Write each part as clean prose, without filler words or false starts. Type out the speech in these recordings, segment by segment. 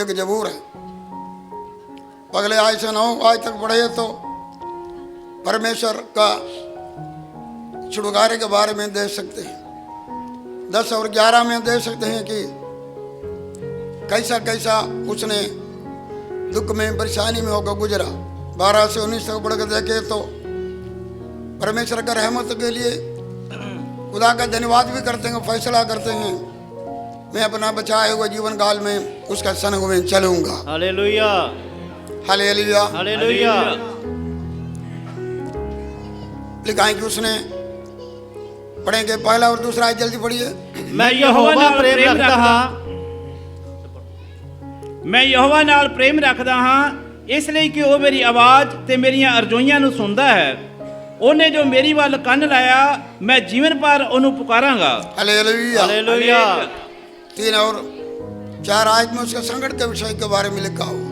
एक जबूर है। पगले आय से 9 आज तक पढ़े तो परमेश्वर का छुटकारे के बारे में देख सकते हैं। 10 और 11 में देख सकते हैं कि कैसा कैसा उसने दुख में परेशानी में होकर गुजरा। 12 से 19 तक पढ़ कर देखे तो परमेश्वर का रहमत के लिए खुदा का धन्यवाद भी करते हैं, फैसला करते हैं मैं अपना बचाए हुए जीवन काल में उसका संग में चलूंगा। Hallelujah hallelujah hallelujah. लिखा है कि उसने पढ़ेंगे पहला और दूसरा आयत जल्दी पढ़िए। मैं यहोवा नाल प्रेम रखदा हां, मैं यहोवा नाल प्रेम रखदा हां, इसलिए कि ਉਹ ਮੇਰੀ ਆਵਾਜ਼ ਤੇ ਮੇਰੀਆਂ ਅਰਜ਼ੋਈਆਂ ਨੂੰ ਸੁਣਦਾ ਹੈ। ਉਹਨੇ ਜੋ ਮੇਰੀ ਵੱਲ ਕੰਨ ਲਾਇਆ, ਮੈਂ ਜੀਵਨ ਭਰ ਉਹਨੂੰ ਪੁਕਾਰਾਂਗਾ। Hallelujah hallelujah. 3 और 4 आयत में उसके संकट के विषय के बारे में लिखा हुआ।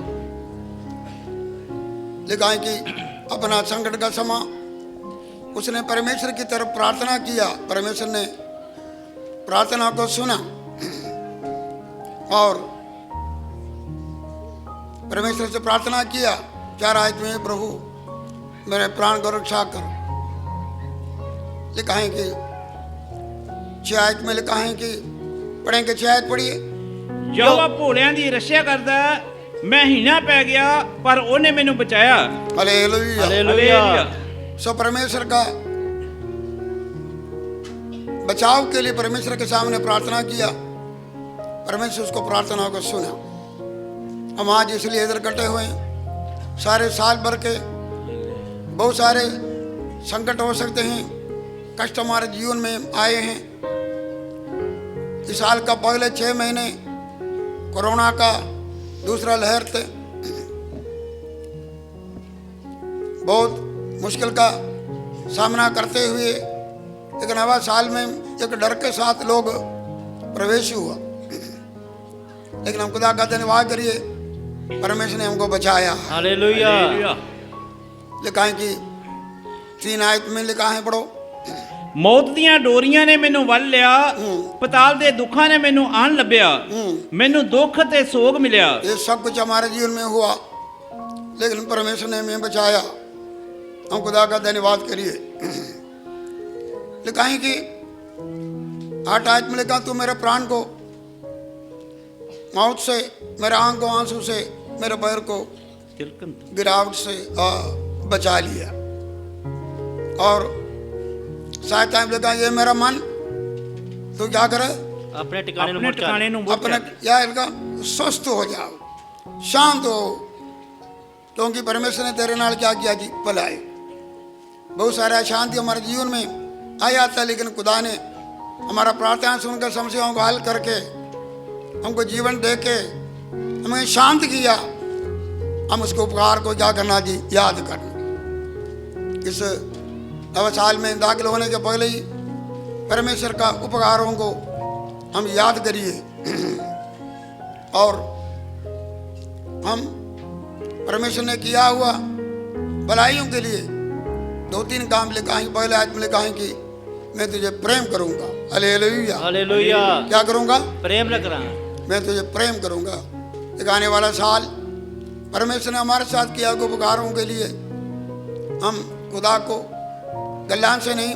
लिखा है कि अपना संकट का समय उसने परमेश्वर की तरफ प्रार्थना किया, परमेश्वर ने प्रार्थना को सुना और परमेश्वर से प्रार्थना किया। 4 आयत में प्रभु मेरे प्राण को रक्षा कर। लिखा है कि 6 आयत में लिखा है कि पढ़ेंगे 6 आयत पढ़िए। ਯਹੋਵਾ ਭੋਲਿਆਂ ਦੀ ਰੱਖਿਆ ਕਰਦਾ, ਮੈਂ ਹੀਣਾ ਪੈ ਗਿਆ ਪਰ ਉਹਨੇ ਮੈਨੂੰ ਬਚਾਇਆ। Hallelujah hallelujah. सो परमेश्वर का बचाव के लिए परमेश्वर के सामने प्रार्थना किया, परमेश्वर उसको प्रार्थना को सुना। हम आज इसलिए इधर इकट्ठे हुए हैं, सारे साल भर के बहुत सारे संकट हो सकते हैं, कष्ट हमारे जीवन में आए हैं। इस साल का पहले 6 महीने कोरोना का दूसरा लहर थे, बहुत मुश्किल का सामना करते हुए एक नवा साल में एक डर के साथ लोग प्रवेश हुआ। लेकिन हम खुदा का धन्यवाद करिए, परमेश्वर ने हमको बचाया। हालेलुया। लिखा है कि 3 आयत में लिखा है, पढ़ो। ਮੌਤ ਦੀਆਂ ਡੋਰੀਆਂ ਨੇ ਮੈਨੂੰ ਵੱਲ ਲਿਆ, ਪਤਾਲ ਦੇ ਦੁੱਖਾਂ ਨੇ ਮੈਨੂੰ ਆਣ ਲੱਭਿਆ, ਮੈਨੂੰ ਦੁੱਖ ਤੇ ਸੋਗ ਮਿਲਿਆ। ये सब कुछ हमारे जीवन में हुआ, लेकिन परमेश्वर ने हमें बचाया। हम खुदा का धन्यवाद करिए। लिखा है कि 8 आयत में लिखा, तू मेरे प्राण को मौत से, मेरे आंख को आंसू से, मेरे पैर को गिरावट से बचा लिया। और शायद टाइम लिखा, ये मेरा मन तो क्या करे, अपने ठिकाने ਆਪਣੇ ਟਿਕਾਣੇ ਨੂੰ अपने या इनका स्वस्थ हो जाओ, शांत हो, क्योंकि परमेश्वर ने तेरे नाल क्या किया जी, भलाई। बहुत सारे अशांति हमारे जीवन में आ जाता है, लेकिन खुदा ने हमारा प्रार्थना सुनकर समस्याओं को हल करके हमको जीवन दे के हमें शांत किया। हम उसके उपकार को क्या करना जी, याद करना। इस नव साल में दाखिल होने के पहले ही परमेश्वर का उपकारों को हम याद करिए और हम परमेश्वर ने किया हुआ भलाइयों के लिए 2-3 काम लिखा है। पहले आज में लिखा है कि मैं तुझे प्रेम करूंगा। Hallelujah hallelujah. क्या करूंगा, प्रेम न करा। मैं तुझे प्रेम करूंगा। एक आने वाला साल परमेश्वर ने हमारे साथ किया हुआ उपकारों के लिए हम खुदा को कल्याण से नहीं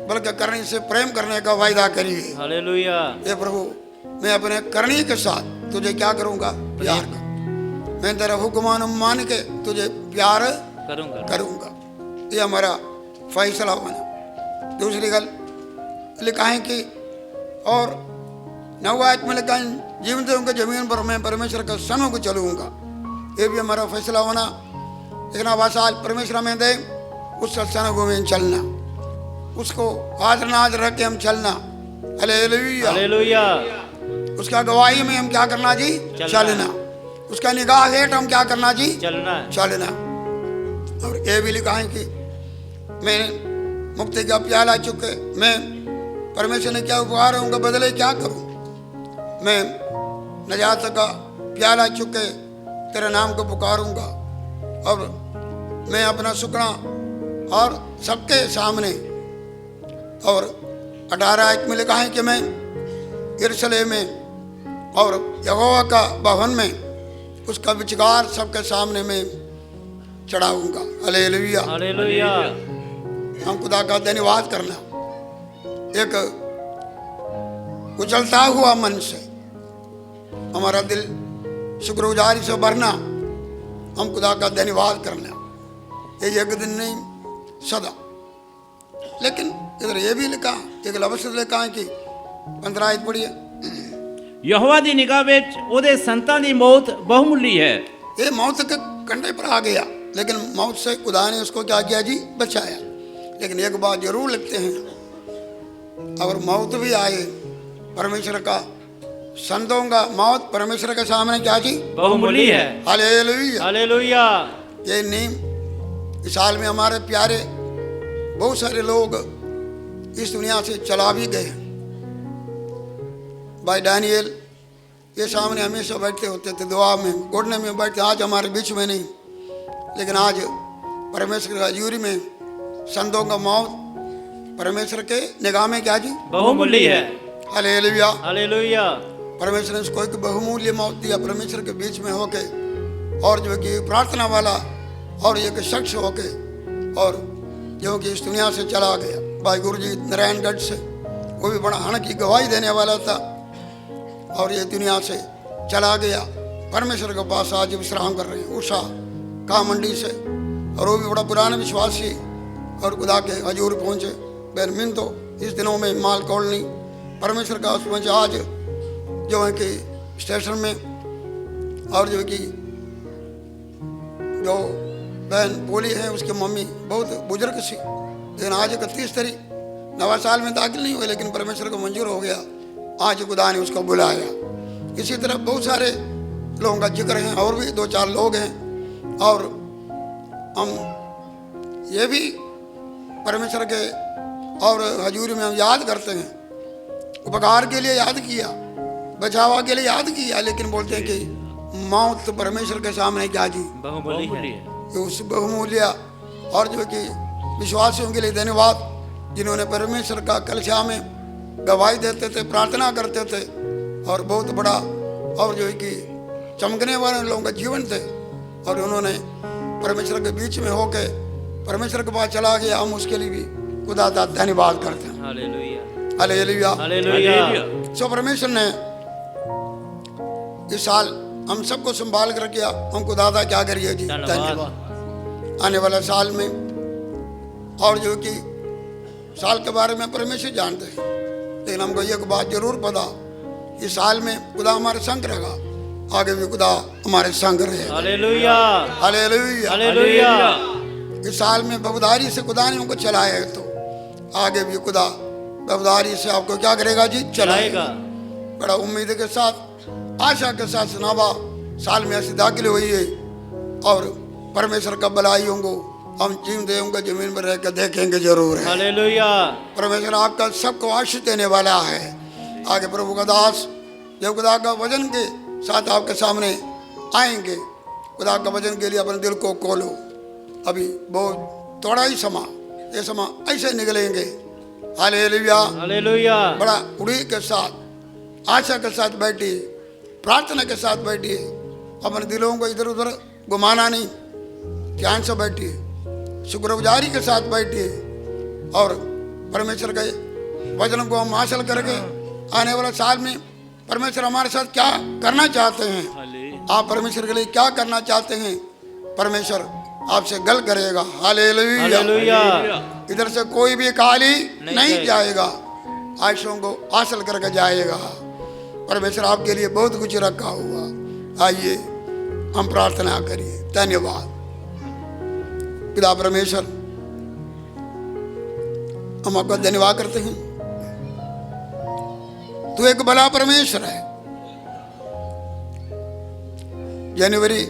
बल्कि करनी से प्रेम करने का वायदा करिए। हालेलुया। हे प्रभु, मैं अपने करनी के साथ तुझे क्या करूंगा, प्यार कर। मैं तेरा हुक्मान मान के तुझे प्यार करूंगा। ये हमारा फैसला होना। दूसरी गल लिखा है कि और 9 आयत में लिखा है, जीवन दूंगा जमीन पर मैं परमेश्वर का सनों को चलूंगा। ये भी हमारा फैसला होना। लेकिन आवाज आज परमेश्वर में दे, उस सत्संग में चलना, उसको हाजिर नाज रख के हम चलना। Hallelujah hallelujah. उसका गवाही में हम क्या करना जी, चलना। उसका निगाह हेठ हम क्या करना जी, चलना। और ये भी लिखा है कि मैं मुक्ति का प्याला चुके, मैं परमेश्वर ने क्या उपहार उनका बदले क्या करूं। मैं नजात का प्याला चुके तेरे नाम को पुकारूंगा और मैं अपना सुखना और सबके सामने। और 18 आयत में लिखा है कि मैं यरूशलेम में और यहोवा का भवन में उसका विचार सबके सामने में चढ़ाऊंगा। हालेलुया। हालेलुया। हम खुदा का धन्यवाद करना, एक उछलता हुआ मन से हमारा दिल शुक्रगुजारी से भरना, हम खुदा का धन्यवाद करना। ये एक दिन नहीं, सदा। लेकिन इधर ये भी लिखा, एक लफ्ज़ लिखा है कि 15 आयत पढ़िए। यहोवा दी निगाह विच ਉਹਦੇ ਸੰਤਾਂ ਦੀ मौत बहुमूल्य है। ये मौत के कंधे पर आ गया, लेकिन मौत से खुदा ने उसको क्या किया जी? बचाया। लेकिन एक बात जरूर लिखते हैं, अगर मौत भी आए परमेश्वर का संतों का मौत परमेश्वर के सामने क्या जी? बहुमूल्य है। हालेलुया। हालेलुया। ये नीम इस साल में हमारे प्यारे बहुत सारे लोग इस दुनिया से चला भी गए। भाई डैनियल ये सामने हमेशा बैठते होते थे, दुआ में घुटने में बैठते, आज हमारे बीच में नहीं। लेकिन आज परमेश्वर की हजूरी में संतों का मौत परमेश्वर के निगाह में क्या जी? बहुमूल्य है। हालेलुया। हालेलुया। परमेश्वर ने उसको एक बहुमूल्य मौत दिया, परमेश्वर के बीच में होके, और जो कि प्रार्थना वाला और एक शख्स होके, और जो कि इस दुनिया से चला गया। भाई गुरुजी नारायणगढ़ से, वो भी बड़ा हण की गवाही देने वाला था, और ये दुनिया से चला गया। परमेश्वर के पास आज विश्राम कर रहे हैं उषा का मंडी से, और वो भी बड़ा पुराना विश्वासी, और खुदा के हजूर पहुँचे। बेरमिन तो इस दिनों में माल कॉलोनी परमेश्वर का पहुँचे आज जो है कि स्टेशन में, और जो कि जो बहन बोली है उसकी मम्मी बहुत बुजुर्ग सी, लेकिन आज 31 तारीख 9 साल में दाखिल नहीं हुए, लेकिन परमेश्वर को मंजूर हो गया। आज खुदा ने उसको बुलाया। इसी तरह बहुत सारे लोगों का जिक्र है, और भी 2-4 लोग हैं, और हम ये भी परमेश्वर के और हजूरी में हम याद करते हैं। उपकार के लिए याद किया, बचावा के लिए याद किया, लेकिन बोलते हैं कि मौत तो परमेश्वर के सामने क्या जी? बहुमूल्य है। कि उस बहुमूल्य, और जो कि विश्वासियों के लिए धन्यवाद, जिन्होंने परमेश्वर का कलिसिया में गवाही देते थे, प्रार्थना करते थे, और बहुत बड़ा और जो है कि चमकने वाले लोगों का जीवन थे, और उन्होंने परमेश्वर के बीच में होके परमेश्वर के पास चला गया। हम उसके लिए भी खुदा का धन्यवाद करते हैं। हालेलुया। हालेलुया। हालेलुया। सो परमेश्वर ने इस साल हम सबको संभाल कर किया, हम खुदा का क्या करिए जी? धन्यवाद। आने वाला साल में, और जो कि साल के बारे में परमेश्वर जानते हैं, लेकिन हमको एक बात जरूर पता, इस साल में खुदा हमारे संग रहेगा, आगे भी खुदा हमारे संग रहेगा। हालेलुया। हालेलुया। हालेलुया। इस साल में बबदारी से खुदा ने हमको चलाया है, तो आगे भी खुदा बबदारी से आपको क्या करेगा जी? चलाएगा। बड़ा उम्मीद के साथ, आशा के साथ सुनावा साल में ऐसी दाखिल हुई है, और परमेश्वर का भलाई होंगे, हम जीव देंगे जमीन पर रहकर देखेंगे जरूर है। हालेलुया। परमेश्वर आपका सबको आशीष देने वाला है। आगे प्रभु का दास जो खुदा का वचन के साथ आपके सामने आएंगे, खुदा का वचन के लिए अपने दिल को खोलो। अभी बहुत थोड़ा ही समा, ये समा ऐसे निकलेंगे। हालेलुया। हालेलुया। बड़ा उड़ीक के साथ, आशा के साथ बैठिए, प्रार्थना के साथ बैठिए, अपने दिलों को इधर उधर घुमाना नहीं, ध्यान से बैठिए, शुक्रगुजारी के साथ बैठिए, और परमेश्वर के वचन को हम हासिल करके आने वाला साल में परमेश्वर हमारे साथ क्या करना चाहते हैं, आप परमेश्वर के लिए क्या करना चाहते हैं, परमेश्वर आपसे गल करेगा। हालेलुया। हालेलुया। इधर से कोई भी खाली नहीं जाएगा, आयशों को हासिल करके जाएगा। परमेश्वर आपके लिए बहुत कुछ रखा हुआ। आइए हम प्रार्थना करिए। धन्यवाद पिता परमेश्वर, हम आपका धन्यवाद करते हैं। तू एक भला परमेश्वर है। जनवरी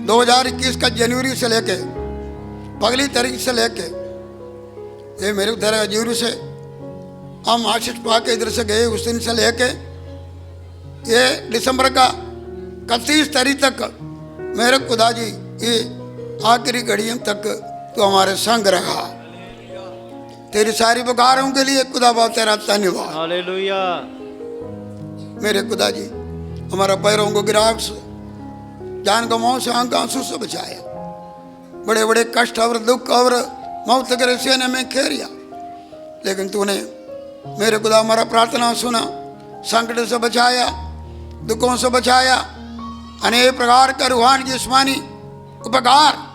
2021 का जनवरी से लेके पगली तारीख से लेके ये मेरे तेरा हजूरी से हम आशीष पाके इधर से गए, उस दिन से लेके ये दिसंबर का 31 तारीख तक मेरे खुदा जी ये आखिरी घड़ियों तक तो हमारे संग रहा। तेरी सारी पुकारों के लिए खुदा बाप तेरा धन्यवाद। हालेलुया। मेरे खुदा जी हमारा पैरों को गिरावट से, जान गमाओं से, आंख आंसू से बचाया। बड़े बड़े कष्ट और दुख और मौत के सेने में खेरिया, लेकिन तूने मेरे खुदा हमारा प्रार्थना सुना, संकट से बचाया, दुखों से बचाया। अनेक प्रकार का रूहानी जिस्मानी उपकार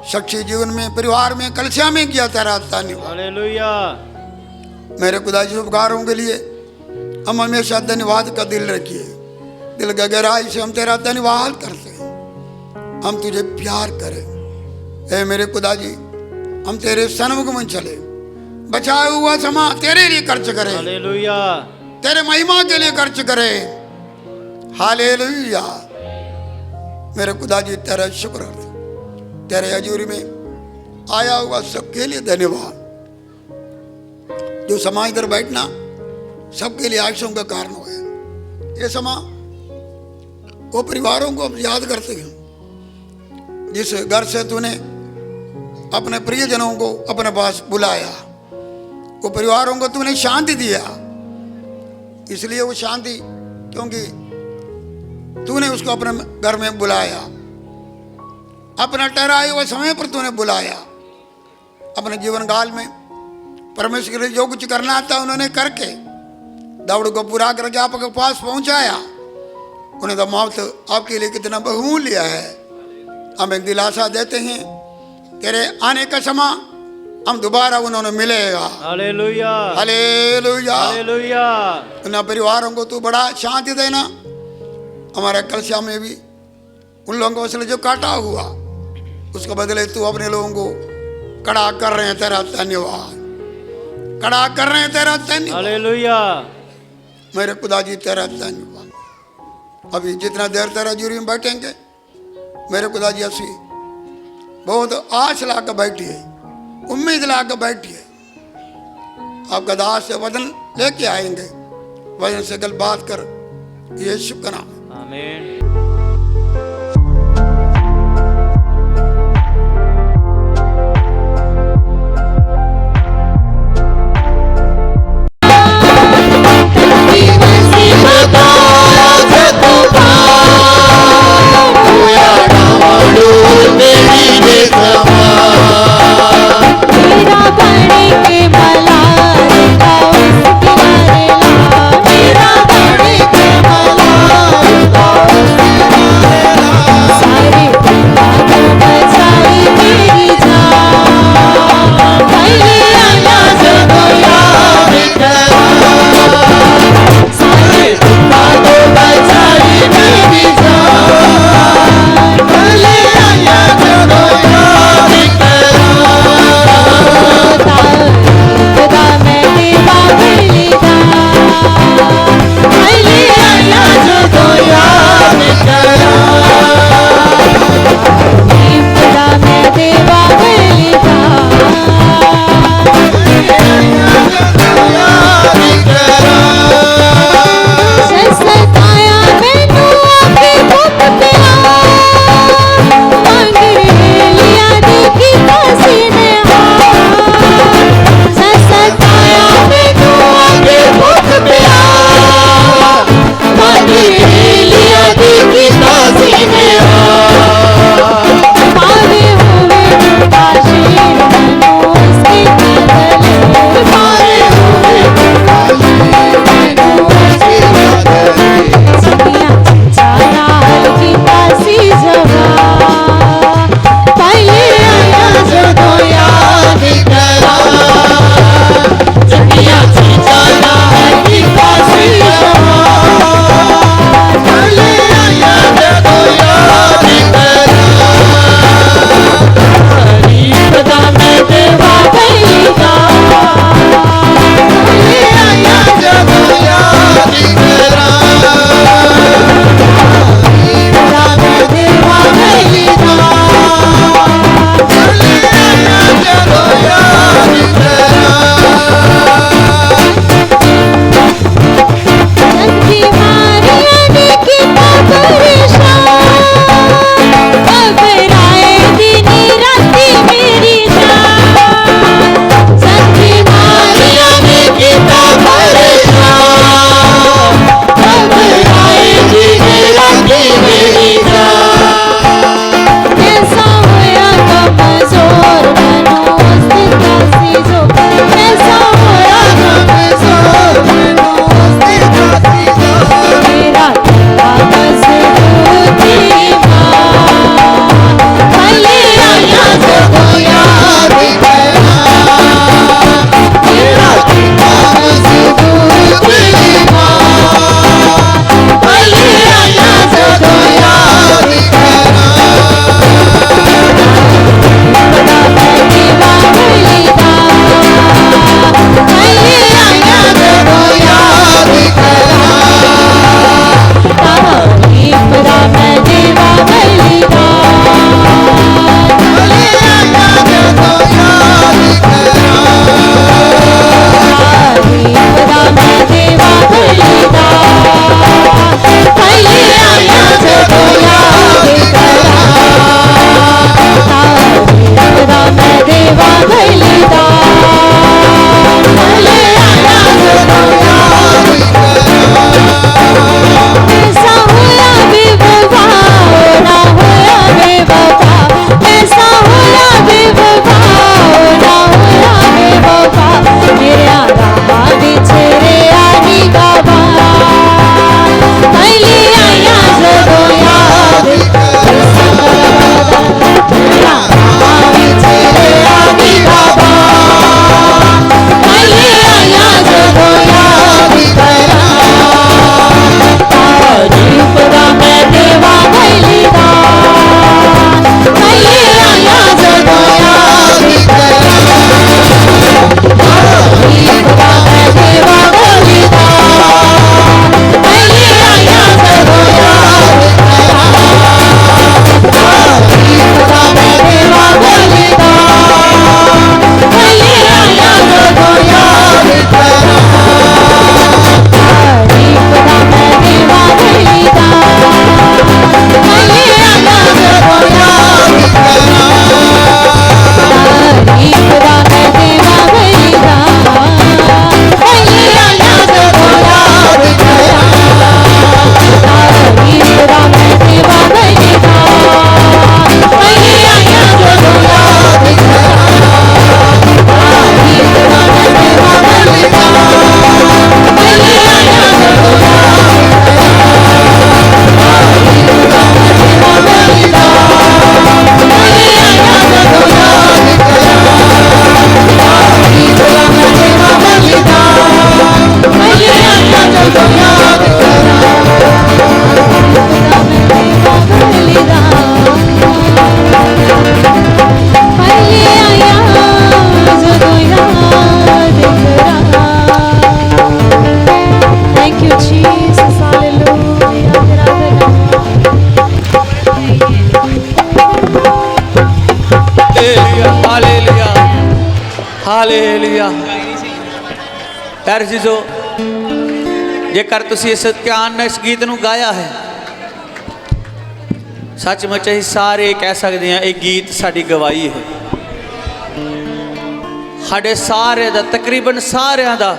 शख्सी जीवन में, परिवार में, कलिसिया में किया तेरा धन्यवाद। हालेलुया। मेरे खुदा जी उपकारों के लिए हम हमेशा धन्यवाद का दिल रखिए। दिल का गहराई से हम तेरा धन्यवाद करते हैं, हम तुझे प्यार करें। हे मेरे खुदा जी, हम तेरे सन्मुख में चले, बचाया हुआ समा तेरे लिए खर्च करें, हालेलुया। तेरे महिमा के लिए खर्च करें। हालेलुया। मेरे खुदा जी तेरा शुक्र, तेरे हजूरी में आया हुआ सबके लिए धन्यवाद। जो समा इधर बैठना सबके लिए आशीषों का कारण हो गया। ये समा वो परिवारों को अब याद करते हैं जिस घर से तूने अपने प्रियजनों को अपने पास बुलाया, वो परिवारों को तूने शांति दिया। इसलिए वो शांति, क्योंकि तूने उसको अपने घर में बुलाया, अपना ठहराए हुए समय पर तूने बुलाया। अपने जीवन काल में परमेश्वर के लिए जो कुछ करना था उन्होंने करके दौड़ को पूरा करके आपके पास पहुंचाया। उन्हें तो मौत आपके लिए कितना बहुमूल्य है। हम एक दिलासा देते हैं, तेरे आने का समय हम दोबारा उन्होंने मिलेगा। हालेलुया। हालेलुया। हालेलुया। उन परिवारों को तू बड़ा शांति देना। हमारे कलिसिया में भी उन लोगों को असले जो काटा हुआ, उसके बदले तू अपने लोगों को कड़ा कर रहे हैं। तेरा धन्यवाद, कड़ा कर रहे हैं। तेरा धन्यवाद। हालेलुया। मेरे खुदा जी तेरा धन्यवाद। अभी जितना देर तेरा जूरी में बैठेंगे, मेरे खुदा जी ऐसी बहुत आस ला कर बैठी है, उम्मीद ला कर बैठी है। आपका दास से वचन लेके आएंगे, वचन से कल बात कर, यीशु का नाम। आमीन। मेरा बड़े के मलार का प्यारे जीजो जेकर तुसी इस ध्यान इस गीत नूं गाया है सचमुच असीं सारे कह सकते हैं ये गीत साडी गवाही है साडे सारे दा तकरीबन सारिਆਂ दा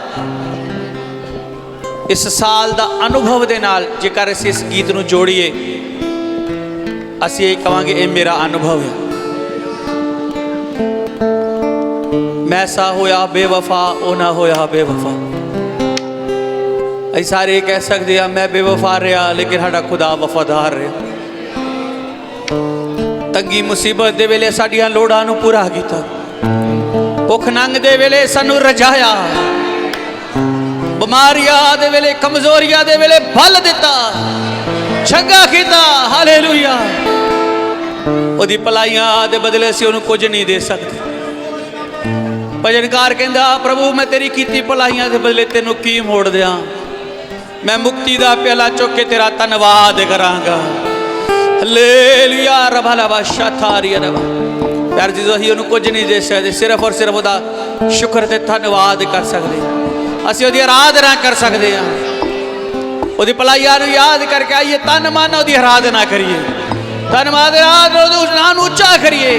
इस साल दा अनुभव दे नाल जेकर असीं इस गीत नूं जोड़ीए असीं ये कहांगे ये मेरा अनुभव है मैं सा होया बेवफा ओ ना होया बेवफा असीं सारे कह सकते हैं मैं बेवफा रहा लेकिन साडा खुदा वफादार रहा तंगी मुसीबत दे वेले साडियां लोड़ां नूं पूरा कीता भुख नंग दे वेले सानू रजाया बीमारियां दे वेले कमजोरियां दे वेले बल दिता चंगा कीता हालेलुया ओदी भलाइयां दे बदले असीं ओनू कुछ नहीं दे सकते भजनकार कहंदा प्रभु मैं तेरी कीती भलाइयां दे बदले तेनू की मोड़ दियां मैं मुक्ति दा प्याला चुक के तेरा धन्नवाद करांगा हालेलुया रबा लबा शाथारिया रबा प्यार जी असीं ओनू कुछ नहीं दे सकते सिर्फ और सिर्फ ओदा शुक्र ते धन्नवाद कर सकते असीं ओदी आराधना कर सकते हैं ओदी भलाइयां नूं याद करके आइए तन मन ओदी आराधना करिए धन्नवाद ओदे नाम नूं उच्चा करिए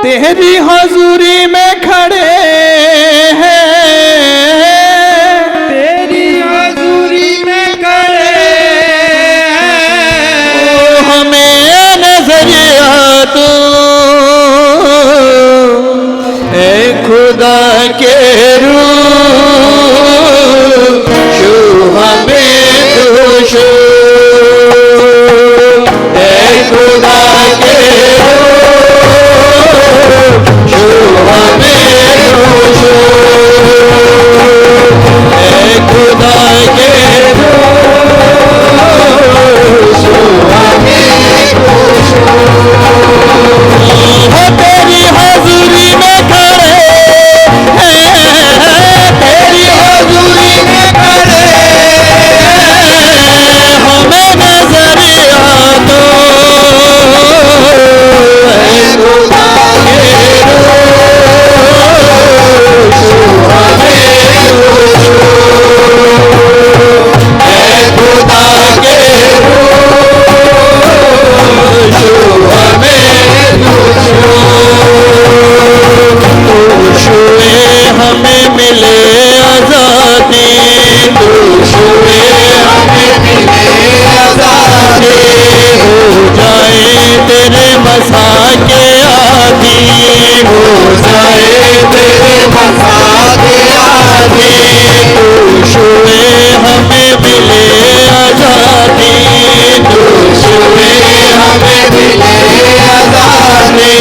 तेरी हजूरी में खड़े हैं, तेरी हजूरी में खड़े हैं, ओ हमें नजरिया दो ए खुदा के जाए तेरे मसा के आदि, हो जाए तेरे मसा के आदि, तू छुए हमें मिले आजादी, तू छुए हमें मिले आजादी,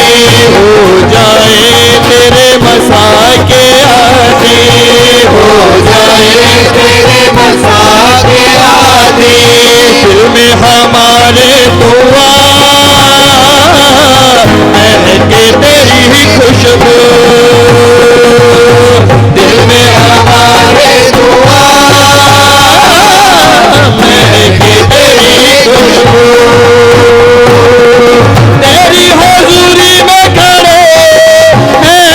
हो जाए तेरे मसा के आदि, हो जाए तेरे मसा के आदि, दिल में हमारे दुआ महके तेरी ही खुशबू, दिल में हमारे दुआ महके तेरी ही खुशबू, तेरी हुजूरी में खड़े हैं,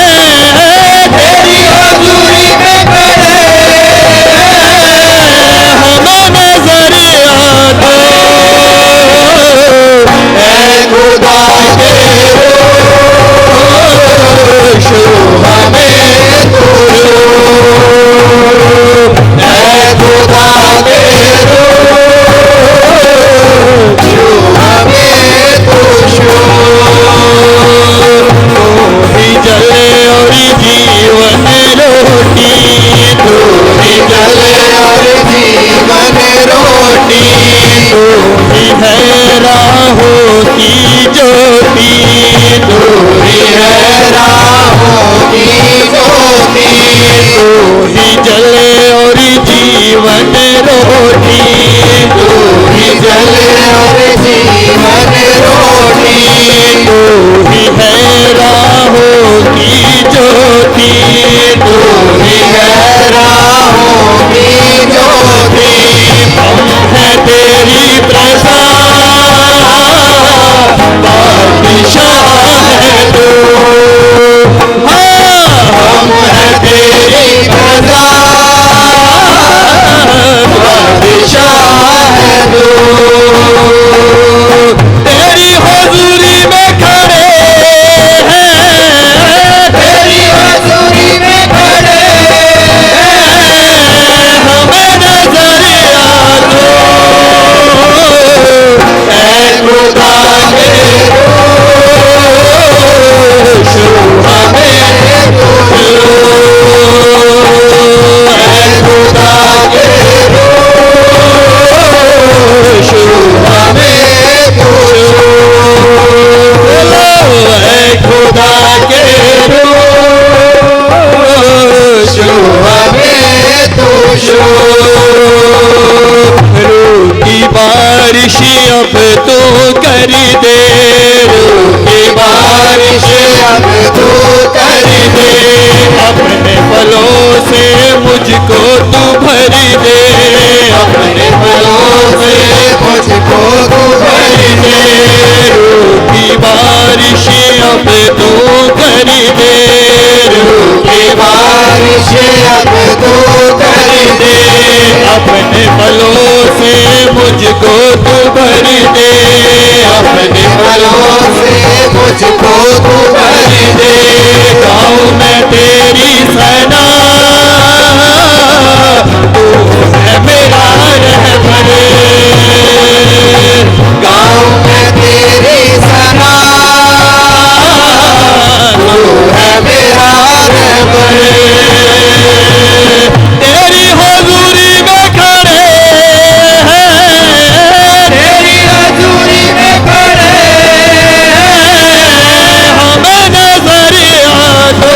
तेरी हुजूरी में खड़े हमें नजरिया दो, ऐ खुदा के रोश हमें तू, ऐ खुदा के रोश हमें तू, तू ही जले और जीवन रोटी, तू ही जले और जीवन रोटी, तू ही है राहों की ज्योति, तू ही है राहों की ज्योति, तू ही जले और जीवन रोटी, तू ही जले और जीवन रोटी, तू ही है राहों की ज्योति, तू ही है राहों की ज्योति, हम है तेरी प्रजा बादशाह है तू, हाँ हम है तेरी प्रजा बादशाह है तू, तेरी हुजूरी में खड़े हैं, तेरी हुजूरी में खड़े हैं, हमें नजरिया दो, ऐ खुदा के रोश हमें तू, ऐ खुदा के रोश हमें तू, ऐ खुदा के रोश हमें तू, रूठी बारिश अब तो कर दे, रूठी बारिश अब तो कर दे, अपने पलों से मुझको तू भर दे, अपने पलों से मुझको तू भर दे, रूठी बारिश अब तो कर दे, रूठी बारिश अब तो कर दे, अपने पलों से मुझको तू भर दे, अपने पलों से मुझको तू भर दे, गाँव में तेरी सना तू है मेरा रहबर, गाँव में तेरी सना तू है मेरा रहबर, तेरी हुजूरी में खड़े हैं, तेरी हुजूरी में खड़े हैं, हमें नजरिया दो,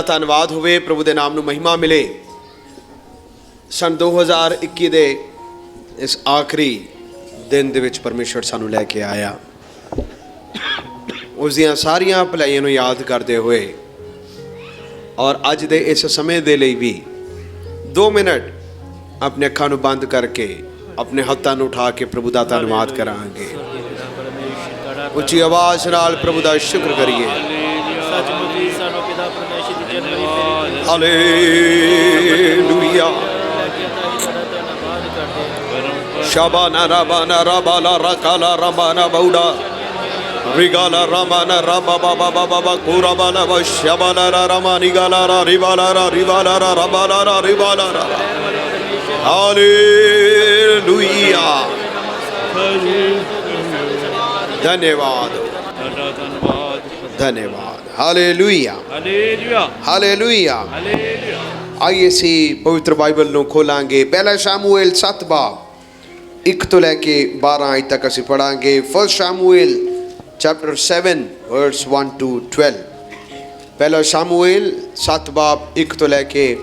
ਧੰਨਵਾਦ ਹੋਵੇ, ਪ੍ਰਭੂ ਦੇ ਨਾਮ ਨੂੰ ਮਹਿਮਾ ਮਿਲੇ। ਸਨ 2021 ਦੇ ਇਸ ਆਖਰੀ ਦਿਨ ਦੇ ਵਿੱਚ ਪਰਮੇਸ਼ਵਰ ਸਾਨੂੰ ਲੈ ਕੇ ਆਇਆ। ਉਸ ਦੀਆਂ ਸਾਰੀਆਂ ਭਲਾਈਆਂ ਨੂੰ ਯਾਦ ਕਰਦੇ ਹੋਏ ਔਰ ਅੱਜ ਦੇ ਇਸ ਸਮੇਂ ਦੇ ਲਈ ਵੀ 2 ਮਿੰਟ ਆਪਣੇ ਅੱਖਾਂ ਨੂੰ ਬੰਦ ਕਰਕੇ ਆਪਣੇ ਹੱਥਾਂ ਨੂੰ ਉਠਾ ਕੇ ਪ੍ਰਭੂ ਦਾ ਧੰਨਵਾਦ ਕਰਾਂਗੇ। ਉੱਚੀ ਆਵਾਜ਼ ਨਾਲ ਪ੍ਰਭੂ ਦਾ ਸ਼ੁਕਰ ਕਰੀਏ। ਸੱਚਮੁੱਚ ਸਾਨੂੰ ਪਿਤਾ ਪਰਮੇਸ਼ਰ ਦੀ ਜਨਮ ਹਾਲੇਲੂਇਆ। ਸ਼ਾਬਾਨਾ ਰਾਬਾਨਾ ਰਾਬਾਲਾ ਰਕਾਲਾ ਰਾਬਾਨਾ ਬੌੜਾ ਰਿਗਾਲਾ ਰਾਮਾਨਾ ਰਾਬਾ ਬਾਬਾ ਬਾਬਾ ਕੋਰਾਬਾਨਾ ਵਸ਼ਾਬਾਲਾ ਰਾਮਾਨੀ ਗਾਲਾ ਰਿਵਾਲਾ ਰਿਵਾਲਾ ਰਾਬਾਲਾ ਰਿਵਾਲਾ ਹਾਲੇਲੂਇਆ। धन्यवाद धन्यवाद हालेलुया ਹਾਲੇਲੂਇਆ हालेलुया। ਹਾਲੇਲੂਇਆ। आइए सी पवित्र बाइबल ਨੂੰ ਖੋਲਾਂਗੇ। ਪਹਿਲਾ ਸ਼ਮੂਏਲ 7 ਬਾਬ 1 ਤੋਂ ਲੈ ਕੇ 12 ਆਇਤ ਤੱਕ ਅਸੀਂ ਪੜਾਂਗੇ। First Samuel chapter 7 verse 1 to 12। ਪਹਿਲਾ ਸ਼ਮੂਏਲ 7 ਬਾਬ 1 ਤੋਂ ਲੈ ਕੇ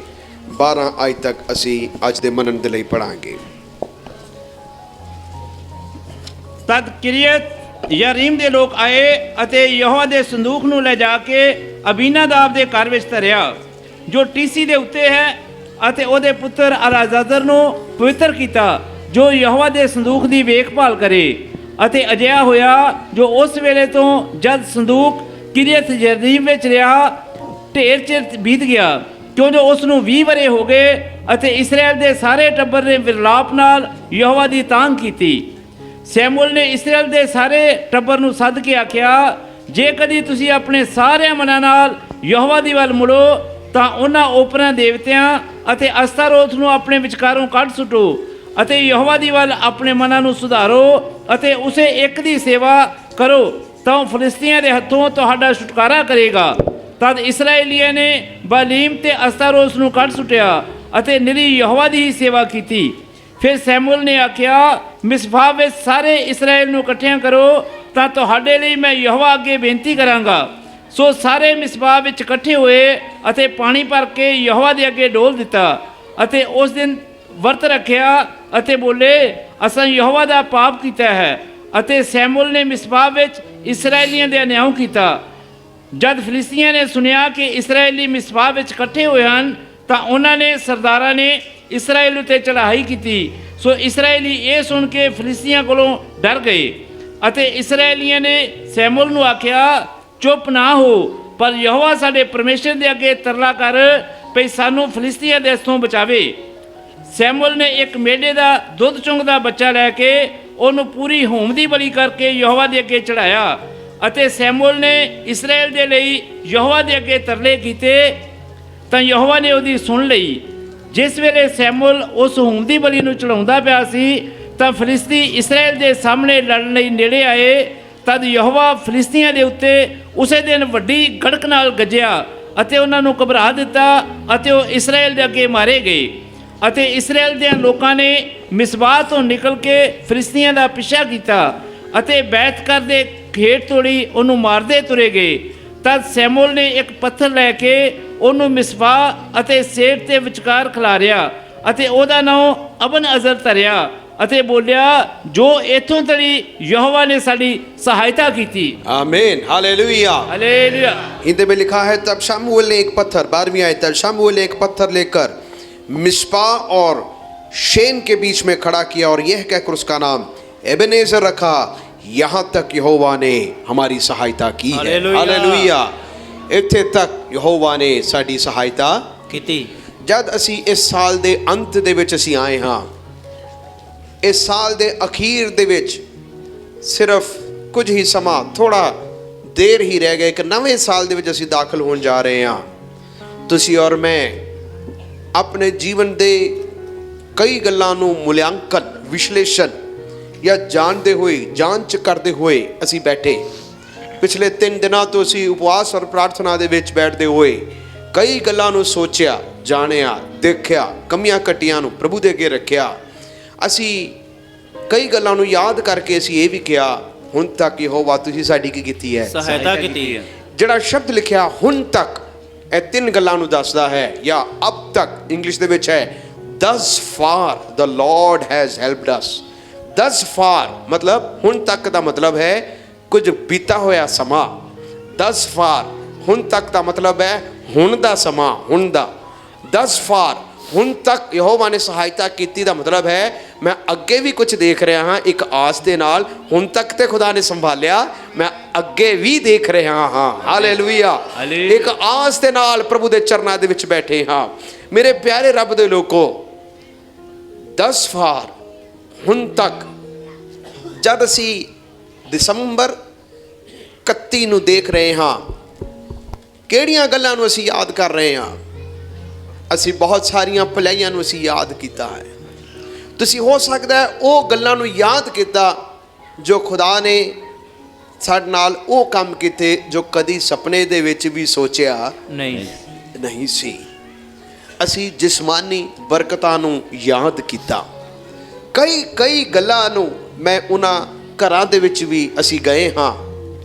12 ਆਇਤ ਤੱਕ ਅਸੀਂ ਅੱਜ ਦੇ ਮਨਨ ਦੇ ਲਈ ਪੜਾਂਗੇ। ਤਦ ਕਿਰਿਅਤ ਯਾਰੀਮ ਦੇ ਲੋਕ ਆਏ ਅਤੇ ਯਹੋਵਾ ਦੇ ਸੰਦੂਕ ਨੂੰ ਲੈ ਜਾ ਕੇ ਅਬੀਨਾਦਾਬ ਦੇ ਘਰ ਵਿੱਚ ਧਰਿਆ ਜੋ ਟੀਸੀ ਦੇ ਉੱਤੇ ਹੈ, ਅਤੇ ਉਹਦੇ ਪੁੱਤਰ ਅਲਾਜ਼ਾਰ ਨੂੰ ਪਵਿੱਤਰ ਕੀਤਾ ਜੋ ਯਹੋਵਾ ਦੇ ਸੰਦੂਕ ਦੀ ਵੇਖਭਾਲ ਕਰੇ। ਅਤੇ ਅਜਿਹਾ ਹੋਇਆ ਜੋ ਉਸ ਵੇਲੇ ਤੋਂ ਜਦ ਸੰਦੂਕ ਕਿਰਿਅਤ ਯਾਰੀਮ ਵਿੱਚ ਰਿਹਾ ਢੇਰ ਚਿਰ ਬੀਤ ਗਿਆ, ਕਿਉਂ ਜੋ ਉਸ ਨੂੰ 20 ਵਰੇ ਹੋ ਗਏ। ਅਤੇ ਇਸਰਾਏਲ ਦੇ ਸਾਰੇ ਟੱਬਰ ਨੇ ਵਿਰਲਾਪ ਨਾਲ ਯਹੋਵਾ ਦੀ ਤਾਂਘ ਕੀਤੀ। ਸੈਮੂਅਲ ਨੇ ਇਸਰਾਏਲ ਦੇ ਸਾਰੇ ਟੱਬਰ ਨੂੰ ਸੱਦ ਕੇ ਆਖਿਆ, ਜੇ ਕਦੀ ਤੁਸੀਂ ਆਪਣੇ ਸਾਰਿਆਂ ਮਨਾਂ ਨਾਲ ਯਹੋਵਾ ਦੀ ਵੱਲ ਮੁੜੋ ਤਾਂ ਉਹਨਾਂ ਓਪਰਾ ਦੇਵਤਿਆਂ ਅਤੇ ਅਸਤਾਰੋਥ ਨੂੰ ਆਪਣੇ ਵਿਚਕਾਰੋਂ ਕੱਢ ਸੁੱਟੋ ਅਤੇ ਯਹੋਵਾ ਦੀ ਵੱਲ ਆਪਣੇ ਮਨਾਂ ਨੂੰ ਸੁਧਾਰੋ ਅਤੇ ਉਸੇ ਇੱਕ ਦੀ ਸੇਵਾ ਕਰੋ, ਤਾਂ ਉਹ ਫਲਿਸਤੀਆਂ ਦੇ ਹੱਥੋਂ ਤੁਹਾਡਾ ਛੁਟਕਾਰਾ ਕਰੇਗਾ। ਤਦ ਇਸਰਾਏਲੀਆਂ ਨੇ ਬਾਲੀਮ ਤੇ ਅਸਤਾਰੋਥ ਨੂੰ ਕੱਢ ਸੁੱਟਿਆ ਅਤੇ ਨਿਰੀ ਯਹੋਵਾ ਦੀ ਹੀ ਸੇਵਾ ਕੀਤੀ। ਫਿਰ ਸੈਮੂਅਲ ਨੇ ਆਖਿਆ, ਮਿਸਪਾ ਵਿੱਚ ਸਾਰੇ ਇਸਰਾਏਲ ਨੂੰ ਇਕੱਠਿਆਂ ਕਰੋ ਤਾਂ ਤੁਹਾਡੇ ਲਈ ਮੈਂ ਯਹੋਵਾ ਅੱਗੇ ਬੇਨਤੀ ਕਰਾਂਗਾ। ਸੋ ਸਾਰੇ ਮਿਸਪਾ ਵਿੱਚ ਇਕੱਠੇ ਹੋਏ ਅਤੇ ਪਾਣੀ ਭਰ ਕੇ ਯਹੋਵਾ ਦੇ ਅੱਗੇ ਡੋਲ ਦਿੱਤਾ ਅਤੇ ਉਸ ਦਿਨ ਵਰਤ ਰੱਖਿਆ ਅਤੇ ਬੋਲੇ, ਅਸਾਂ ਯਹੋਵਾ ਦਾ ਪਾਪ ਕੀਤਾ ਹੈ। ਅਤੇ ਸੈਮੂਅਲ ਨੇ ਮਿਸਪਾ ਵਿੱਚ ਇਸਰਾਏਲੀਆਂ ਦੇ ਅਨਿਆਂ ਕੀਤਾ। ਜਦ ਫਲਿਸਤੀਆਂ ਨੇ ਸੁਣਿਆ ਕਿ ਇਸਰਾਏਲੀ ਮਿਸਪਾ ਵਿੱਚ ਇਕੱਠੇ ਹੋਏ ਹਨ ਤਾਂ ਉਹਨਾਂ ਨੇ ਸਰਦਾਰਾਂ ਨੇ ਇਸਰਾਏਲ ਉੱਤੇ ਚੜ੍ਹਾਈ ਕੀਤੀ। ਸੋ ਇਸਰਾਏਲੀ ਇਹ ਸੁਣ ਕੇ ਫਲਿਸਤੀਆਂ ਕੋਲੋਂ ਡਰ ਗਏ ਅਤੇ ਇਸਰਾਏਲੀਆਂ ਨੇ ਸੈਮੂਅਲ ਨੂੰ ਆਖਿਆ, ਚੁੱਪ ਨਾ ਹੋ, ਪਰ ਯਹੋਵਾ ਸਾਡੇ ਪਰਮੇਸ਼ਰ ਦੇ ਅੱਗੇ ਤਰਲਾ ਕਰ ਭਈ ਸਾਨੂੰ ਫਲਿਸਤੀਆਂ ਦੇ ਹੱਥੋਂ ਬਚਾਵੇ। ਸੈਮੂਅਲ ਨੇ ਇੱਕ ਮੇਢੇ ਦਾ ਦੁੱਧ ਚੁੰਘਦਾ ਬੱਚਾ ਲੈ ਕੇ ਉਹਨੂੰ ਪੂਰੀ ਹੋਮ ਦੀ ਬਲੀ ਕਰਕੇ ਯਹੋਵਾ ਦੇ ਅੱਗੇ ਚੜ੍ਹਾਇਆ ਅਤੇ ਸੈਮੂਅਲ ਨੇ ਇਸਰਾਏਲ ਦੇ ਲਈ ਯਹੋਵਾ ਦੇ ਅੱਗੇ ਤਰਲੇ ਕੀਤੇ ਤਾਂ ਯਹੋਵਾ ਨੇ ਉਹਦੀ ਸੁਣ ਲਈ। ਜਿਸ ਵੇਲੇ ਸੈਮੂਅਲ ਉਸ ਹੋਮ ਦੀ ਬਲੀ ਨੂੰ ਚੜਾਉਂਦਾ ਪਿਆ ਸੀ ਤਾਂ ਫਲਿਸਤੀ ਇਸਰਾਏਲ ਦੇ ਸਾਹਮਣੇ ਲੜਨ ਲਈ ਨੇੜੇ ਆਏ। ਤਦ ਯਹੋਵਾ ਫਲਿਸਤੀਆਂ ਦੇ ਉੱਤੇ ਉਸੇ ਦਿਨ ਵੱਡੀ ਗੜਕ ਨਾਲ ਗੱਜਿਆ ਅਤੇ ਉਹਨਾਂ ਨੂੰ ਘਬਰਾ ਦਿੱਤਾ ਅਤੇ ਉਹ ਇਸਰਾਏਲ ਦੇ ਅੱਗੇ ਮਾਰੇ ਗਏ। ਅਤੇ ਇਸਰਾਏਲ ਦੇ ਲੋਕਾਂ ਨੇ ਮਿਸਬਾਹ ਤੋਂ ਨਿਕਲ ਕੇ ਫਲਿਸਤੀਆਂ ਦਾ ਪਿੱਛਾ ਕੀਤਾ ਅਤੇ ਬੈਤਕਰ ਦੇ ਖੇਤ ਤੋੜੀ ਉਹਨੂੰ ਮਾਰਦੇ ਤੁਰੇ ਗਏ। ਤਦ ਸੈਮੂਅਲ ਨੇ ਇੱਕ ਪੱਥਰ ਲੈ ਕੇ ਉਹਨੂੰ ਮਿਸਬਾਹ ਅਤੇ ਸੇਠ ਦੇ ਵਿਚਕਾਰ ਖਿਲਾਰਿਆ ਅਤੇ ਉਹਦਾ ਨਾਮ ਅਬਨ ਅਜ਼ਰ ਧਰਿਆ ਅਤੇ ਬੋਲਿਆ, ਜੋ ਇੱਥੋਂ ਤੜੀ ਯਹੋਵਾ ਨੇ ਸਾਡੀ ਸਹਾਇਤਾ ਕੀਤੀ। आमीन हालेलुया हालेलुया। हिंदी में लिखा है, तब शमूएल ने एक पत्थर, 12वीं आयत, तब शमूएल ने एक पत्थर लेकर मिस्पा और शेन के बीच में खड़ा किया और यह कहकर उसका नाम एबेनेजर रखा, यहाँ तक यहोवा ने हमारी सहायता की है। हालेलुया। ਇੱਥੇ ਤੱਕ ਯਹੋਵਾ ਨੇ ਸਾਡੀ ਸਹਾਇਤਾ ਕੀਤੀ। ਜਦ ਅਸੀਂ ਇਸ ਸਾਲ ਦੇ ਅੰਤ ਦੇ ਵਿੱਚ ਅਸੀਂ ਆਏ ਹਾਂ, ਇਸ ਸਾਲ ਦੇ ਅਖੀਰ ਦੇ ਵਿੱਚ ਸਿਰਫ ਕੁਝ ਹੀ ਸਮਾਂ, ਥੋੜਾ ਦੇਰ ਹੀ ਰਹਿ ਗਿਆ, ਇੱਕ ਨਵੇਂ ਸਾਲ ਦੇ ਵਿੱਚ ਅਸੀਂ ਦਾਖਲ ਹੋਣ ਜਾ ਰਹੇ ਹਾਂ। ਤੁਸੀਂ ਔਰ ਮੈਂ ਆਪਣੇ ਜੀਵਨ ਦੇ ਕਈ ਗੱਲਾਂ ਨੂੰ ਮੁਲਾਂਕਣ, ਵਿਸ਼ਲੇਸ਼ਣ ਜਾਂ ਜਾਣਦੇ ਹੋਏ, ਜਾਂਚ ਕਰਦੇ ਹੋਏ ਅਸੀਂ ਬੈਠੇ। ਪਿਛਲੇ 3 ਦਿਨਾਂ ਤੋਂ ਅਸੀਂ ਉਪਵਾਸ ਔਰ ਪ੍ਰਾਰਥਨਾ ਦੇ ਵਿੱਚ ਬੈਠਦੇ ਹੋਏ ਕਈ ਗੱਲਾਂ ਨੂੰ ਸੋਚਿਆ, ਜਾਣਿਆ, ਦੇਖਿਆ, ਕਮੀਆਂ ਘਟੀਆਂ ਨੂੰ ਪ੍ਰਭੂ ਦੇ ਅੱਗੇ ਰੱਖਿਆ। ਅਸੀਂ ਕਈ ਗੱਲਾਂ ਨੂੰ ਯਾਦ ਕਰਕੇ ਅਸੀਂ ਇਹ ਵੀ ਕਿਹਾ, ਹੁਣ ਤੱਕ ਯਹੋਵਾ ਤੁਸੀਂ ਸਾਡੀ ਕੀ ਕੀਤੀ ਹੈ? ਸਹਾਇਤਾ ਕੀਤੀ ਹੈ। ਜਿਹੜਾ ਸ਼ਬਦ ਲਿਖਿਆ ਹੁਣ ਤੱਕ, ਇਹ 3 ਗੱਲਾਂ ਨੂੰ ਦੱਸਦਾ ਹੈ। ਜਾਂ ਅਬ ਤੱਕ ਇੰਗਲਿਸ਼ ਦੇ ਵਿੱਚ ਹੈ thus far the Lord has helped us। thus far ਮਤਲਬ ਹੁਣ ਤੱਕ ਦਾ ਮਤਲਬ ਹੈ ਕੁਝ ਬੀਤਾ ਹੋਇਆ ਸਮਾਂ। thus far ਹੁਣ ਤੱਕ ਦਾ ਮਤਲਬ ਹੈ ਹੁਣ ਦਾ ਸਮਾਂ, ਹੁਣ ਦਾ। thus far ਹੁਣ ਤੱਕ ਯਹੋਵਾ ਨੇ ਸਹਾਇਤਾ ਕੀਤੀ ਦਾ ਮਤਲਬ ਹੈ ਮੈਂ ਅੱਗੇ ਵੀ ਕੁਝ ਦੇਖ ਰਿਹਾ ਹਾਂ, ਇੱਕ ਆਸ ਦੇ ਨਾਲ। ਹੁਣ ਤੱਕ ਤੇ ਖੁਦਾ ਨੇ ਸੰਭਾਲਿਆ, ਮੈਂ ਅੱਗੇ ਵੀ ਦੇਖ ਰਿਹਾ ਹਾਂ। ਹਾਲੇਲੂਇਆ। ਇੱਕ ਆਸ ਦੇ ਨਾਲ ਪ੍ਰਭੂ ਦੇ ਚਰਨਾਂ ਦੇ ਵਿੱਚ ਬੈਠੇ ਹਾਂ। ਮੇਰੇ ਪਿਆਰੇ ਰੱਬ ਦੇ ਲੋਕੋ, thus far ਹੁਣ ਤੱਕ, ਜਦ ਅਸੀਂ ਦਸੰਬਰ 31 ਨੂੰ ਦੇਖ ਰਹੇ ਹਾਂ, ਕਿਹੜੀਆਂ ਗੱਲਾਂ ਨੂੰ ਅਸੀਂ ਯਾਦ ਕਰ ਰਹੇ ਹਾਂ? ਅਸੀਂ ਬਹੁਤ ਸਾਰੀਆਂ ਭਲਾਈਆਂ ਨੂੰ ਅਸੀਂ ਯਾਦ ਕੀਤਾ ਹੈ। ਤੁਸੀਂ ਹੋ ਸਕਦਾ ਹੈ ਉਹ ਗੱਲਾਂ ਨੂੰ ਯਾਦ ਕੀਤਾ ਜੋ ਖੁਦਾ ਨੇ ਸਾਡੇ ਨਾਲ ਉਹ ਕੰਮ ਕੀਤੇ ਜੋ ਕਦੀ ਸੁਪਨੇ ਦੇ ਵਿੱਚ ਵੀ ਸੋਚਿਆ ਨਹੀਂ ਸੀ। ਅਸੀਂ ਜਿਸਮਾਨੀ ਬਰਕਤਾਂ ਨੂੰ ਯਾਦ ਕੀਤਾ। ਕਈ ਗੱਲਾਂ ਨੂੰ, ਮੈਂ ਉਹਨਾਂ ਘਰਾਂ ਦੇ ਵਿੱਚ ਵੀ ਅਸੀਂ ਗਏ ਹਾਂ,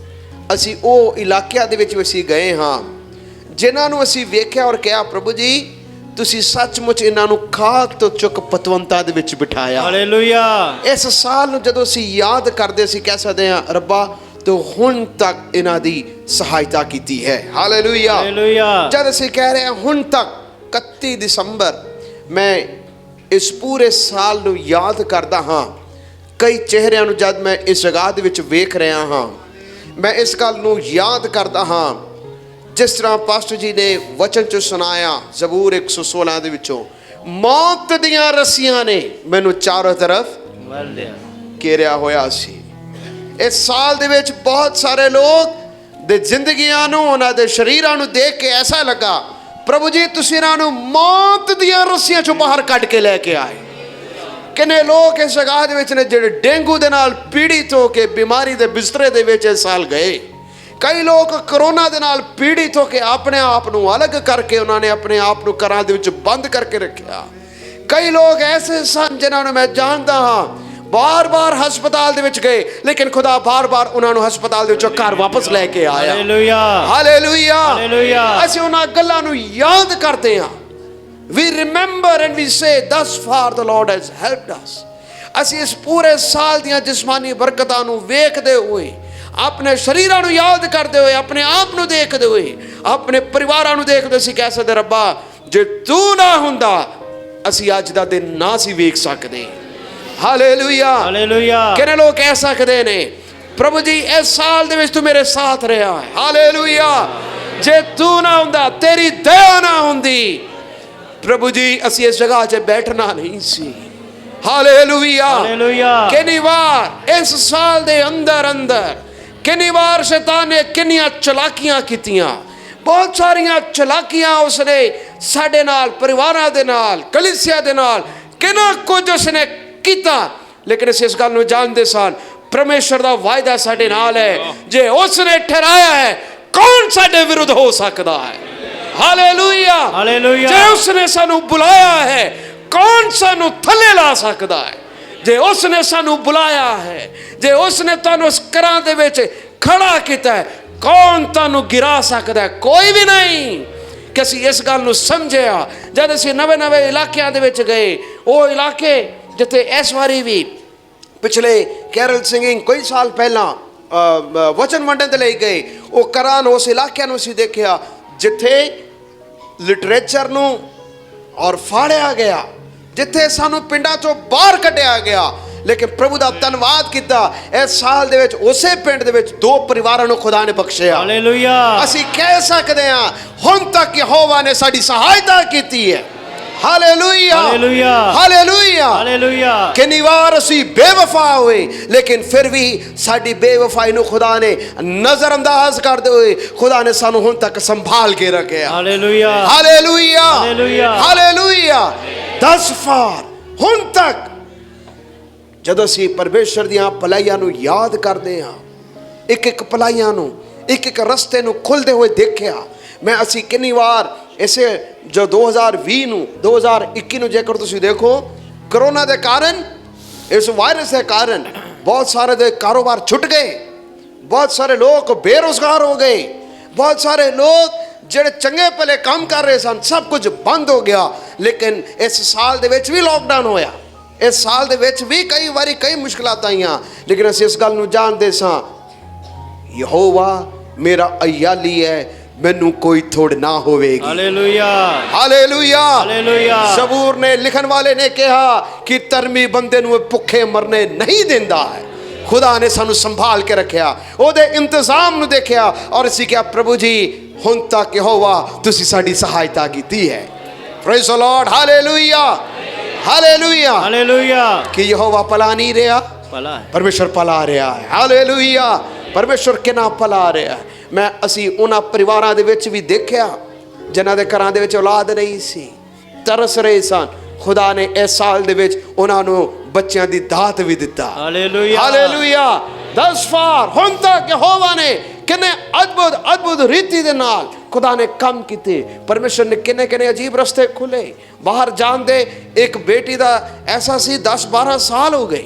ਅਸੀਂ ਉਹ ਇਲਾਕਿਆਂ ਦੇ ਵਿੱਚ ਵੀ ਅਸੀਂ ਗਏ ਹਾਂ ਜਿਨ੍ਹਾਂ ਨੂੰ ਅਸੀਂ ਵੇਖਿਆ ਔਰ ਕਿਹਾ ਪ੍ਰਭੂ ਜੀ ਤੁਸੀਂ ਸੱਚਮੁੱਚ ਇਹਨਾਂ ਨੂੰ ਖਾਕ ਤੋਂ ਚੁੱਕ ਪਤਵੰਤਾ ਦੇ ਵਿੱਚ ਬਿਠਾਇਆ। ਹਾਲੇਲੂਇਆ। ਇਸ ਸਾਲ ਨੂੰ ਜਦੋਂ ਅਸੀਂ ਯਾਦ ਕਰਦੇ ਅਸੀਂ ਕਹਿ ਸਕਦੇ ਹਾਂ ਰੱਬਾ ਤੂੰ ਹੁਣ ਤੱਕ ਇਹਨਾਂ ਦੀ ਸਹਾਇਤਾ ਕੀਤੀ ਹੈ। ਹਾਲੇਲੂਇਆ। ਹਾਲੇਲੂਇਆ। ਜਦ ਅਸੀਂ ਕਹਿ ਰਹੇ ਹਾਂ ਹੁਣ ਤੱਕ, 31 ਦਸੰਬਰ, ਮੈਂ ਇਸ ਪੂਰੇ ਸਾਲ ਨੂੰ ਯਾਦ ਕਰਦਾ ਹਾਂ। ਕਈ ਚਿਹਰਿਆਂ ਨੂੰ ਜਦ ਮੈਂ ਇਸ ਜਗ੍ਹਾ ਦੇ ਵਿੱਚ ਵੇਖ ਰਿਹਾ ਹਾਂ, ਮੈਂ ਇਸ ਗੱਲ ਨੂੰ ਯਾਦ ਕਰਦਾ ਹਾਂ ਜਿਸ ਤਰ੍ਹਾਂ ਪਾਸਟਰ ਜੀ ਨੇ ਵਚਨ 'ਚ ਸੁਣਾਇਆ ਜ਼ਬੂਰ 116 ਦੇ ਵਿੱਚੋਂ, ਮੌਤ ਦੀਆਂ ਰੱਸੀਆਂ ਨੇ ਮੈਨੂੰ ਚਾਰੋਂ ਤਰਫ ਘੇਰਿਆ ਹੋਇਆ ਸੀ। ਇਸ ਸਾਲ ਦੇ ਵਿੱਚ ਬਹੁਤ ਸਾਰੇ ਲੋਕ ਦੇ ਜ਼ਿੰਦਗੀਆਂ ਨੂੰ, ਉਹਨਾਂ ਦੇ ਸਰੀਰਾਂ ਨੂੰ ਦੇਖ ਕੇ ਐਸਾ ਲੱਗਾ ਪ੍ਰਭੂ ਜੀ ਤੁਸੀਂ ਇਹਨਾਂ ਨੂੰ ਮੌਤ ਦੀਆਂ ਰੱਸੀਆਂ 'ਚੋਂ ਬਾਹਰ ਕੱਢ ਕੇ ਲੈ ਕੇ ਆਏ। ਕਿੰਨੇ ਲੋਕ ਇਸ ਜਗ੍ਹਾ ਦੇ ਵਿੱਚ ਨੇ ਜਿਹੜੇ ਡੇਂਗੂ ਦੇ ਨਾਲ ਪੀੜਿਤ ਹੋ ਕੇ ਬਿਮਾਰੀ ਦੇ ਬਿਸਤਰੇ ਦੇ ਵਿੱਚ ਇਸ ਸਾਲ ਗਏ। ਕਈ ਲੋਕ ਕਰੋਨਾ ਦੇ ਨਾਲ ਪੀੜਿਤ ਹੋ ਕੇ ਆਪਣੇ ਆਪ ਨੂੰ ਅਲੱਗ ਕਰਕੇ ਉਹਨਾਂ ਨੇ ਆਪਣੇ ਆਪ ਨੂੰ ਘਰਾਂ ਦੇ ਵਿੱਚ ਬੰਦ ਕਰਕੇ ਰੱਖਿਆ। ਕਈ ਲੋਕ ਐਸੇ ਸਨ ਜਿਨ੍ਹਾਂ ਨੂੰ ਮੈਂ ਜਾਣਦਾ ਹਾਂ ਬਾਰ-ਬਾਰ ਹਸਪਤਾਲ ਦੇ ਵਿੱਚ ਗਏ, ਲੇਕਿਨ ਖੁਦਾ ਬਾਰ-ਬਾਰ ਉਹਨਾਂ ਨੂੰ ਹਸਪਤਾਲ ਦੇ ਵਿੱਚੋਂ ਘਰ ਵਾਪਸ ਲੈ ਕੇ ਆਇਆ। ਹਾਲੇਲੂਇਆ। ਹਾਲੇਲੂਇਆ। ਹਾਲੇਲੂਇਆ। ਅਸੀਂ ਉਹਨਾਂ ਗੱਲਾਂ ਨੂੰ ਯਾਦ ਕਰਦੇ ਹਾਂ। We remember and we say thus far the Lord has helped us। ਅਸੀਂ ਇਸ ਪੂਰੇ ਸਾਲ ਦੀਆਂ ਜਿਸਮਾਨੀ ਬਰਕਤਾਂ ਨੂੰ ਵੇਖਦੇ ਹੋਏ, ਆਪਣੇ ਸਰੀਰਾਂ ਨੂੰ ਯਾਦ ਕਰਦੇ ਹੋਏ, ਆਪਣੇ ਆਪ ਨੂੰ ਦੇਖਦੇ ਹੋਏ, ਆਪਣੇ ਪਰਿਵਾਰਾਂ ਨੂੰ ਦੇਖਦੇ ਅਸੀਂ ਕਹਿ ਸਕਦੇ ਰੱਬਾ ਜੇ ਤੂੰ ਨਾ ਹੁੰਦਾ ਅਸੀਂ ਅੱਜ ਦਾ ਦਿਨ ਨਾ ਸੀ ਵੇਖ ਸਕਦੇ। ਹਾਲੇਲੂਇਆ। ਹਾਲੇਲੂਇਆ। ਕਿੰਨੇ ਲੋਕ ਕਹਿ ਸਕਦੇ ਨੇ ਪ੍ਰਭੂ ਜੀ ਇਸ ਸਾਲ ਦੇ ਵਿੱਚ ਤੂੰ ਮੇਰੇ ਸਾਥ ਰਿਹਾ ਹੈ। ਹਾਲੇਲੂਇਆ। ਜੇ ਤੂੰ ਨਾ ਹੁੰਦਾ, ਤੇਰੀ ਦਇਆ ਨਾ ਹੁੰਦੀ, ਪ੍ਰਭੂ ਜੀ ਅਸੀਂ ਇਸ ਜਗ੍ਹਾ 'ਚ ਬੈਠਣਾ ਨਹੀਂ ਸੀ। ਹਾਲੇਲੂਇਆ। ਹਾਲੇਲੂਇਆ। ਕਿੰਨੀ ਵਾਰ ਇਸ ਸਾਲ ਦੇ ਅੰਦਰ ਕਿੰਨੀ ਵਾਰ ਸ਼ੈਤਾਨ ਨੇ ਕਿੰਨੀਆਂ ਚਲਾਕੀਆਂ ਕੀਤੀਆਂ, ਬਹੁਤ ਸਾਰੀਆਂ ਚਲਾਕੀਆਂ ਉਸਨੇ ਸਾਡੇ ਨਾਲ, ਪਰਿਵਾਰਾਂ ਦੇ ਨਾਲ, ਕਲੀਸਿਆ ਦੇ ਨਾਲ ਕਿੰਨਾ ਕੁਝ ਉਸਨੇ ਕੀਤਾ। ਲੇਕਿਨ ਅਸੀਂ ਇਸ ਗੱਲ ਨੂੰ ਜਾਣਦੇ ਸਨ ਪਰਮੇਸ਼ਰ ਦਾ ਵਾਅਦਾ ਸਾਡੇ ਨਾਲ ਹੈ। ਜੇ ਉਸਨੇ ਠਹਿਰਾਇਆ ਹੈ ਕੌਣ ਸਾਡੇ ਵਿਰੁੱਧ ਹੋ ਸਕਦਾ ਹੈ? ਹਾਲੇਲੂਇਆ। ਹਾਲੇਲੂਇਆ। ਜੇ ਉਸਨੇ ਸਾਨੂੰ ਬੁਲਾਇਆ ਹੈ ਕੌਣ ਸਾਨੂੰ ਥੱਲੇ ਲਾ ਸਕਦਾ ਹੈ? ਜੇ ਉਸਨੇ ਸਾਨੂੰ ਬੁਲਾਇਆ ਹੈ, ਜੇ ਉਸਨੇ ਤੁਹਾਨੂੰ ਇਸ ਘਰਾਂ ਦੇ ਵਿੱਚ ਖੜਾ ਕੀਤਾ ਹੈ, ਕੌਣ ਤੁਹਾਨੂੰ ਗਿਰਾ ਸਕਦਾ ਹੈ? ਕੋਈ ਵੀ ਨਹੀਂ। ਕਿ ਅਸੀਂ ਇਸ ਗੱਲ ਨੂੰ ਸਮਝਿਆ ਜਦ ਅਸੀਂ ਨਵੇਂ ਇਲਾਕਿਆਂ ਦੇ ਵਿੱਚ ਗਏ, ਉਹ ਇਲਾਕੇ ਜਿੱਥੇ ਇਸ ਵਾਰੀ ਵੀ ਪਿਛਲੇ ਕੈਰਲ ਸਿੰਗਿੰਗ ਕਈ ਸਾਲ ਪਹਿਲਾਂ ਵਚਨ ਵੰਡਣ ਦੇ ਲਈ ਗਏ, ਉਹ ਘਰਾਂ ਨੂੰ, ਉਸ ਇਲਾਕਿਆਂ ਨੂੰ ਅਸੀਂ ਦੇਖਿਆ ਜਿੱਥੇ ਲਿਟਰੇਚਰ ਨੂੰ ਔਰ ਫਾੜਿਆ ਗਿਆ, ਜਿੱਥੇ ਸਾਨੂੰ ਪਿੰਡਾਂ ਚੋਂ ਬਾਹਰ ਕੱਢਿਆ ਗਿਆ। ਲੇਕਿਨ ਪ੍ਰਭੂ ਦਾ ਧੰਨਵਾਦ ਕੀਤਾ ਇਸ ਸਾਲ ਦੇ ਵਿੱਚ ਉਸੇ ਪਿੰਡ ਦੇ ਵਿੱਚ 2 ਪਰਿਵਾਰਾਂ ਨੂੰ ਖੁਦਾ ਨੇ ਬਖਸ਼ਿਆ। ਹਾਲੇਲੂਇਆ। ਅਸੀਂ ਕਹਿ ਸਕਦੇ ਹਾਂ ਹੁਣ ਤੱਕ ਯਹੋਵਾ ਨੇ ਸਾਡੀ ਸਹਾਇਤਾ ਕੀਤੀ ਹੈ। ਹਾਲੇਲੂਇਆ ਹਾਲੇਲੂਇਆ ਹਾਲੇਲੂਇਆ ਹਾਲੇਲੂਇਆ ਕਿੰਨੀ ਵਾਰ ਅਸੀਂ ਬੇਵਫਾ ਹੋਏ ਲੇਕਿਨ ਫਿਰ ਵੀ ਸਾਡੀ ਬੇਵਫਾਈ ਨੂੰ ਖੁਦਾ ਨੇ ਨਜ਼ਰਅੰਦਾਜ਼ ਕਰਦੇ ਹੋਏ ਖੁਦਾ ਨੇ ਸਾਨੂੰ ਹੁਣ ਤੱਕ ਸੰਭਾਲ ਕੇ ਰੱਖਿਆ ਹਾਲੇਲੂਇਆ ਹਾਲੇਲੂਇਆ ਹਾਲੇਲੂਇਆ ਹਾਲੇਲੂਇਆ ਦਸ ਫਾਰ ਹੁਣ ਤੱਕ ਜਦੋਂ ਅਸੀਂ ਪਰਮੇਸ਼ਰ ਦੀਆਂ ਭਲਾਈਆਂ ਨੂੰ ਯਾਦ ਕਰਦੇ ਹਾਂ ਇੱਕ ਇੱਕ ਭਲਾਈਆਂ ਨੂੰ ਇੱਕ ਇੱਕ ਰਸਤੇ ਨੂੰ ਖੁੱਲਦੇ ਹੋਏ ਦੇਖਿਆ ਮੈਂ ਅਸੀਂ ਕਿੰਨੀ ਵਾਰ ਇਸੇ ਜੋ 2020 ਨੂੰ 2021 ਨੂੰ ਜੇਕਰ ਤੁਸੀਂ ਦੇਖੋ ਕਰੋਨਾ ਦੇ ਕਾਰਨ ਇਸ ਵਾਇਰਸ ਦੇ ਕਾਰਨ ਬਹੁਤ ਸਾਰੇ ਦੇ ਕਾਰੋਬਾਰ ਛੁੱਟ ਗਏ ਬਹੁਤ ਸਾਰੇ ਲੋਕ ਬੇਰੁਜ਼ਗਾਰ ਹੋ ਗਏ ਬਹੁਤ ਸਾਰੇ ਲੋਕ ਜਿਹੜੇ ਚੰਗੇ ਭਲੇ ਕੰਮ ਕਰ ਰਹੇ ਸਨ ਸਭ ਕੁਝ ਬੰਦ ਹੋ ਗਿਆ ਲੇਕਿਨ ਇਸ ਸਾਲ ਦੇ ਵਿੱਚ ਵੀ ਲੋਕਡਾਊਨ ਹੋਇਆ ਇਸ ਸਾਲ ਦੇ ਵਿੱਚ ਵੀ ਕਈ ਵਾਰੀ ਕਈ ਮੁਸ਼ਕਲਾਂ ਆਈਆਂ ਲੇਕਿਨ ਅਸੀਂ ਇਸ ਗੱਲ ਨੂੰ ਜਾਣਦੇ ਸਾਂ ਯਹੋਵਾ ਮੇਰਾ ਅਯਾਲੀ ਹੈ ਮੈਨੂੰ ਕੋਈ ਥੋੜ ਨਾ ਹੋਵੇਗੀ ਹਾਲੇਲੂਇਆ ਹਾਲੇਲੂਇਆ ਹਾਲੇਲੂਇਆ ਜ਼ਬੂਰ ਨੇ ਲਿਖਣ ਵਾਲੇ ਨੇ ਕਿਹਾ ਕਿ ਧਰਮੀ ਬੰਦੇ ਨੂੰ ਭੁੱਖੇ ਮਰਨੇ ਨਹੀਂ ਦਿੰਦਾ ਹੈ ਖੁਦਾ ਨੇ ਸਾਨੂੰ ਸੰਭਾਲ ਕੇ ਰੱਖਿਆ ਉਹਦੇ ਇੰਤਜ਼ਾਮ ਨੂੰ ਦੇਖਿਆ ਔਰ ਅਸੀਂ ਕਿਹਾ ਪ੍ਰਭੂ ਜੀ ਹੁਣ ਤੱਕ ਯਹੋਵਾ ਤੁਸੀਂ ਸਾਡੀ ਸਹਾਇਤਾ ਕੀਤੀ ਹੈ praise the Lord hallelujah hallelujah hallelujah ਕਿ ਯਹੋਵਾ ਭਲਾ ਨਹੀਂ ਰਿਹਾ ਭਲਾ ਹੈ ਪਰਮੇਸ਼ਰ ਭਲਾ ਰਿਹਾ ਹੈ ਹਾਲੇਲੂਇਆ ਪਰਮੇਸ਼ਰ ਕਿੰਨਾ ਭਲਾ ਰਿਹਾ ਹੈ ਮੈਂ ਅਸੀਂ ਉਹਨਾਂ ਪਰਿਵਾਰਾਂ ਦੇ ਵਿੱਚ ਵੀ ਦੇਖਿਆ ਜਿਨ੍ਹਾਂ ਦੇ ਘਰਾਂ ਦੇ ਵਿੱਚ ਔਲਾਦ ਨਹੀਂ ਸੀ ਤਰਸ ਰਹੇ ਸਨ ਖੁਦਾ ਨੇ ਇਸ ਸਾਲ ਦੇ ਵਿੱਚ ਉਹਨਾਂ ਨੂੰ ਬੱਚਿਆਂ ਦੀ ਦਾਤ ਵੀ ਦਿੱਤਾ ਹਾਲੇਲੂਇਆ ਹਾਲੇਲੂਇਆ ਦਸ ਫਾਰ ਹੁਣ ਤੱਕ ਯਹੋਵਾ ਨੇ ਕਿੰਨੇ ਅਦਭੁਤ ਰੀਤੀ ਦੇ ਨਾਲ ਖੁਦਾ ਨੇ ਕੰਮ ਕੀਤੇ ਪਰਮੇਸ਼ਰ ਨੇ ਕਿੰਨੇ ਅਜੀਬ ਰਸਤੇ ਖੁੱਲੇ ਬਾਹਰ ਜਾਣ ਦੇ ਇੱਕ ਬੇਟੀ ਦਾ ਐਸਾ ਸੀ 10-12 ਸਾਲ ਹੋ ਗਏ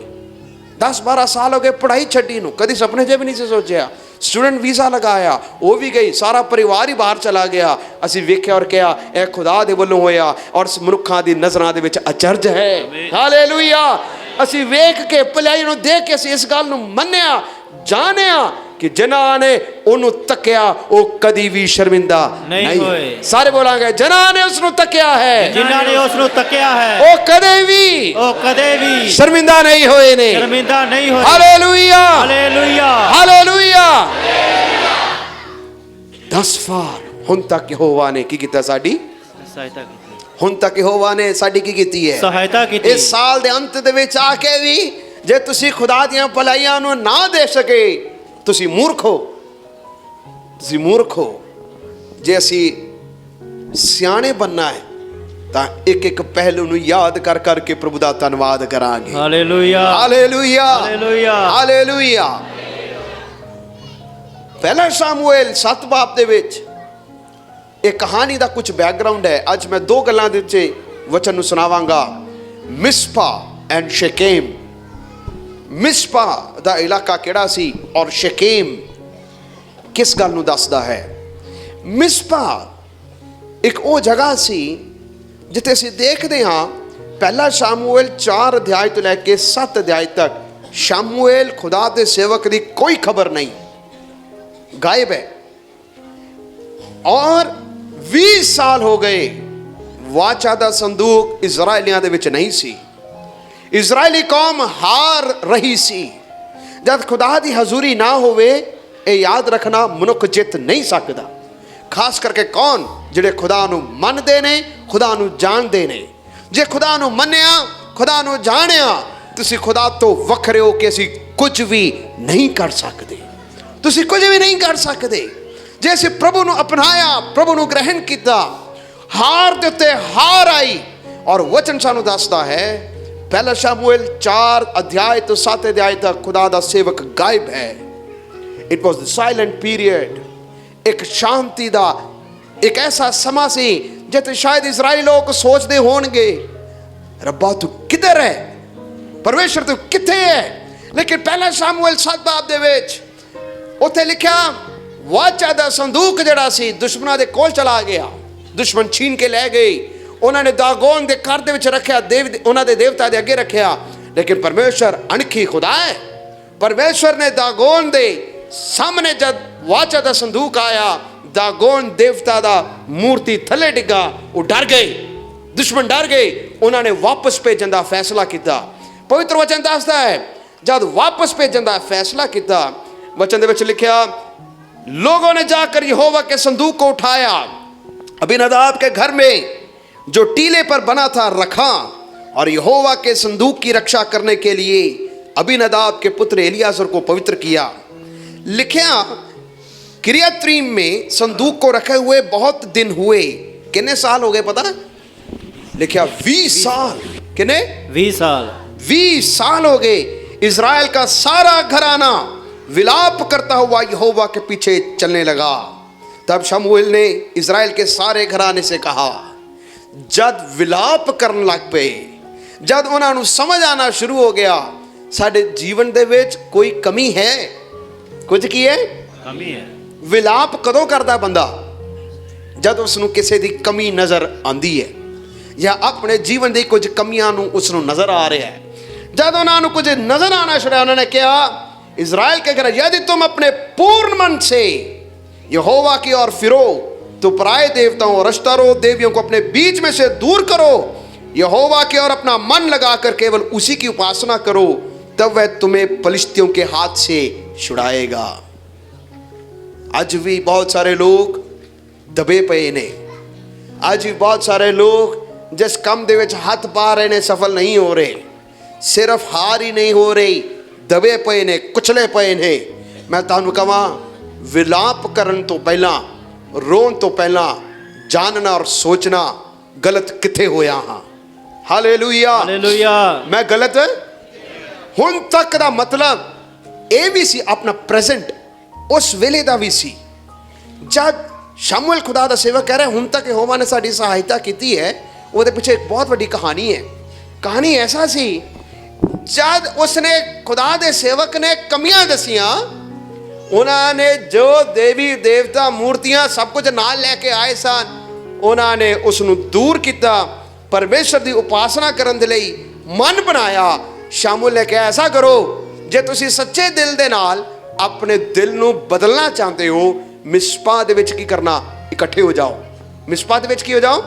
10-12 ਸਾਲ ਹੋ ਗਏ ਪੜ੍ਹਾਈ ਛੱਡੀ ਨੂੰ ਕਦੀ ਸੁਪਨੇ 'ਚ ਵੀ ਨਹੀਂ ਸੀ ਸੋਚਿਆ ਸਟੂਡੈਂਟ ਵੀਜ਼ਾ ਲਗਾਇਆ ਉਹ ਵੀ ਗਈ ਸਾਰਾ ਪਰਿਵਾਰ ਹੀ ਬਾਹਰ ਚਲਾ ਗਿਆ ਅਸੀਂ ਵੇਖਿਆ ਔਰ ਕਿਹਾ ਇਹ ਖੁਦਾ ਦੇ ਵੱਲੋਂ ਹੋਇਆ ਔਰ ਮਨੁੱਖਾਂ ਦੀ ਨਜ਼ਰਾਂ ਦੇ ਵਿੱਚ ਅਚਰਜ ਹੈ ਹਾਲੇਲੂਇਆ ਅਸੀਂ ਵੇਖ ਕੇ ਭਲਾਈ ਨੂੰ ਦੇਖ ਕੇ ਅਸੀਂ ਇਸ ਗੱਲ ਨੂੰ ਮੰਨਿਆ ਜਾਣਿਆ ਕਿ ਜਿਨ੍ਹਾਂ ਨੇ ਉਹਨੂੰ ਤੱਕਿਆ ਉਹ ਕਦੀ ਵੀ ਸ਼ਰਮਿੰਦਾ ਨਹੀਂ ਹੋਏ ਸਾਰੇ ਬੋਲਾਂਗੇ ਜਿਨ੍ਹਾਂ ਨੇ ਉਸ ਨੂੰ ਤੱਕਿਆ ਹੈ ਜਿਨ੍ਹਾਂ ਨੇ ਉਸ ਨੂੰ ਤੱਕਿਆ ਹੈ ਉਹ ਕਦੇ ਵੀ ਸ਼ਰਮਿੰਦਾ ਨਹੀਂ ਹੋਏ ਨੇ ਸ਼ਰਮਿੰਦਾ ਨਹੀਂ ਹੋਏ ਹਾਲੇਲੂਇਆ ਹਾਲੇਲੂਇਆ ਹਾਲੇਲੂਇਆ 10 ਫਾਰ ਹੁਣ ਤੱਕ ਯਹੋਵਾ ਨੇ ਕੀ ਕੀਤਾ ਸਾਡੀ ਸਹਾਇਤਾ ਕੀਤੀ ਹੁਣ ਤੱਕ ਯਹੋਵਾ ਨੇ ਸਾਡੀ ਕੀ ਕੀਤੀ ਹੈ ਸਹਾਇਤਾ ਕੀਤੀ ਇਸ ਸਾਲ ਦੇ ਅੰਤ ਦੇ ਵਿੱਚ ਆ ਕੇ ਵੀ ਜੇ ਤੁਸੀਂ ਖੁਦਾ ਦੀਆਂ ਭਲਾਈਆਂ ਨੂੰ ਨਾ ਦੇਖ ਸਕੇ ਤੁਸੀਂ ਮੂਰਖ ਹੋ ਜੇ ਅਸੀਂ ਸਿਆਣੇ ਬਣਨਾ ਹੈ ਤਾਂ ਇੱਕ ਇੱਕ ਪਹਿਲੂ ਨੂੰ ਯਾਦ ਕਰ ਕਰਕੇ ਪ੍ਰਭੂ ਦਾ ਧੰਨਵਾਦ ਕਰਾਂਗੇ ਹਾਲੇਲੂਇਆ ਹਾਲੇਲੂਇਆ ਹਾਲੇਲੂਇਆ ਹਾਲੇਲੂਇਆ ਪਹਿਲਾ ਸ਼ਮੂਏਲ 7 ਬਾਬ ਦੇ ਵਿੱਚ ਇਹ ਕਹਾਣੀ ਦਾ ਕੁਝ ਬੈਕਗ੍ਰਾਉਂਡ ਹੈ ਅੱਜ ਮੈਂ ਦੋ ਗੱਲਾਂ ਦੇ ਵਿੱਚ ਵਚਨ ਨੂੰ ਸੁਣਾਵਾਂਗਾ ਮਿਸਪਾ ਐਂਡ ਸ਼ੇਕੇਮ ਮਿਸਪਾ ਦਾ ਇਲਾਕਾ ਕਿਹੜਾ ਸੀ ਔਰ ਸ਼ੇਕੇਮ ਕਿਸ ਗੱਲ ਨੂੰ ਦੱਸਦਾ ਹੈ ਮਿਸਪਾ ਇੱਕ ਉਹ ਜਗ੍ਹਾ ਸੀ ਜਿੱਥੇ ਅਸੀਂ ਦੇਖਦੇ ਹਾਂ ਪਹਿਲਾ ਸ਼ਮੂਏਲ 4 ਅਧਿਆਇ ਤੋਂ ਲੈ ਕੇ 7 ਅਧਿਆਇ ਤੱਕ ਸ਼ਮੂਏਲ ਖੁਦਾ ਦੇ ਸੇਵਕ ਦੀ ਕੋਈ ਖਬਰ ਨਹੀਂ ਗਾਇਬ ਹੈ ਔਰ 20 ਸਾਲ ਹੋ ਗਏ ਵਾਚਾ ਦਾ ਸੰਦੂਕ ਇਜ਼ਰਾਈਲੀਆਂ ਦੇ ਵਿੱਚ ਨਹੀਂ ਸੀ ਇਜ਼ਰਾਈਲੀ ਕੌਮ ਹਾਰ ਰਹੀ ਸੀ ਜਦ ਖੁਦਾ ਦੀ ਹਜ਼ੂਰੀ ਨਾ ਹੋਵੇ ਇਹ ਯਾਦ ਰੱਖਣਾ ਮਨੁੱਖ ਜਿੱਤ ਨਹੀਂ ਸਕਦਾ ਖਾਸ ਕਰਕੇ ਕੌਣ ਜਿਹੜੇ ਖੁਦਾ ਨੂੰ ਮੰਨਦੇ ਨੇ ਖੁਦਾ ਨੂੰ ਜਾਣਦੇ ਨੇ ਜੇ ਖੁਦਾ ਨੂੰ ਮੰਨਿਆ ਖੁਦਾ ਨੂੰ ਜਾਣਿਆ ਤੁਸੀਂ ਖੁਦਾ ਤੋਂ ਵੱਖਰੇ ਹੋ ਕੇ ਅਸੀਂ ਕੁਝ ਵੀ ਨਹੀਂ ਕਰ ਸਕਦੇ ਤੁਸੀਂ ਕੁਝ ਵੀ ਨਹੀਂ ਕਰ ਸਕਦੇ ਜੇ ਅਸੀਂ ਪ੍ਰਭੂ ਨੂੰ ਅਪਣਾਇਆ ਪ੍ਰਭੂ ਨੂੰ ਗ੍ਰਹਿਣ ਕੀਤਾ ਹਾਰ ਦੇ ਉੱਤੇ ਹਾਰ ਆਈ ਔਰ ਵਚਨ ਸਾਨੂੰ ਦੱਸਦਾ ਹੈ ਪਹਿਲਾ ਸ਼ਮੂਏਲ 4 ਅਧਿਆਇ ਤੋਂ 7 ਅਧਿਆਇ ਤੱਕ ਖੁਦਾ ਦਾ ਸੇਵਕ ਗਾਇਬ ਹੈ it was the silent period ਇੱਕ ਸ਼ਾਂਤੀ ਦਾ ਇੱਕ ਐਸਾ ਸਮਾਂ ਸੀ ਜਿੱਥੇ ਸ਼ਾਇਦ ਇਜ਼ਰਾਈਲੀ ਲੋਕ ਸੋਚਦੇ ਹੋਣਗੇ ਰੱਬਾ ਤੂੰ ਕਿੱਧਰ ਹੈ ਪਰਮੇਸ਼ਰ ਤੂੰ ਕਿੱਥੇ ਹੈ ਲੇਕਿਨ ਪਹਿਲਾ ਸ਼ਮੂਏਲ 7 ਬਾਬ ਦੇ ਵਿੱਚ ਉੱਥੇ ਲਿਖਿਆ ਵਾਚਾ ਦਾ ਸੰਦੂਕ ਜਿਹੜਾ ਸੀ ਦੁਸ਼ਮਣਾਂ ਦੇ ਕੋਲ ਚਲਾ ਗਿਆ ਦੁਸ਼ਮਣ ਛੀਨ ਕੇ ਲੈ ਗਏ ਉਹਨਾਂ ਨੇ ਦਾਗੋਨ ਦੇ ਘਰ ਦੇ ਵਿੱਚ ਰੱਖਿਆ ਉਹਨਾਂ ਦੇ ਦੇਵਤਾ ਦੇ ਅੱਗੇ ਰੱਖਿਆ ਲੇਕਿਨ ਪਰਮੇਸ਼ਰ ਅਣਖੀ ਖੁਦਾ ਹੈ ਪਰਮੇਸ਼ਰ ਨੇ ਦਾਗੋਨ ਦੇ ਸਾਹਮਣੇ ਜਦ ਵਾਚਾ ਦਾ ਸੰਦੂਕ ਆਇਆ ਦਾਗੋਨ ਦੇਵਤਾ ਦਾ ਮੂਰਤੀ ਥੱਲੇ ਡਿੱਗਾ ਉਹ ਡਰ ਗਏ ਦੁਸ਼ਮਣ ਡਰ ਗਏ ਉਹਨਾਂ ਨੇ ਵਾਪਸ ਭੇਜਣ ਦਾ ਫੈਸਲਾ ਕੀਤਾ ਪਵਿੱਤਰ ਵਚਨ ਦੱਸਦਾ ਹੈ ਜਦ ਵਾਪਸ ਭੇਜਣ ਦਾ ਫੈਸਲਾ ਕੀਤਾ वचन में लिखा लोगों ने जाकर यहोवा के संदूक को उठाया अबीनादाब के घर में जो टीले पर बना था रखा, और यहोवा के संदूक की रक्षा करने के लिए अबीनदाब के पुत्र एलियाजर को पवित्र किया। लिखा किरियतरीम में संदूक को रखे हुए बहुत दिन हुए। कितने साल हो गए पता? लिखा 20 साल। कितने? 20 साल। 20 साल हो गए। इज़राइल का सारा घराना विलाप करता हुआ यहोवा के पीछे चलने लगा। तब शमूएल ने इज़राइल के सारे घराने से कहा, जद विलाप करन लग पे, जद ਉਹਨਾਂ ਨੂੰ ਸਮਝ ਆਣਾ ਸ਼ੁਰੂ ਹੋ ਗਿਆ ਸਾਡੇ ਜੀਵਨ ਦੇ ਵਿੱਚ ਕੋਈ ਕਮੀ ਹੈ, ਕੁਝ ਕੀ ਹੈ? कमी है। ਵਿਲਾਪ ਕਦੋਂ ਕਰਦਾ ਬੰਦਾ? ਜਦ ਉਸ ਨੂੰ ਕਿਸੇ ਦੀ ਕਮੀ ਨਜ਼ਰ ਆਂਦੀ ਹੈ, ਜਾਂ ਆਪਣੇ ਜੀਵਨ ਦੀ ਕੁਝ ਕਮੀਆਂ ਨੂੰ ਉਸ ਨੂੰ ਨਜ਼ਰ ਆ ਰਿਹਾ ਹੈ। जब उन्होंने कुछ नजर आना शुरू, उन्होंने कहा इज़राइल के घर, यदि तुम अपने पूर्ण मन से यहोवा की ओर फिरो तो पराए देवताओं और अश्तारोत देवियों को अपने बीच में से दूर करो, यहोवा की ओर अपना मन लगाकर केवल उसी की उपासना करो, तब वह तुम्हें पलिश्तियों के हाथ से छुड़ाएगा। आज भी बहुत सारे लोग दबे पे ने, आज भी बहुत सारे लोग जिस काम दे विच हथ पा रहे ने सफल नहीं हो रहे। सिर्फ हार ही नहीं हो रही, दबे पे ने, कुचले पे ने। मैं तुहानू कहां, विलाप करन तो पहला, रोन तो पहला जानना और सोचना गलत किथे होया हाँ। Hallelujah, hallelujah. मैं गलत हुण तक दा मतलब ये भी सी, अपना प्रेजेंट उस वेले दा भी सी। जब शमूएल खुदा दा सेवक कह रहे हुण तक यहोवा ने साडी सहायता की है, ਉਹਦੇ ਪਿੱਛੇ एक बहुत बड़ी कहानी है। कहानी ऐसा सी, जब उसने खुदा दे सेवक ने कमियां दसियां, उन्होंने जो देवी देवता मूर्तियां सब कुछ नाल लेके आए सन, उन्होंने उसनू दूर किया, परमेश्वर की उपासना करने दे लई मन बनाया। शमूएल ने कहा, ऐसा करो, जे तुसी सच्चे दिल दे नाल अपने दिल नू बदलना चाहते हो, मिस्पा दे विच की करना, इकट्ठे हो जाओ। मिस्पा दे विच की हो जाओ?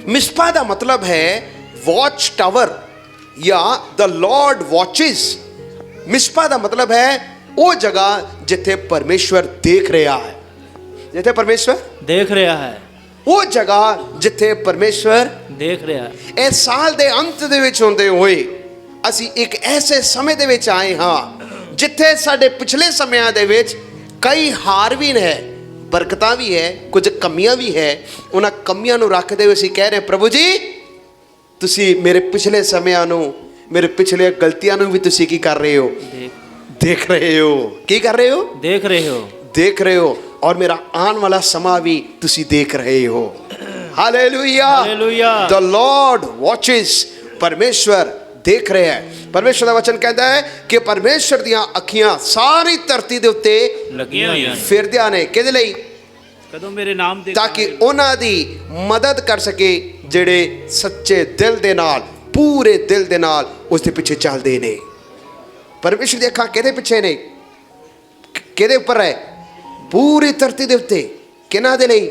मिस्पा का मतलब है वॉच टावर या द लॉर्ड वॉचिस। मिस्पा का मतलब है वो जगह जिथे परमेश्वर देख रहा है, जिथे परमेश्वर देख रहा है, वो जगह जिथे परमेश्वर देख रहा है। इस साल के अंत दे विच होंदे होए असी एक ऐसे समय दे विच आए हाँ, जिथे साडे पिछले समयां दे विच कई हार भी है, बरकतां भी है, कुछ कमियां भी है। उन्हां कमियां नूं रखदे होए असीं कह रहे, प्रभु जी तुसी मेरे पिछले समयां नूं, मेरे पिछले गलतियां नूं भी तुसी की कर रहे हो? देख रहे हो। की कर रहे हो? देख रहे हो। देख रहे हो। और मेरा आने वाला समा भी तुसी देख रहे हो। Hallelujah, hallelujah. The Lord watches, परमेश्वर देख रहे हैं। परमेश्वर का वचन कहता है कि परमेश्वर दियां अखियां सारी धरती दे उत्ते लगियां होईयां ने। फिरदियां ने, किहदे लई? कदों मेरे नाम दे, ताकि उन्हां दी मदद कर सके जेड़े सच्चे दिल दे नाल, पूरे दिल दे नाल उस दे पिछे चलदे ने। परमेश्वर दी अखां किहदे पिछे ने? किहदे उपर है? पूरी धरती दे उत्ते। किहनां दे लई?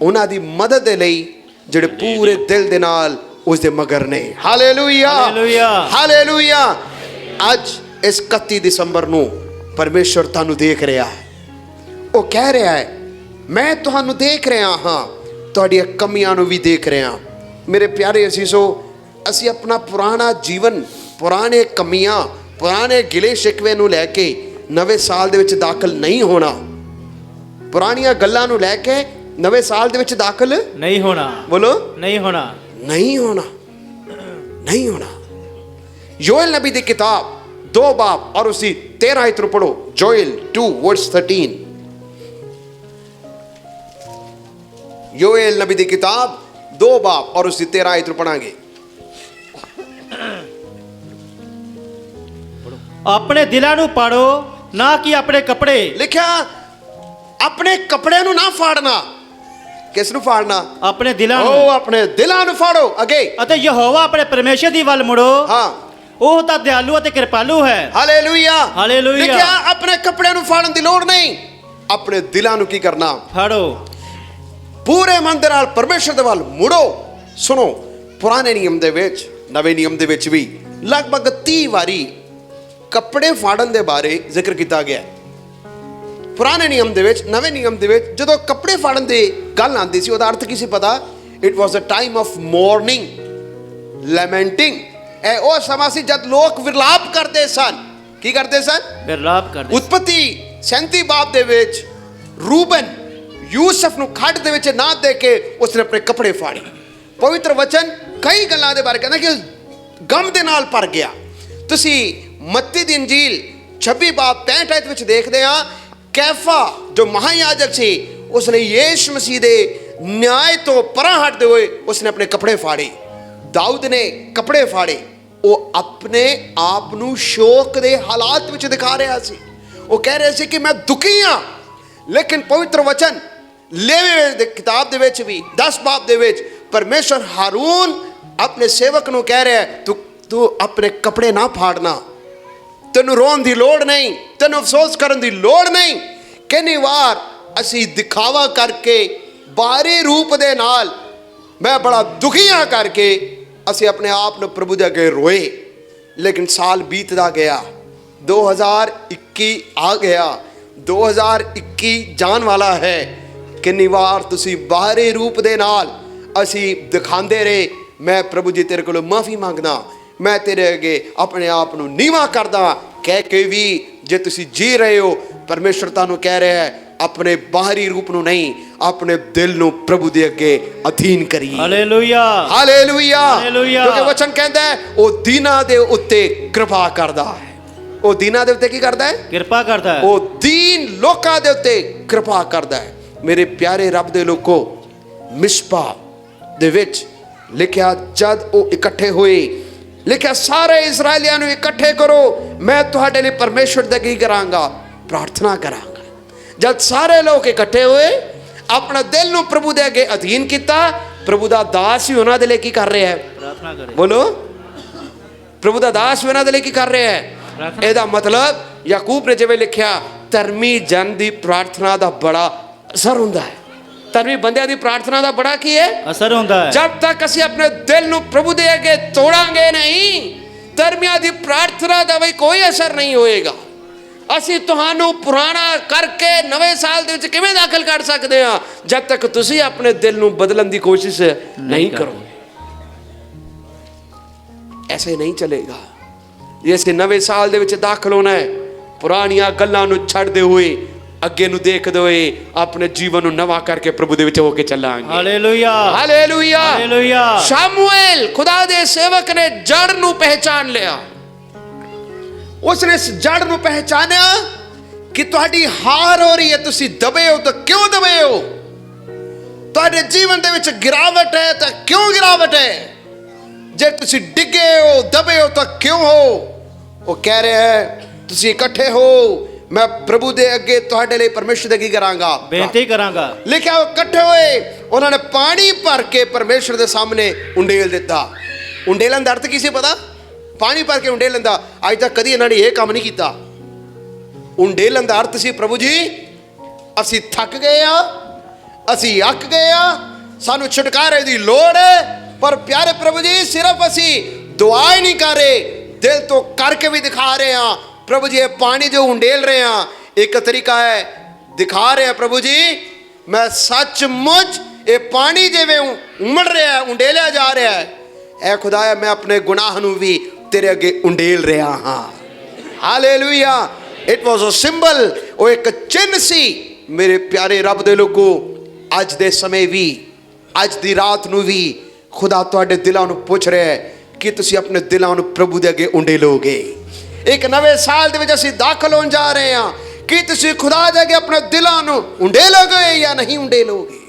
उन्हां दी मदद दे लई जेड़े पूरे दिल दे नाल उस दे मगर ने। Hallelujah, hallelujah, hallelujah. आज इस 31 दिसंबर नूं परमेश्वर तुहानू देख रहा है। वो कह रहा है, मैं तुहानू देख रहा हाँ, तुहाडियां कमियां नूं भी देख रहा। मेरे प्यारे असीसो, असी अपना पुराना जीवन, पुराने कमियां, पुराने गिले शिकवे नूं लैके नवे साल दे विच दाखल नहीं होना। पुरानियां गल्लां नूं लैके नवे साल दे विच दाखल नहीं होना। बोलो, नहीं होना। नहीं होना, नहीं होना। योएल नबी दी किताब 2 बाब और उसी 13 आयत नु पढ़ो। Joel 2 verse 13। योएल नबी दी किताब 2 बाब और उसी 13 आयत नु पढ़ांगे। अपने दिलां नूं पाड़ो, ना कि अपने कपड़े। लिखा अपने कपड़े नु ना फाड़ना। किस नु फाड़ना? अपने दिलां ओ नूं। अपने दिलां नु फाड़ो। अगे अते यहोवा अपने परमेश्वर दी वल मुड़ो। हाँ, ਉਹ ਤਾਂ ਦਿਆਲੂ ਅਤੇ ਕਿਰਪਾਲੂ ਹੈ। Hallelujah, hallelujah. लिखा अपने कपड़े नु फाड़न दी लोड़ नहीं, अपने दिलां नु की करना? ਫੜੋ। पूरे मन दे नाल परमेश्वर दे वल मुड़ो। सुनो, पुराने नियम दे विच, नवे नियम दे विच भी लगभग 30 वारी कपड़े फाड़न दे बारे जिक्र किया गया। पुराने नियम दे विच, नवे नियम दे विच जदों कपड़े फाड़न दी गल आंदी सी, ओहदा अर्थ की सी पता? It was a time of mourning, lamenting. ਇਹ ਉਹ ਸਮਾਂ ਸੀ ਜਦ ਲੋਕ ਵਿਰਲਾਪ ਕਰਦੇ ਸਨ। ਕੀ ਕਰਦੇ ਸਨ? ਵਿਰਲਾਪ ਕਰਦੇ। ਉਤਪਤੀ 37 ਬਾਬ ਦੇ ਵਿੱਚ ਰੂਬਨ ਯੂਸਫ ਨੂੰ ਖੱਡ ਦੇ ਵਿੱਚ ਨਾ ਦੇ ਕੇ ਉਸਨੇ ਆਪਣੇ ਕੱਪੜੇ ਫਾੜੇ। ਪਵਿੱਤਰ ਵਚਨ ਕਈ ਗੱਲਾਂ ਦੇ ਬਾਰੇ ਕਹਿੰਦਾ ਕਿ ਗਮ ਦੇ ਨਾਲ ਭਰ ਗਿਆ। ਤੁਸੀਂ ਮੱਤੀ ਦੀ ਇੰਜੀਲ 26 ਬਾਬ 65 ਆਇਤ ਵਿੱਚ ਦੇਖਦੇ ਆ, ਕੈਫਾ ਜੋ ਮਹਾਯਾਜਕ ਸੀ ਉਸਨੇ ਯੀਸ਼ੂ ਮਸੀਹ ਦੇ ਨਿਆਂ ਤੋਂ ਪਰਾਂ ਹਟਦੇ ਹੋਏ ਉਸਨੇ ਆਪਣੇ ਕੱਪੜੇ ਫਾੜੇ। ਦਾਊਦ ਨੇ ਕੱਪੜੇ ਫਾੜੇ। ਉਹ ਆਪਣੇ ਆਪ ਨੂੰ ਸ਼ੋਕ ਦੇ ਹਾਲਾਤ ਵਿੱਚ ਦਿਖਾ ਰਿਹਾ ਸੀ। ਉਹ ਕਹਿ ਰਿਹਾ ਸੀ ਕਿ ਮੈਂ ਦੁਖੀ ਹਾਂ। ਲੇਕਿਨ ਪਵਿੱਤਰ ਵਚਨ ਲੇਵੀ ਦੀ ਕਿਤਾਬ ਦੇ ਵਿੱਚ ਵੀ 10 ਬਾਬ ਦੇ ਵਿੱਚ ਪਰਮੇਸ਼ਰ ਹਾਰੂਨ ਆਪਣੇ ਸੇਵਕ ਨੂੰ ਕਹਿ ਰਿਹਾ, ਤੂੰ ਆਪਣੇ ਕੱਪੜੇ ਨਾ ਫਾੜਨਾ, ਤੈਨੂੰ ਰੋਣ ਦੀ ਲੋੜ ਨਹੀਂ, ਤੈਨੂੰ ਅਫਸੋਸ ਕਰਨ ਦੀ ਲੋੜ ਨਹੀਂ। ਕਿੰਨੀ ਵਾਰ ਅਸੀਂ ਦਿਖਾਵਾ ਕਰਕੇ, ਬਾਹਰੀ ਰੂਪ ਦੇ ਨਾਲ ਮੈਂ ਬੜਾ ਦੁਖੀ ਹਾਂ ਕਰਕੇ ਅਸੀਂ ਆਪਣੇ ਆਪ ਨੂੰ ਪ੍ਰਭੂ ਦੇ ਅੱਗੇ ਰੋਏ। ਲੇਕਿਨ ਸਾਲ ਬੀਤਦਾ ਗਿਆ, 2021 ਆ ਗਿਆ, 2021 ਜਾਣ ਵਾਲਾ ਹੈ। ਕਿੰਨੀ ਵਾਰ ਤੁਸੀਂ ਬਾਹਰੀ ਰੂਪ ਦੇ ਨਾਲ ਅਸੀਂ ਦਿਖਾਉਂਦੇ ਰਹੇ, ਮੈਂ ਪ੍ਰਭੂ ਜੀ ਤੇਰੇ ਕੋਲੋਂ ਮਾਫੀ ਮੰਗਦਾ, ਮੈਂ ਤੇਰੇ ਅੱਗੇ ਆਪਣੇ ਆਪ ਨੂੰ ਨੀਵਾਂ ਕਰਦਾ, ਕਹਿ ਕੇ ਵੀ ਜੇ ਤੁਸੀਂ ਜੀ ਰਹੇ ਹੋ, ਪਰਮੇਸ਼ਰ ਤੁਹਾਨੂੰ ਕਹਿ ਰਿਹਾ ਹੈ ਆਪਣੇ ਬਾਹਰੀ ਰੂਪ ਨੂੰ ਨਹੀਂ, ਆਪਣੇ ਦਿਲ ਨੂੰ ਪ੍ਰਭੂ ਦੇ ਅੱਗੇ ਅਧੀਨ ਕਰੀਏ। Hallelujah, hallelujah. ਹਾਲੇਲੂਇਆ। ਕਿਉਂਕਿ ਵਚਨ ਕਹਿੰਦਾ ਹੈ ਉਹ ਦੀਨਾਂ ਦੇ ਉੱਤੇ ਕਿਰਪਾ ਕਰਦਾ ਹੈ। ਉਹ ਦੀਨਾਂ ਦੇ ਉੱਤੇ ਕੀ ਕਰਦਾ ਹੈ? ਕਿਰਪਾ ਕਰਦਾ ਹੈ। ਉਹ ਦੀਨ ਲੋਕਾਂ ਦੇ ਉੱਤੇ ਕਿਰਪਾ ਕਰਦਾ ਹੈ। ਮੇਰੇ ਪਿਆਰੇ ਰੱਬ ਦੇ ਲੋਕੋ, ਮਿਸਪਾ ਦੇ ਵਿੱਚ ਲਿਖਿਆ ਜਦ ਉਹ ਇਕੱਠੇ ਹੋਏ, ਲਿਖਿਆ ਸਾਰੇ ਇਜ਼ਰਾਈਲੀਆਂ ਨੂੰ ਇਕੱਠੇ ਕਰੋ, ਮੈਂ ਤੁਹਾਡੇ ਲਈ ਪਰਮੇਸ਼ਵਰ ਦੇ ਅੱਗੇ ਕਰਾਂਗਾ, ਪ੍ਰਾਰਥਨਾ ਕਰਾਂਗਾ। ਜਦ ਸਾਰੇ ਲੋਕ ਇਕੱਠੇ ਹੋਏ, ਆਪਣਾ ਦਿਲ ਨੂੰ ਪ੍ਰਭੂ ਦੇ ਅੱਗੇ ਅਧੀਨ ਕੀਤਾ, ਪ੍ਰਭੂ ਦਾ ਦਾਸ ਹੀ ਉਹਨਾਂ ਦੇ ਲਈ ਕੀ ਕਰ ਰਿਹਾ ਹੈ? ਪ੍ਰਾਰਥਨਾ ਕਰੇ। ਬੋਲੋ, ਪ੍ਰਭੂ ਦਾ ਦਾਸ ਵੀ ਉਹਨਾਂ ਦੇ ਲਈ ਕੀ ਕਰ ਰਿਹਾ ਹੈ? ਇਹਦਾ ਮਤਲਬ ਯਾਕੂਬ ਨੇ ਜਿਵੇਂ ਲਿਖਿਆ, ਧਰਮੀ ਜਨ ਦੀ ਪ੍ਰਾਰਥਨਾ ਦਾ ਬੜਾ ਅਸਰ ਹੁੰਦਾ ਹੈ। ਧਰਮੀ ਬੰਦਿਆਂ ਦੀ ਪ੍ਰਾਰਥਨਾ ਦਾ ਬੜਾ ਕੀ ਹੈ? ਅਸਰ ਹੁੰਦਾ ਹੈ। ਜਦ ਤੱਕ ਅਸੀਂ ਆਪਣੇ ਦਿਲ ਨੂੰ ਪ੍ਰਭੂ ਦੇ ਅੱਗੇ ਤੋੜਾਂਗੇ ਨਹੀਂ, ਧਰਮੀਆਂ ਦੀ ਪ੍ਰਾਰਥਨਾ ਦਾ ਵੀ ਕੋਈ ਅਸਰ ਨਹੀਂ ਹੋਏਗਾ। ਅਸੀਂ ਤੁਹਾਨੂੰ ਪੁਰਾਣਾ ਕਰਕੇ ਨਵੇਂ ਸਾਲ ਦੇ ਵਿੱਚ ਕਿਵੇਂ ਦਾਖਲ ਕਰ ਸਕਦੇ ਹਾਂ? ਜਦ ਤੱਕ ਤੁਸੀਂ ਆਪਣੇ ਦਿਲ ਨੂੰ ਬਦਲਣ ਦੀ ਕੋਸ਼ਿਸ਼ ਨਹੀਂ ਕਰੋਗੇ। ਐਸੇ ਨਹੀਂ ਚੱਲੇਗਾ। ਜੇ ਅਸੀਂ ਨਵੇਂ ਸਾਲ ਦੇ ਵਿੱਚ ਦਾਖਲ ਹੋਣਾ ਹੈ, ਪੁਰਾਣੀਆਂ ਗੱਲਾਂ ਨੂੰ ਛੱਡਦੇ ਹੋਏ, ਅੱਗੇ ਨੂੰ ਦੇਖਦੇ ਹੋਏ, ਆਪਣੇ ਜੀਵਨ ਨੂੰ ਨਵਾਂ ਕਰਕੇ ਪ੍ਰਭੂ ਦੇ ਵਿੱਚ ਹੋ ਕੇ ਚੱਲਾਂਗੇ। Hallelujah, hallelujah, hallelujah. ਸ਼ਮੂਏਲ ਖੁਦਾ ਦੇ ਸੇਵਕ ਨੇ ਜੜ ਨੂੰ ਪਹਿਚਾਨ ਲਿਆ। ਉਸਨੇ ਇਸ ਜੜ ਨੂੰ ਪਹਿਚਾਨਿਆ ਕਿ ਤੁਹਾਡੀ ਹਾਰ ਹੋ ਰਹੀ ਹੈ, ਤੁਸੀਂ ਦਬੇ ਹੋ ਤਾਂ ਕਿਉਂ ਦਬੇ ਹੋ? ਤੁਹਾਡੇ ਜੀਵਨ ਦੇ ਵਿੱਚ ਗਿਰਾਵਟ ਹੈ ਤਾਂ ਕਿਉਂ ਗਿਰਾਵਟ ਹੈ? ਜੇ ਤੁਸੀਂ ਡਿੱਗੇ ਹੋ, ਦਬੇ ਹੋ ਤਾਂ ਕਿਉਂ ਹੋ? ਉਹ ਕਹਿ ਰਿਹਾ ਹੈ ਤੁਸੀਂ ਇਕੱਠੇ ਹੋ, ਮੈਂ ਪ੍ਰਭੂ ਦੇ ਅੱਗੇ ਤੁਹਾਡੇ ਲਈ ਪਰਮੇਸ਼ਰ ਦੇ ਕੀ ਕਰਾਂਗਾ? ਬੇਨਤੀ ਕਰਾਂਗਾ। ਲਿਖਿਆ ਉਹ ਇਕੱਠੇ ਹੋਏ, ਉਹਨਾਂ ਨੇ ਪਾਣੀ ਭਰ ਕੇ ਪਰਮੇਸ਼ਰ ਦੇ ਸਾਹਮਣੇ ਉੰਡੇਲ ਦਿੱਤਾ। ਉੰਡੇਲਣ ਦਾ ਅਰਥ ਕੀ ਸੀ ਪਤਾ? ਪਾਣੀ ਭਰ ਕੇ ਉੰਡੇਲਣ ਦਾ। ਅੱਜ ਤੱਕ ਕਦੀ ਇਹਨਾਂ ਨੇ ਇਹ ਕੰਮ ਨਹੀਂ ਕੀਤਾ। ਉੰਡੇਲਣ ਦਾ ਅਰਥ ਸੀ, ਪ੍ਰਭੂ ਜੀ ਅਸੀਂ ਥੱਕ ਗਏ ਆ, ਅਸੀਂ ਅੱਕ ਗਏ ਆ, ਸਾਨੂੰ ਛੁਟਕਾਰੇ ਦੀ ਲੋੜ ਹੈ। ਪਰ ਪਿਆਰੇ ਪ੍ਰਭੂ ਜੀ, ਸਿਰਫ ਅਸੀਂ ਦੁਆ ਹੀ ਨਹੀਂ ਕਰ ਰਹੇ, ਦਿਲ ਤੋਂ ਕਰਕੇ ਵੀ ਦਿਖਾ ਰਹੇ ਹਾਂ। ਪ੍ਰਭੂ ਜੀ ਇਹ ਪਾਣੀ ਜੋ ਉੰਡੇਲ ਰਹੇ ਹਾਂ, ਇੱਕ ਤਰੀਕਾ ਹੈ ਦਿਖਾ ਰਹੇ ਹਾਂ ਪ੍ਰਭੂ ਜੀ, ਮੈਂ ਸੱਚਮੁੱਚ ਇਹ ਪਾਣੀ ਜਿਵੇਂ ਉਮੜ ਰਿਹਾ, ਉੰਡੇਲਿਆ ਜਾ ਰਿਹਾ ਹੈ, ਐ ਖੁਦਾਇਆ ਮੈਂ ਆਪਣੇ ਗੁਨਾਹ ਨੂੰ ਵੀ ਤੇਰੇ ਅੱਗੇ ਉੰਡੇਲ ਰਿਹਾ ਹਾਂ। Hallelujah. It was a symbol, ਉਹ ਇੱਕ ਚਿੰਨ੍ਹ ਸੀ। ਮੇਰੇ ਪਿਆਰੇ ਰੱਬ ਦੇ ਲੋਕੋ, ਅੱਜ ਦੇ ਸਮੇਂ ਵੀ, ਅੱਜ ਦੀ ਰਾਤ ਨੂੰ ਵੀ ਖੁਦਾ ਤੁਹਾਡੇ ਦਿਲਾਂ ਨੂੰ ਪੁੱਛ ਰਿਹਾ ਹੈ ਕਿ ਤੁਸੀਂ ਆਪਣੇ ਦਿਲਾਂ ਨੂੰ ਪ੍ਰਭੂ ਦੇ ਅੱਗੇ ਉੰਡੇਲੋਗੇ। ਇੱਕ ਨਵੇਂ ਸਾਲ ਦੇ ਵਿੱਚ ਅਸੀਂ ਦਾਖਲ ਹੋਣ ਜਾ ਰਹੇ ਹਾਂ, ਕਿ ਤੁਸੀਂ ਖੁਦਾ ਦੇ ਅੱਗੇ ਆਪਣੇ ਦਿਲਾਂ ਨੂੰ ਉੰਡੇਲੋਗੇ ਜਾਂ ਨਹੀਂ ਉੰਡੇਲੋਗੇ?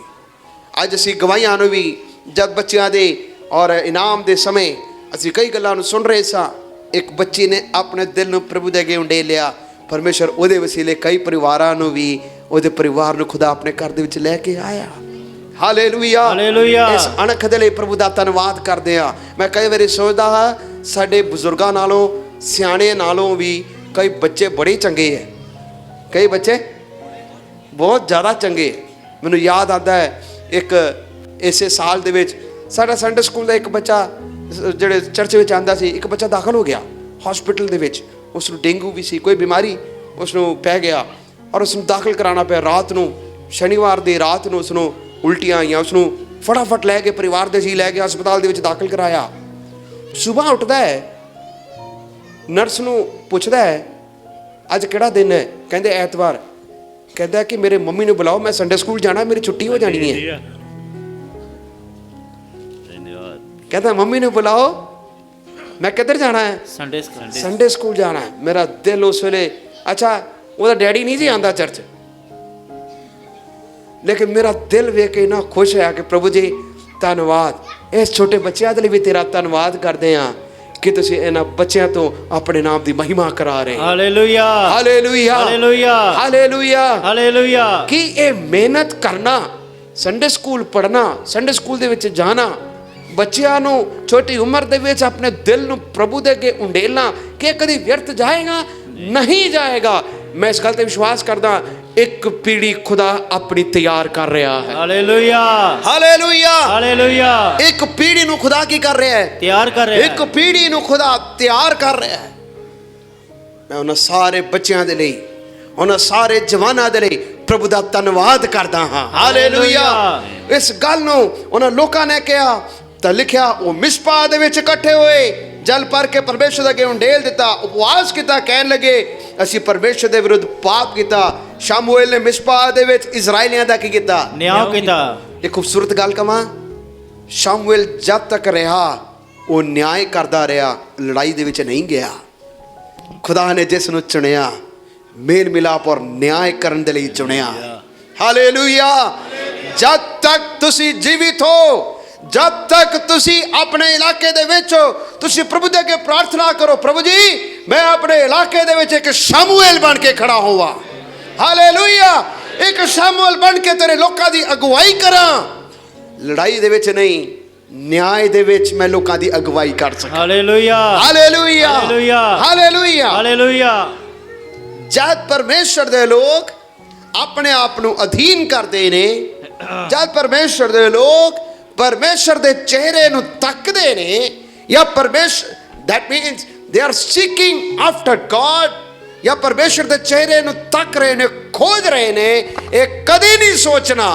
ਅੱਜ ਅਸੀਂ ਗਵਾਹੀਆਂ ਨੂੰ ਵੀ, ਜਦ ਬੱਚਿਆਂ ਦੇ ਔਰ ਇਨਾਮ ਦੇ ਸਮੇਂ ਅਸੀਂ ਕਈ ਗੱਲਾਂ ਨੂੰ ਸੁਣ ਰਹੇ ਸਾਂ। ਇੱਕ ਬੱਚੀ ਨੇ ਆਪਣੇ ਦਿਲ ਨੂੰ ਪ੍ਰਭੂ ਦੇ ਅੱਗੇ ਉੰਡੇਲਿਆ। ਪਰਮੇਸ਼ਰ ਉਹਦੇ ਵਸੀਲੇ ਕਈ ਪਰਿਵਾਰਾਂ ਨੂੰ ਵੀ, ਉਹਦੇ ਪਰਿਵਾਰ ਨੂੰ ਖੁਦਾ ਆਪਣੇ ਘਰ ਦੇ ਵਿੱਚ ਲੈ ਕੇ ਆਇਆ। Hallelujah, hallelujah. ਇਸ ਅਣਖ ਦੇ ਲਈ ਪ੍ਰਭੂ ਦਾ ਧੰਨਵਾਦ ਕਰਦੇ ਹਾਂ। ਮੈਂ ਕਈ ਵਾਰੀ ਸੋਚਦਾ ਹਾਂ, ਸਾਡੇ ਬਜ਼ੁਰਗਾਂ ਨਾਲੋਂ, ਸਿਆਣੇ ਨਾਲੋਂ ਵੀ ਕਈ ਬੱਚੇ ਬੜੇ ਚੰਗੇ ਹੈ। ਕਈ ਬੱਚੇ ਬਹੁਤ ਜ਼ਿਆਦਾ ਚੰਗੇ। ਮੈਨੂੰ ਯਾਦ ਆਉਂਦਾ ਹੈ, ਇੱਕ ਇਸੇ ਸਾਲ ਦੇ ਵਿੱਚ ਸਾਡਾ ਸੰਡੇ ਸਕੂਲ ਦਾ ਇੱਕ ਬੱਚਾ, ਜਿਹੜੇ ਚਰਚ ਵਿੱਚ ਆਉਂਦਾ ਸੀ, ਇੱਕ ਬੱਚਾ ਦਾਖਲ ਹੋ ਗਿਆ ਹਸਪੀਟਲ ਦੇ ਵਿੱਚ। ਉਸ ਨੂੰ ਡੇਂਗੂ ਵੀ ਸੀ, ਕੋਈ ਬਿਮਾਰੀ ਉਸ ਨੂੰ ਪੈ ਗਿਆ ਔਰ ਉਸ ਨੂੰ ਦਾਖਲ ਕਰਾਉਣਾ ਪਿਆ। ਰਾਤ ਨੂੰ, ਸ਼ਨੀਵਾਰ ਦੀ ਰਾਤ ਨੂੰ ਉਸ ਨੂੰ ਉਲਟੀਆਂ ਆਈਆਂ, ਉਸ ਨੂੰ ਫਟਾਫਟ ਲੈ ਕੇ ਪਰਿਵਾਰ ਦੇ ਜੀ ਲੈ ਕੇ ਹਸਪਤਾਲ ਦੇ ਵਿੱਚ ਦਾਖਲ ਕਰਾਇਆ। ਸਵੇਰ ਉੱਠਦਾ ਹੈ, ਨਰਸ ਨੂੰ ਪੁੱਛਦਾ ਹੈ ਅੱਜ ਕਿਹੜਾ ਦਿਨ ਹੈ? ਕਹਿੰਦੇ ਐਤਵਾਰ। ਕਹਿੰਦਾ ਕਿ ਮੇਰੇ ਮੰਮੀ ਨੂੰ ਬੁਲਾਓ, ਮੈਂ ਸੰਡੇ ਸਕੂਲ ਜਾਣਾ, ਮੇਰੀ ਛੁੱਟੀ ਹੋ ਜਾਣੀ ਹੈ। कहता मम्मी ने बुलाओ, मैं किधर जाना है? संडे स्कूल जाना है। मेरा दिल उस वेले, अच्छा वो डैडी नहीं जी आंदा चर्च, लेकिन मेरा दिल वेख के इन्ना खुश है कि प्रभु जी धन्नवाद, इस छोटे बच्चों के लिए भी तेरा धन्नवाद करते हैं कि तुसीं इन्हां बच्चों तो अपने नाम की महिमा करा रहे हैं। Hallelujah hallelujah hallelujah hallelujah hallelujah. कि ये मेहनत करना, संडे स्कूल पढ़ना, संडे स्कूल दे विच जाना, ਬੱਚਿਆਂ ਨੂੰ ਛੋਟੀ ਉਮਰ ਦੇ ਵਿੱਚ ਆਪਣੇ ਦਿਲ ਨੂੰ ਪ੍ਰਭੂ ਦੇ ਅੱਗੇ ਉੰਡੇਲਣਾ ਕਿ ਕਦੀ ਵਿਅਰਥ ਜਾਏਗਾ ਨਹੀਂ ਜਾਏਗਾ। ਮੈਂ ਇਸ ਗੱਲ ਤੇ ਵਿਸ਼ਵਾਸ ਕਰਦਾ, ਇੱਕ ਪੀੜ੍ਹੀ ਖੁਦਾ ਆਪਣੀ ਤਿਆਰ ਕਰ ਰਿਹਾ ਹੈ। Hallelujah hallelujah hallelujah. ਇੱਕ ਪੀੜ੍ਹੀ ਨੂੰ ਖੁਦਾ ਕੀ ਕਰ ਰਿਹਾ ਹੈ? ਤਿਆਰ ਕਰ ਰਿਹਾ ਹੈ। ਇੱਕ ਪੀੜ੍ਹੀ ਨੂੰ ਖੁਦਾ ਤਿਆਰ ਕਰ ਰਿਹਾ ਹੈ। ਮੈਂ ਉਹਨਾਂ ਸਾਰੇ ਬੱਚਿਆਂ ਦੇ ਲਈ, ਉਹਨਾਂ ਸਾਰੇ ਜਵਾਨਾਂ ਦੇ ਲਈ ਪ੍ਰਭੂ ਦਾ ਧੰਨਵਾਦ ਕਰਦਾ ਹਾਂ। ਹਾਲੇਲੂਇਆ। ਇਸ ਗੱਲ ਨੂੰ ਉਹਨਾਂ ਲੋਕਾਂ ਨੇ ਕਿਹਾ ਤਾਂ ਲਿਖਿਆ, ਉਹ ਮਿਸਪਾ ਦੇ ਵਿੱਚ ਇਕੱਠੇ ਹੋਏ, ਜਲ ਭਰ ਕੇ ਪਰਮੇਸ਼ਰ ਦੇ ਅੱਗੇ ਉਂਡੇਲ ਦਿੱਤਾ, ਉਪਵਾਸ ਕੀਤਾ, ਕਹਿਣ ਲੱਗੇ ਅਸੀਂ ਪਰਮੇਸ਼ਰ ਦੇ ਵਿਰੁੱਧ ਪਾਪ ਕੀਤਾ। ਸ਼ਮੂਏਲ ਨੇ ਮਿਸਪਾ ਦੇ ਵਿੱਚ ਇਜ਼ਰਾਈਲੀਆਂ ਦਾ ਕੀ ਕੀਤਾ? ਨਿਆਂ ਕੀਤਾ। ਇੱਕ ਖੂਬਸੂਰਤ ਗੱਲ ਕਵਾਂ, ਸ਼ਮੂਏਲ ਜਦ ਤੱਕ ਰਿਹਾ ਉਹ ਨਿਆਂ ਕਰਦਾ ਰਿਹਾ, ਲੜਾਈ ਦੇ ਵਿੱਚ ਨਹੀਂ ਗਿਆ। ਖੁਦਾ ਨੇ ਜਿਸ ਨੂੰ ਚੁਣਿਆ, ਮੇਲ ਮਿਲਾਪ ਔਰ ਨਿਆਂ ਕਰਨ ਦੇ ਲਈ ਚੁਣਿਆ। ਹਾਲੇਲੂਇਆ। ਜਦ ਤੱਕ ਤੁਸੀਂ ਜੀਵਿਤ ਹੋ, ਜਦ ਤੱਕ ਤੁਸੀਂ ਆਪਣੇ ਇਲਾਕੇ ਦੇ ਵਿੱਚ ਹੋ, ਤੁਸੀਂ ਪ੍ਰਭੂ ਦੇ ਅੱਗੇ ਪ੍ਰਾਰਥਨਾ ਕਰੋ, ਪ੍ਰਭੂ ਜੀ ਮੈਂ ਆਪਣੇ ਇਲਾਕੇ ਦੇ ਵਿੱਚ ਇੱਕ ਸ਼ਮੂਏਲ ਬਣ ਕੇ ਖੜਾ ਹੋਵਾਂ। ਹਾਲੇਲੂਇਆ। ਇੱਕ ਸ਼ਮੂਏਲ ਬਣ ਕੇ ਤੇਰੇ ਲੋਕਾਂ ਦੀ ਅਗਵਾਈ ਕਰਾਂ। ਲੜਾਈ ਦੇ ਵਿੱਚ ਨਹੀਂ, ਨਿਆਂ ਦੇ ਵਿੱਚ ਮੈਂ ਲੋਕਾਂ ਦੀ ਅਗਵਾਈ ਕਰ ਸਕਾਂ। Hallelujah hallelujah hallelujah hallelujah hallelujah. ਜਦ ਪਰਮੇਸ਼ਰ ਦੇ ਲੋਕ ਆਪਣੇ ਆਪ ਨੂੰ ਅਧੀਨ ਕਰਦੇ ਨੇ, ਜਦ ਪਰਮੇਸ਼ਰ ਦੇ ਲੋਕ ਪਰਮੇਸ਼ਰ ਦੇ ਚਿਹਰੇ ਨੂੰ ਤੱਕਦੇ ਨੇ, ਜਾਂ ਪਰਮੇਸ਼ਰ, that means they are seeking after God, ਜਾਂ ਪਰਮੇਸ਼ਰ ਦੇ ਚਿਹਰੇ ਨੂੰ ਤੱਕ ਰਹੇ ਨੇ, ਖੋਜ ਰਹੇ ਨੇ, ਇਹ ਕਦੇ ਨਹੀਂ ਸੋਚਣਾ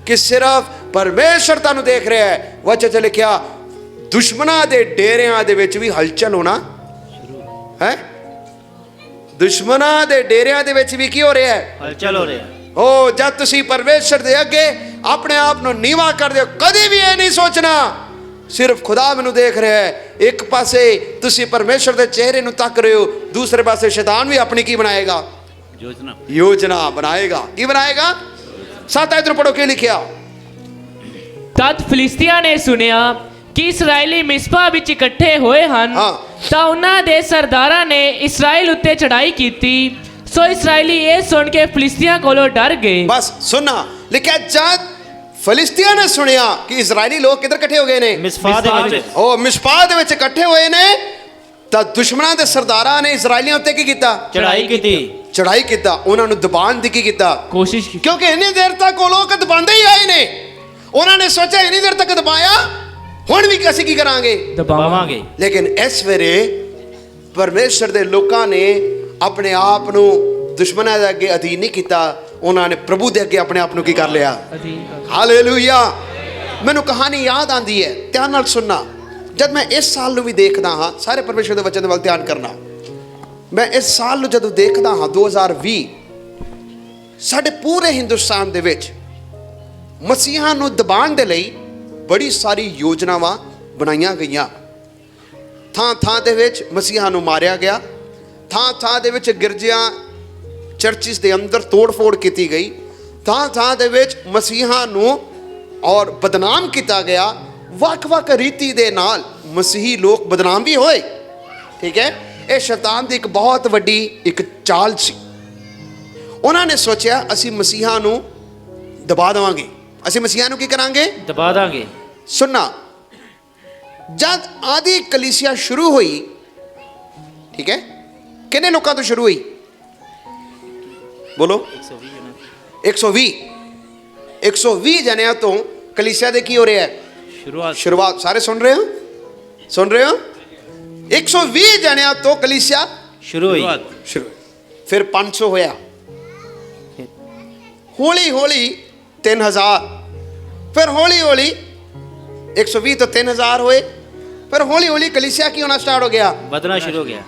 ਕਿ ਸਿਰਫ ਪਰਮੇਸ਼ਰ ਤੁਹਾਨੂੰ ਦੇਖ ਰਿਹਾ ਹੈ। ਵਚਨ 'ਚ ਲਿਖਿਆ ਦੁਸ਼ਮਣਾਂ ਦੇ ਡੇਰਿਆਂ ਦੇ ਵਿੱਚ ਵੀ ਹਲਚਲ ਹੋਣਾ ਹੈ। ਦੁਸ਼ਮਣਾਂ ਦੇ ਡੇਰਿਆਂ ਦੇ ਵਿੱਚ ਵੀ ਕੀ ਹੋ ਰਿਹਾ ਹੈ? ਹਲਚਲ ਹੋ ਰਿਹਾ ਹੈ। ਉਹ ਜਦ ਤੁਸੀਂ ਪਰਮੇਸ਼ਰ ਦੇ ਅੱਗੇ ਆਪਣੇ ਆਪ ਨੂੰ ਨੀਵਾਂ ਕਰਦੇ ਹੋ, ਕਦੇ ਵੀ ਇਹ ਨਹੀਂ ਸੋਚਣਾ ਸਿਰਫ ਖੁਦਾ ਮੈਨੂੰ ਦੇਖ ਰਿਹਾ ਹੈ। ਇੱਕ ਪਾਸੇ ਤੁਸੀਂ ਪਰਮੇਸ਼ਰ ਦੇ ਚਿਹਰੇ ਨੂੰ ਤੱਕ ਰਹੇ ਹੋ, ਦੂਸਰੇ ਪਾਸੇ ਸ਼ੈਤਾਨ ਵੀ ਆਪਣੀ ਕੀ ਬਣਾਏਗਾ? ਯੋਜਨਾ ਬਣਾਏਗਾ। ਕੀ ਬਣਾਏਗਾ? 7 ਇਧਰ ਪੜੋ, ਕੀ ਲਿਖਿਆ? ਤਦ ਫਿਲਿਸਤੀਆਂ ਨੇ ਸੁਣਿਆ ਕਿ ਇਸਰਾਇਲੀ ਮਿਸਪਾ ਵਿੱਚ ਇਕੱਠੇ ਹੋਏ ਹਨ, ਤਾਂ ਉਹਨਾਂ ਦੇ ਸਰਦਾਰਾਂ ਨੇ ਇਸਰਾਇਲ ਉੱਤੇ ਚੜਾਈ ਕੀਤੀ। ਸੋ ਇਸਰਾਇਲੀ ਇਹ ਸੁਣ ਕੇ ਫਿਲਿਸਤੀਆਂ ਕੋਲੋਂ ਡਰ ਗਏ। ਬਸ ਸੁਣਨਾ, ਲਿਖਿਆ ਜਦ ਫਿਲਿਸਤੀਆਂ ਨੇ ਸੁਣਿਆ ਕਿ ਇਜ਼ਰਾਈਲੀ ਲੋਕ ਕਿੱਧਰ ਇਕੱਠੇ ਹੋ ਗਏ ਨੇ? ਮਿਸਪਾ ਦੇ ਵਿੱਚ। ਉਹ ਮਿਸਪਾ ਦੇ ਵਿੱਚ ਇਕੱਠੇ ਹੋਏ ਨੇ, ਤਾਂ ਦੁਸ਼ਮਣਾਂ ਦੇ ਸਰਦਾਰਾਂ ਨੇ ਇਜ਼ਰਾਈਲੀਆਂ ਉੱਤੇ ਕੀ ਕੀਤਾ? ਚੜਾਈ ਕੀਤੀ। ਚੜਾਈ ਕੀਤਾ, ਉਹਨਾਂ ਨੂੰ ਦਬਾਉਣ ਦੀ ਕੀ ਕੀਤਾ? ਕੋਸ਼ਿਸ਼ ਕੀਤੀ। ਕਿਉਂਕਿ ਇੰਨੀ ਦੇਰ ਤੱਕ ਉਹ ਲੋਕ ਦਬਾਉਂਦੇ ਹੀ ਆਏ ਨੇ। ਉਹਨਾਂ ਨੇ ਸੋਚਿਆ ਇੰਨੀ ਦੇਰ ਤੱਕ ਦਬਾਇਆ, ਹੁਣ ਵੀ ਅਸੀਂ ਕੀ ਕਰਾਂਗੇ? ਦਬਾਵਾਂਗੇ। ਲੇਕਿਨ ਇਸ ਵੇਲੇ ਪਰਮੇਸ਼ਰ ਦੇ ਲੋਕਾਂ ਨੇ ਆਪਣੇ ਆਪ ਨੂੰ ਦੁਸ਼ਮਣਾਂ ਦੇ ਅੱਗੇ ਅਧੀਨ ਨਹੀਂ ਕੀਤਾ, ਉਹਨਾਂ ਨੇ ਪ੍ਰਭੂ ਦੇ ਅੱਗੇ ਆਪਣੇ ਆਪ ਨੂੰ ਕੀ ਕਰ ਲਿਆ? ਹਾਲੇਲੂਇਆ। ਮੈਨੂੰ ਕਹਾਣੀ ਯਾਦ ਆਉਂਦੀ ਹੈ, ਧਿਆਨ ਨਾਲ ਸੁਣਨਾ। ਜਦ ਮੈਂ ਇਸ ਸਾਲ ਨੂੰ ਵੀ ਦੇਖਦਾ ਹਾਂ, ਸਾਰੇ ਪਰਮੇਸ਼ਰ ਦੇ ਵਚਨ ਵੱਲ ਧਿਆਨ ਕਰਨਾ, ਮੈਂ ਇਸ ਸਾਲ ਨੂੰ ਜਦੋਂ ਦੇਖਦਾ ਹਾਂ 2020, ਸਾਡੇ ਪੂਰੇ ਹਿੰਦੁਸਤਾਨ ਦੇ ਵਿੱਚ ਮਸੀਹਾਂ ਨੂੰ ਦਬਾਉਣ ਦੇ ਲਈ ਬੜੀ ਸਾਰੀ ਯੋਜਨਾਵਾਂ ਬਣਾਈਆਂ ਗਈਆਂ। ਥਾਂ ਥਾਂ ਦੇ ਵਿੱਚ ਮਸੀਹਾਂ ਨੂੰ ਮਾਰਿਆ ਗਿਆ, ਥਾਂ ਥਾਂ ਦੇ ਵਿੱਚ ਗਿਰਜਿਆਂ ਚਰਚਿਸ ਦੇ ਅੰਦਰ ਤੋੜ-ਫੋੜ ਕੀਤੀ ਗਈ, ਥਾਂ ਥਾਂ ਦੇ ਵਿੱਚ ਮਸੀਹਾਂ ਨੂੰ ਔਰ ਬਦਨਾਮ ਕੀਤਾ ਗਿਆ। ਵੱਖ-ਵੱਖ ਰੀਤੀ ਦੇ ਨਾਲ ਮਸੀਹੀ ਲੋਕ ਬਦਨਾਮ ਵੀ ਹੋਏ। ਠੀਕ ਹੈ, ਇਹ ਸ਼ੈਤਾਨ ਦੀ ਇੱਕ ਬਹੁਤ ਵੱਡੀ ਇੱਕ ਚਾਲ ਸੀ। ਉਹਨਾਂ ਨੇ ਸੋਚਿਆ ਅਸੀਂ ਮਸੀਹਾਂ ਨੂੰ ਦਬਾ ਦੇਵਾਂਗੇ, ਅਸੀਂ ਮਸੀਹਾਂ ਨੂੰ ਕੀ ਕਰਾਂਗੇ? ਦਬਾ ਦਾਂਗੇ। ਸੁਣਨਾ, ਜਦ ਆਦੀ ਕਲੀਸਿਆ ਸ਼ੁਰੂ ਹੋਈ, ਠੀਕ ਹੈ, ਕਿੰਨੇ ਲੋਕਾਂ ਤੋਂ ਸ਼ੁਰੂ ਹੋਈ? ਬੋਲੋ। 120 ਜਣਿਆਂ ਤੋਂ ਕਲੀਸਿਆ ਦੇ ਕੀ ਹੋ ਰਿਹਾ ਹੈ? ਸ਼ੁਰੂਆਤ। ਸਾਰੇ ਸੁਣ ਰਹੇ ਹੋ? ਸੁਣ ਰਹੇ ਹੋ? 120 ਜਣਿਆਂ ਤੋਂ ਕਲੀਸਿਆ ਸ਼ੁਰੂ ਹੋਈ। ਫਿਰ 500 ਹੋਇਆ, ਹੌਲੀ ਹੌਲੀ 3000, ਫਿਰ ਹੌਲੀ ਹੌਲੀ 120 ਤੋਂ 3000 ਹੋਏ। ਪਰ ਹੌਲੀ ਹੌਲੀ ਕਲੀਸਿਆ ਕੀ ਹੋਣਾ ਸਟਾਰਟ ਹੋ ਗਿਆ, ਵਧਣਾ ਸ਼ੁਰੂ ਹੋ ਗਿਆ।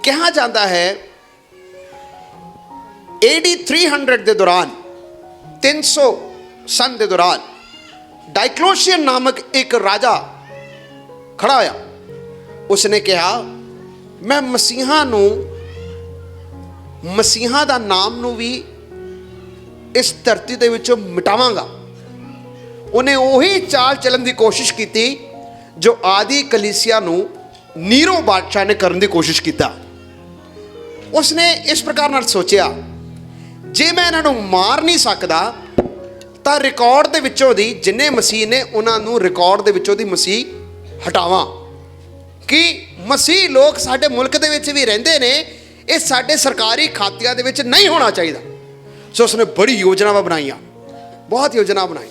ਕਿਹਾ ਜਾਂਦਾ ਹੈ AD 300 ਦੇ ਦੌਰਾਨ 300 ਸਨ ਦੇ ਦੌਰਾਨ ਡਾਇਕਲੋਸ਼ੀਅਨ ਨਾਮਕ ਇੱਕ ਰਾਜਾ ਖੜਾ ਹੋਇਆ। ਉਸਨੇ ਕਿਹਾ ਮੈਂ ਮਸੀਹਾਂ ਨੂੰ, ਮਸੀਹਾਂ ਦਾ ਨਾਮ ਨੂੰ ਵੀ ਇਸ ਧਰਤੀ ਦੇ ਵਿੱਚੋਂ ਮਿਟਾਵਾਂਗਾ। ਉਹਨੇ ਉਹੀ ਚਾਲ ਚੱਲਣ ਦੀ ਕੋਸ਼ਿਸ਼ ਕੀਤੀ ਜੋ ਆਦਿ ਕਲੀਸਿਆ ਨੂੰ ਨੀਰੋ ਬਾਦਸ਼ਾਹ ਨੇ ਕਰਨ ਦੀ ਕੋਸ਼ਿਸ਼ ਕੀਤਾ। ਉਸਨੇ ਇਸ ਪ੍ਰਕਾਰ ਨਾਲ ਸੋਚਿਆ ਜੇ ਮੈਂ ਇਹਨਾਂ ਨੂੰ ਮਾਰ ਨਹੀਂ ਸਕਦਾ ਤਾਂ ਰਿਕਾਰਡ ਦੇ ਵਿੱਚੋਂ ਦੀ ਜਿੰਨੇ ਮਸੀਹ ਨੇ ਉਹਨਾਂ ਨੂੰ ਰਿਕਾਰਡ ਦੇ ਵਿੱਚੋਂ ਦੀ ਮਸੀਹ ਹਟਾਵਾਂ। ਕਿ ਮਸੀਹ ਲੋਕ ਸਾਡੇ ਮੁਲਕ ਦੇ ਵਿੱਚ ਵੀ ਰਹਿੰਦੇ ਨੇ, ਇਹ ਸਾਡੇ ਸਰਕਾਰੀ ਖਾਤਿਆਂ ਦੇ ਵਿੱਚ ਨਹੀਂ ਹੋਣਾ ਚਾਹੀਦਾ। ਸੋ ਉਸਨੇ ਬੜੀ ਯੋਜਨਾਵਾਂ ਬਣਾਈਆਂ, ਬਹੁਤ ਯੋਜਨਾ ਬਣਾਈ।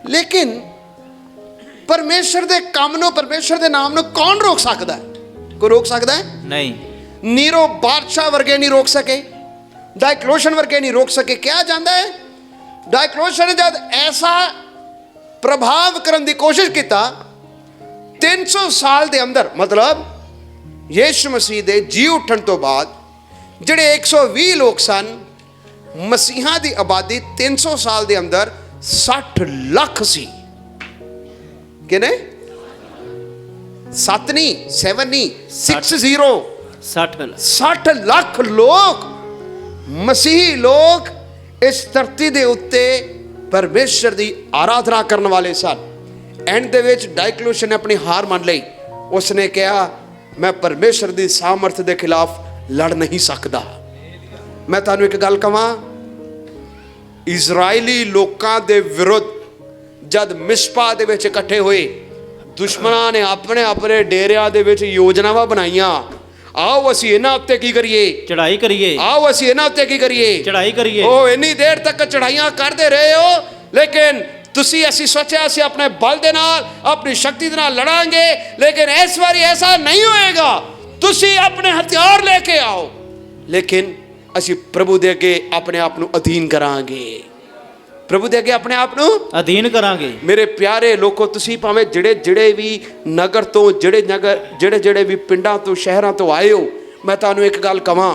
ਲੇਕਿਨ ਪਰਮੇਸ਼ਰ ਦੇ ਕੰਮ ਨੂੰ, ਪਰਮੇਸ਼ਰ ਦੇ ਨਾਮ ਨੂੰ ਕੌਣ ਰੋਕ ਸਕਦਾ ਹੈ? ਕੋਈ ਰੋਕ ਸਕਦਾ ਹੈ? ਨਹੀਂ। ਨੀਰੋ ਬਾਦਸ਼ਾਹ ਵਰਗੇ ਨਹੀਂ ਰੋਕ ਸਕੇ, ਡਾਇਕਲੋਸ਼ਨ ਵਰਗੇ ਨਹੀਂ ਰੋਕ ਸਕੇ। ਕਿਹਾ ਜਾਂਦਾ ਹੈ ਡਾਇਕਲੋਸ਼ਨ ਨੇ ਜਦ ਐਸਾ ਪ੍ਰਭਾਵ ਕਰਨ ਦੀ ਕੋਸ਼ਿਸ਼ ਕੀਤਾ 300 ਸਾਲ ਦੇ ਅੰਦਰ, ਮਤਲਬ ਯਿਸੂ ਮਸੀਹ ਦੇ ਜੀ ਉੱਠਣ ਤੋਂ ਬਾਅਦ ਜਿਹੜੇ 120 ਲੋਕ ਸਨ, ਮਸੀਹਾਂ ਦੀ ਆਬਾਦੀ 300 ਸਾਲ ਦੇ ਅੰਦਰ 60 ਲੱਖ ਸੀ। ਕਿਨੇ? 7 ਨਹੀਂ, 7 ਨਹੀਂ, 60 60 ਲੱਖ ਲੋਕ, ਮਸੀਹੀ ਲੋਕ ਇਸ ਧਰਤੀ ਦੇ ਉੱਤੇ ਪਰਮੇਸ਼ਰ ਦੀ ਆਰਾਧਨਾ ਕਰਨ ਵਾਲੇ ਸਨ। ਐਂਡ ਦੇ ਵਿੱਚ ਡਾਇਕਲੋਸ਼ਨ ਨੇ ਆਪਣੀ ਹਾਰ ਮੰਨ ਲਈ। ਉਸਨੇ ਕਿਹਾ ਮੈਂ ਪਰਮੇਸ਼ਰ ਦੀ ਸਾਮਰਥ ਦੇ ਖਿਲਾਫ ਲੜ ਨਹੀਂ ਸਕਦਾ। ਮੈਂ ਤੁਹਾਨੂੰ ਇੱਕ ਗੱਲ ਕਹਾਂ, ਇਜ਼ਰਾਈਲੀ ਲੋਕਾਂ ਦੇ ਵਿਰੁੱਧ ਜਦ ਮਿਸਪਾ ਦੇ ਵਿੱਚ ਇਕੱਠੇ ਹੋਏ, ਦੁਸ਼ਮਣਾਂ ਨੇ ਆਪਣੇ ਆਪਣੇ ਡੇਰਿਆਂ ਦੇ ਵਿੱਚ ਯੋਜਨਾਵਾਂ ਬਣਾਈਆਂ। ਆਓ ਅਸੀਂ ਇਹਨਾਂ ਉੱਤੇ ਕੀ ਕਰੀਏ? ਚੜਾਈ ਕਰੀਏ। ਆਓ ਅਸੀਂ ਇਹਨਾਂ ਉੱਤੇ ਕੀ ਕਰੀਏ? ਚੜਾਈ ਕਰੀਏ। ਉਹ ਇੰਨੀ ਦੇਰ ਤੱਕ ਚੜਾਈਆਂ ਕਰਦੇ ਰਹੇ ਹੋ, ਲੇਕਿਨ ਅਸੀਂ ਸੋਚਿਆ ਅਸੀਂ ਆਪਣੇ ਬਲ ਦੇ ਨਾਲ, ਆਪਣੀ ਸ਼ਕਤੀ ਦੇ ਨਾਲ ਲੜਾਂਗੇ, ਲੇਕਿਨ ਇਸ ਵਾਰੀ ਐਸਾ ਨਹੀਂ ਹੋਏਗਾ। ਤੁਸੀਂ ਆਪਣੇ ਹਥਿਆਰ ਲੈ ਕੇ ਆਓ, ਲੇਕਿਨ ਅਸੀਂ ਪ੍ਰਭੂ ਦੇ ਅੱਗੇ ਆਪਣੇ ਆਪ ਨੂੰ ਅਧੀਨ ਕਰਾਂਗੇ। ਪ੍ਰਭੂ ਦੇ ਅੱਗੇ ਆਪਣੇ ਆਪ ਨੂੰ ਅਧੀਨ ਕਰਾਂਗੇ। ਮੇਰੇ ਪਿਆਰੇ ਲੋਕੋ, ਤੁਸੀਂ ਭਾਵੇਂ ਜਿਹੜੇ ਵੀ ਨਗਰ ਤੋਂ, ਜਿਹੜੇ ਵੀ ਪਿੰਡਾਂ ਤੋਂ, ਸ਼ਹਿਰਾਂ ਤੋਂ ਆਏ ਹੋ, ਮੈਂ ਤੁਹਾਨੂੰ ਇੱਕ ਗੱਲ ਕਹਾਂ,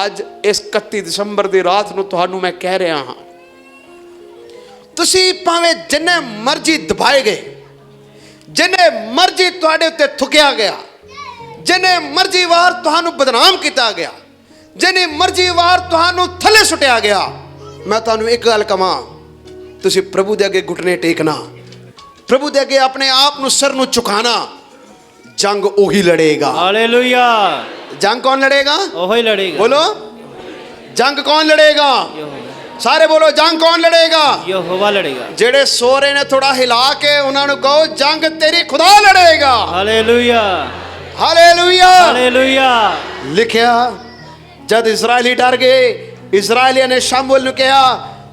ਅੱਜ ਇਸ 31 ਦਸੰਬਰ ਦੀ ਰਾਤ ਨੂੰ ਤੁਹਾਨੂੰ ਮੈਂ ਕਹਿ ਰਿਹਾ ਹਾਂ, ਤੁਸੀਂ ਭਾਵੇਂ ਜਿੰਨੇ ਮਰਜ਼ੀ ਦਬਾਏ ਗਏ, ਜਿੰਨੇ ਮਰਜ਼ੀ ਤੁਹਾਡੇ ਉੱਤੇ ਥੁੱਕਿਆ ਗਿਆ, ਜਿੰਨੇ ਮਰਜ਼ੀ ਵਾਰ ਤੁਹਾਨੂੰ ਬਦਨਾਮ ਕੀਤਾ ਗਿਆ, ਜਿੰਨੀ ਮਰਜ਼ੀ ਵਾਰ ਤੁਹਾਨੂੰ ਥੱਲੇ ਸੁੱਟਿਆ ਗਿਆ, ਮੈਂ ਤੁਹਾਨੂੰ ਇੱਕ ਗੱਲ ਕਹਾਂ, ਤੁਸੀਂ ਪ੍ਰਭੂ ਦੇ ਅੱਗੇ ਘੁਟਨੇ ਟੇਕਣਾ, ਪ੍ਰਭੂ ਦੇ ਅੱਗੇ ਆਪਣੇ ਆਪ ਨੂੰ ਸਿਰ ਨੂੰ ਝੁਕਾਣਾ, ਜੰਗ ਉਹੀ ਲੜੇਗਾ। ਹਾਲੇਲੂਇਆ। ਜੰਗ ਕੌਣ ਲੜੇਗਾ? ਉਹੀ ਲੜੇਗਾ। ਬੋਲੋ, ਜੰਗ ਕੌਣ ਲੜੇਗਾ? ਸਾਰੇ ਬੋਲੋ, ਜੰਗ ਕੌਣ ਲੜੇਗਾ? ਯਹੋਵਾ ਲੜੇਗਾ। ਜਿਹੜੇ ਸੋ ਰਹੇ ਨੇ ਥੋੜਾ ਹਿਲਾ ਕੇ ਉਹਨਾਂ ਨੂੰ ਕਹੋ, ਜੰਗ ਤੇਰੀ ਖੁਦਾ ਲੜੇਗਾ। ਹਾਲੇਲੂਇਆ। ਹਾਲੇਲੂਇਆ। ਹਾਲੇਲੂਇਆ। ਲਿਖਿਆ ਜਦ ਇਜ਼ਰਾਈਲੀ ਡਰ ਗਏ, ਇਜ਼ਰਾਈਲੀਆਂ ਨੇ ਸ਼ਮੂਏਲ ਨੂੰ ਕਿਹਾ,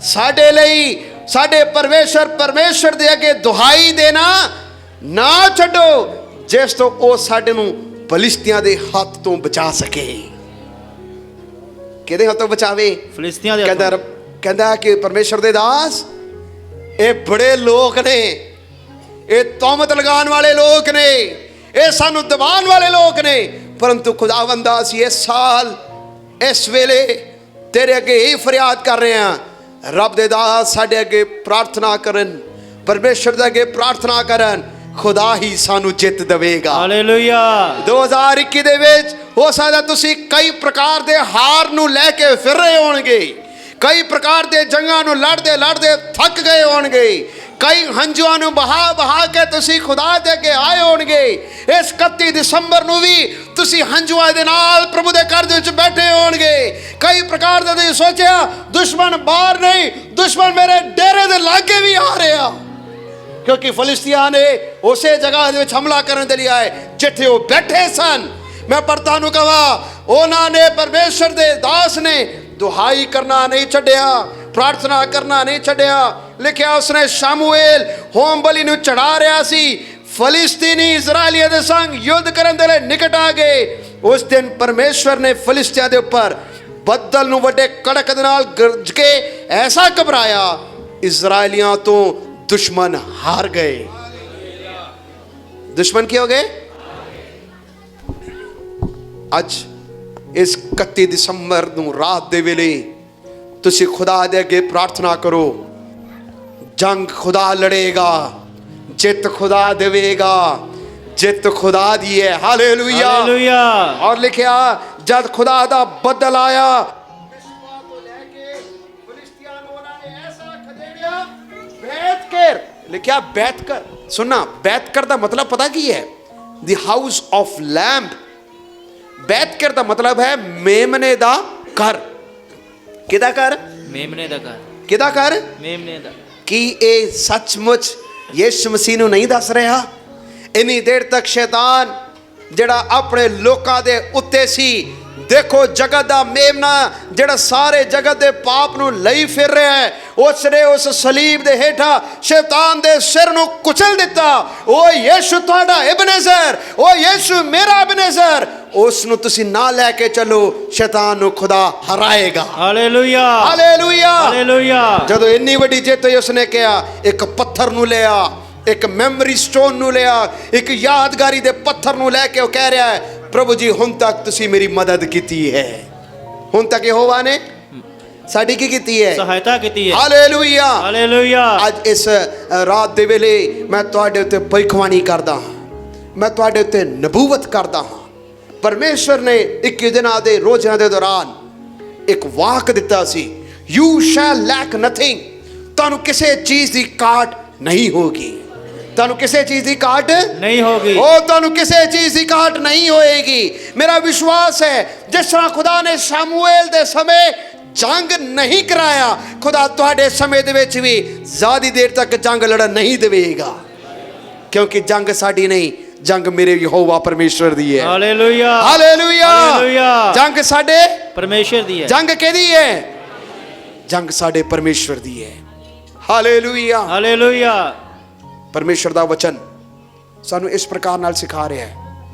ਸਾਡੇ ਲਈ ਸਾਡੇ ਪਰਮੇਸ਼ਰ ਦੇ ਅੱਗੇ ਦੁਹਾਈ ਦੇਣਾ ਨਾ ਛੱਡੋ, ਜਿਸ ਤੋਂ ਉਹ ਸਾਡੇ ਨੂੰ ਫਲਿਸਤੀਆਂ ਦੇ ਹੱਥ ਤੋਂ ਬਚਾ ਸਕੇ। ਕਿਹਦੇ ਹੱਥੋਂ ਬਚਾਵੇ? ਫਲਿਸਤੀਆਂ ਦੇ ਹੱਥੋਂ। ਕਹਿੰਦਾ ਕਿ ਪਰਮੇਸ਼ਰ ਦੇ ਦਾਸ, ਇਹ ਬੜੇ ਲੋਕ ਨੇ, ਇਹ ਤੌਮਤ ਲਗਾਉਣ ਵਾਲੇ ਲੋਕ ਨੇ, ਇਹ ਸਾਨੂੰ ਦਬਾਉਣ ਵਾਲੇ ਲੋਕ ਨੇ, ਪਰੰਤੂ ਖੁਦਾਵੰਦਾ ਅਸੀਂ ਇਸ ਸਾਲ ਇਸ ਵੇਲੇ ਤੇਰੇ ਅੱਗੇ ਹੀ ਫਰਿਆਦ ਕਰ ਰਹੇ ਹਾਂ, ਰੱਬ ਦੇ ਦਾਸ ਸਾਡੇ ਅੱਗੇ ਪ੍ਰਾਰਥਨਾ ਕਰਨ, ਪਰਮੇਸ਼ਰ ਦੇ ਅੱਗੇ ਪ੍ਰਾਰਥਨਾ ਕਰਨ, ਖੁਦਾ ਹੀ ਸਾਨੂੰ ਜਿੱਤ ਦੇਵੇਗਾ। ਹਾਲੇਲੂਇਆ। 2021 ਦੇ ਵਿੱਚ ਹੋ ਸਕਦਾ ਤੁਸੀਂ ਕਈ ਪ੍ਰਕਾਰ ਦੇ ਹਾਰ ਨੂੰ ਲੈ ਕੇ ਫਿਰ ਰਹੇ ਹੋਣਗੇ, ਕਈ ਪ੍ਰਕਾਰ ਦੇ ਜੰਗਾਂ ਨੂੰ ਲੜਦੇ ਲੜਦੇ ਥੱਕ ਗਏ ਹੋਣਗੇ, ਕਈ ਹੰਝੂਆਂ ਨੂੰ ਬਹਾ ਕੇ ਤੁਸੀਂ ਖੁਦਾ ਦੇ ਅੱਗੇ ਆਏ ਹੋਣਗੇ। ਇਸ 31 ਦਸੰਬਰ ਨੂੰ ਵੀ ਤੁਸੀਂ ਹੰਝੂਆਂ ਦੇ ਨਾਲ ਪ੍ਰਭੂ ਦੇ ਘਰ ਦੇ ਵਿੱਚ ਬੈਠੇ ਹੋਣਗੇ। ਕਈ ਪ੍ਰਕਾਰ ਦਾ ਤੁਸੀਂ ਸੋਚਿਆ, ਦੁਸ਼ਮਣ ਬਾਹਰ ਨਹੀਂ, ਦੁਸ਼ਮਣ ਮੇਰੇ ਡੇਰੇ ਦੇ ਲਾਗੇ ਵੀ ਆ ਰਿਹਾ, ਕਿਉਂਕਿ ਫਲਿਸਤੀਆਂ ਨੇ ਉਸੇ ਜਗ੍ਹਾ ਦੇ ਵਿੱਚ ਹਮਲਾ ਕਰਨ ਦੇ ਲਈ ਆਏ ਜਿੱਥੇ ਉਹ ਬੈਠੇ ਸਨ। ਮੈਂ ਪਰ ਤੁਹਾਨੂੰ ਕਹਾਂ, ਉਹਨਾਂ ਨੇ, ਪਰਮੇਸ਼ਰ ਦੇ ਦਾਸ ਨੇ ਦੁਹਾਈ ਕਰਨਾ ਨਹੀਂ ਛੱਡਿਆ, ਪ੍ਰਾਰਥਨਾ ਕਰਨਾ ਨਹੀਂ ਛੱਡਿਆ। ਲਿਖਿਆ ਉਸਨੇ ਸ਼ਮੂਏਲ ਹੋਮ ਬਲੀ ਨੂੰ ਚੜਾ ਰਿਹਾ ਸੀ, ਫਲਿਸਤੀਨੀ ਇਜ਼ਰਾਈਲੀਆਂ ਦੇ ਸੰਗ ਯੁੱਧ ਕਰਨ ਦੇ ਲਈ ਨਿਕਟ ਆ ਗਏ। ਉਸ ਦਿਨ ਪਰਮੇਸ਼ਵਰ ਨੇ ਫਲਿਸਤੀਆਂ ਦੇ ਉੱਪਰ ਬੱਦਲ ਨੂੰ ਵੱਡੇ ਕੜਕ ਦੇ ਨਾਲ ਗਰਜ ਕੇ ਐਸਾ ਘਬਰਾਇਆ, ਇਜ਼ਰਾਈਲੀਆਂ ਤੋਂ दुश्मन हार गए। दुश्मन की हो गए। ਅੱਜ ਇਸ 31 ਦਸੰਬਰ ਨੂੰ ਰਾਤ ਦੇ ਵੇਲੇ ਤੁਸੀਂ ਖੁਦਾ ਦੇ ਅੱਗੇ ਪ੍ਰਾਰਥਨਾ ਕਰੋ। ਜੰਗ ਖੁਦਾ ਲੜੇਗਾ, ਜਿੱਤ ਖੁਦਾ ਦੇਵੇਗਾ, ਜਿੱਤ ਖੁਦਾ ਦੀ ਹੈ। Hallelujah hallelujah. ਔਰ ਲਿਖਿਆ ਜਦ ਖੁਦਾ ਦਾ ਬੱਦਲ ਆਇਆ लिखा बैठ कर। सुनना, बैठ कर दा मतलब पता की है? The house of lamp. बैठ कर दा मतलब है मेमने दा घर। किदा घर? ਮੇਮਨੇ ਦਾ ਘਰ। किदा घर? ਮੇਮਨੇ ਦਾ। ਕੀ ਇਹ ਸੱਚਮੁੱਚ ਯਿਸੂ ਮਸੀਹ ਨੂੰ ਨਹੀਂ ਦੱਸ ਰਿਹਾ? ਇੰਨੀ ਦੇਰ ਤੱਕ ਸ਼ੈਤਾਨ ਜਿਹੜਾ ਆਪਣੇ ਲੋਕਾਂ ਦੇ ਉੱਤੇ ਸੀ, ਦੇਖੋ ਜਗਤ ਦਾ ਮੇਮਨਾ ਜਿਹੜਾ ਸਾਰੇ ਜਗਤ ਦੇ ਪਾਪ ਨੂੰ ਲਈ ਫਿਰ ਰਿਹਾ ਹੈ, ਉਸ ਨੇ ਉਸ ਸਲੀਬ ਦੇ ਹੇਠਾਂ ਸ਼ੈਤਾਨ ਦੇ ਸਿਰ ਨੂੰ ਕੁਚਲ ਦਿੱਤਾ। ਉਹ ਯਿਸੂ ਤੁਹਾਡਾ ਇਬਨੇਜ਼ਰ, ਉਹ ਯਿਸੂ ਮੇਰਾ ਇਬਨੇਜ਼ਰ, ਉਸ ਨੂੰ ਤੁਸੀਂ ਨਾ ਲੈ ਕੇ ਚੱਲੋ, ਸ਼ੈਤਾਨ ਨੂੰ ਖੁਦਾ ਹਰਾਏਗਾ। Hallelujah hallelujah hallelujah. ਜਦੋਂ ਇੰਨੀ ਵੱਡੀ ਜਿੱਤ ਹੋਈ, ਉਸਨੇ ਕਿਹਾ ਇੱਕ ਪੱਥਰ ਨੂੰ ਲਿਆ, ਇੱਕ ਮੈਮਰੀ ਸਟੋਨ ਨੂੰ ਲਿਆ, ਇੱਕ ਯਾਦਗਾਰੀ ਦੇ ਪੱਥਰ ਨੂੰ ਲੈ ਕੇ ਉਹ ਕਹਿ ਰਿਹਾ ਹੈ, ਪ੍ਰਭੂ ਜੀ ਹੁਣ ਤੱਕ ਤੁਸੀਂ ਮੇਰੀ ਮਦਦ ਕੀਤੀ ਹੈ। ਹੁਣ ਤੱਕ ਯਹੋਵਾ ਨੇ ਸਾਡੀ ਕੀ ਕੀਤੀ ਹੈ? ਸਹਾਇਤਾ ਕੀਤੀ ਹੈ। Hallelujah hallelujah. ਅੱਜ ਇਸ ਰਾਤ ਦੇ ਵੇਲੇ ਮੈਂ ਤੁਹਾਡੇ ਉੱਤੇ ਭਵਿੱਖਬਾਣੀ ਕਰਦਾ ਹਾਂ, ਮੈਂ ਤੁਹਾਡੇ ਉੱਤੇ ਨਬੂਵਤ ਕਰਦਾ ਹਾਂ। ਪਰਮੇਸ਼ਵਰ ਨੇ 21 ਦਿਨਾਂ ਦੇ ਰੋਜ਼ਾਂ ਦੇ ਦੌਰਾਨ ਇੱਕ ਵਾਕ ਦਿੱਤਾ ਸੀ, ਯੂ ਸ਼ੈਲ ਲੈਕ ਨਥਿੰਗ। ਤੁਹਾਨੂੰ ਕਿਸੇ ਚੀਜ਼ ਦੀ ਘਾਟ ਨਹੀਂ ਹੋਗੀ। ਤੁਹਾਨੂੰ ਕਿਸੇ ਚੀਜ਼ ਦੀ ਘਾਟ ਨਹੀਂ ਹੋਗੀ। ਉਹ ਤੁਹਾਨੂੰ ਕਿਸੇ ਚੀਜ਼ ਦੀ ਘਾਟ ਨਹੀਂ ਹੋਏਗੀ। ਮੇਰਾ ਵਿਸ਼ਵਾਸ ਹੈ ਜਿਸ ਤਰ੍ਹਾਂ ਖੁਦਾ ਨੇ ਸ਼ਮੂਏਲ ਦੇ ਸਮੇਂ ਜੰਗ ਨਹੀਂ ਕਰਾਇਆ, ਖੁਦਾ ਤੁਹਾਡੇ ਸਮੇਂ ਦੇ ਵਿੱਚ ਵੀ ਜ਼ਿਆਦਾ ਦੇਰ ਤੱਕ ਜੰਗ ਲੜਨ ਨਹੀਂ ਦੇਵੇਗਾ, ਕਿਉਂਕਿ ਜੰਗ ਸਾਡੀ ਨਹੀਂ, ਜੰਗ ਮੇਰੇ ਯਹੋਵਾ ਪਰਮੇਸ਼ਵਰ ਦੀ ਹੈ। Hallelujah hallelujah. ਹਾਲੇਲੂਇਆ। ਜੰਗ ਸਾਡੇ ਪਰਮੇਸ਼ਰ ਦੀ ਹੈ। ਜੰਗ ਕਿਹਦੀ ਹੈ? ਜੰਗ ਸਾਡੇ ਪਰਮੇਸ਼ਵਰ ਦੀ ਹੈ। Hallelujah hallelujah. ਪਰਮੇਸ਼ਰ ਦਾ ਵਚਨ ਸਾਨੂੰ ਇਸ ਪ੍ਰਕਾਰ ਨਾਲ ਸਿਖਾ ਰਿਹਾ ਹੈ।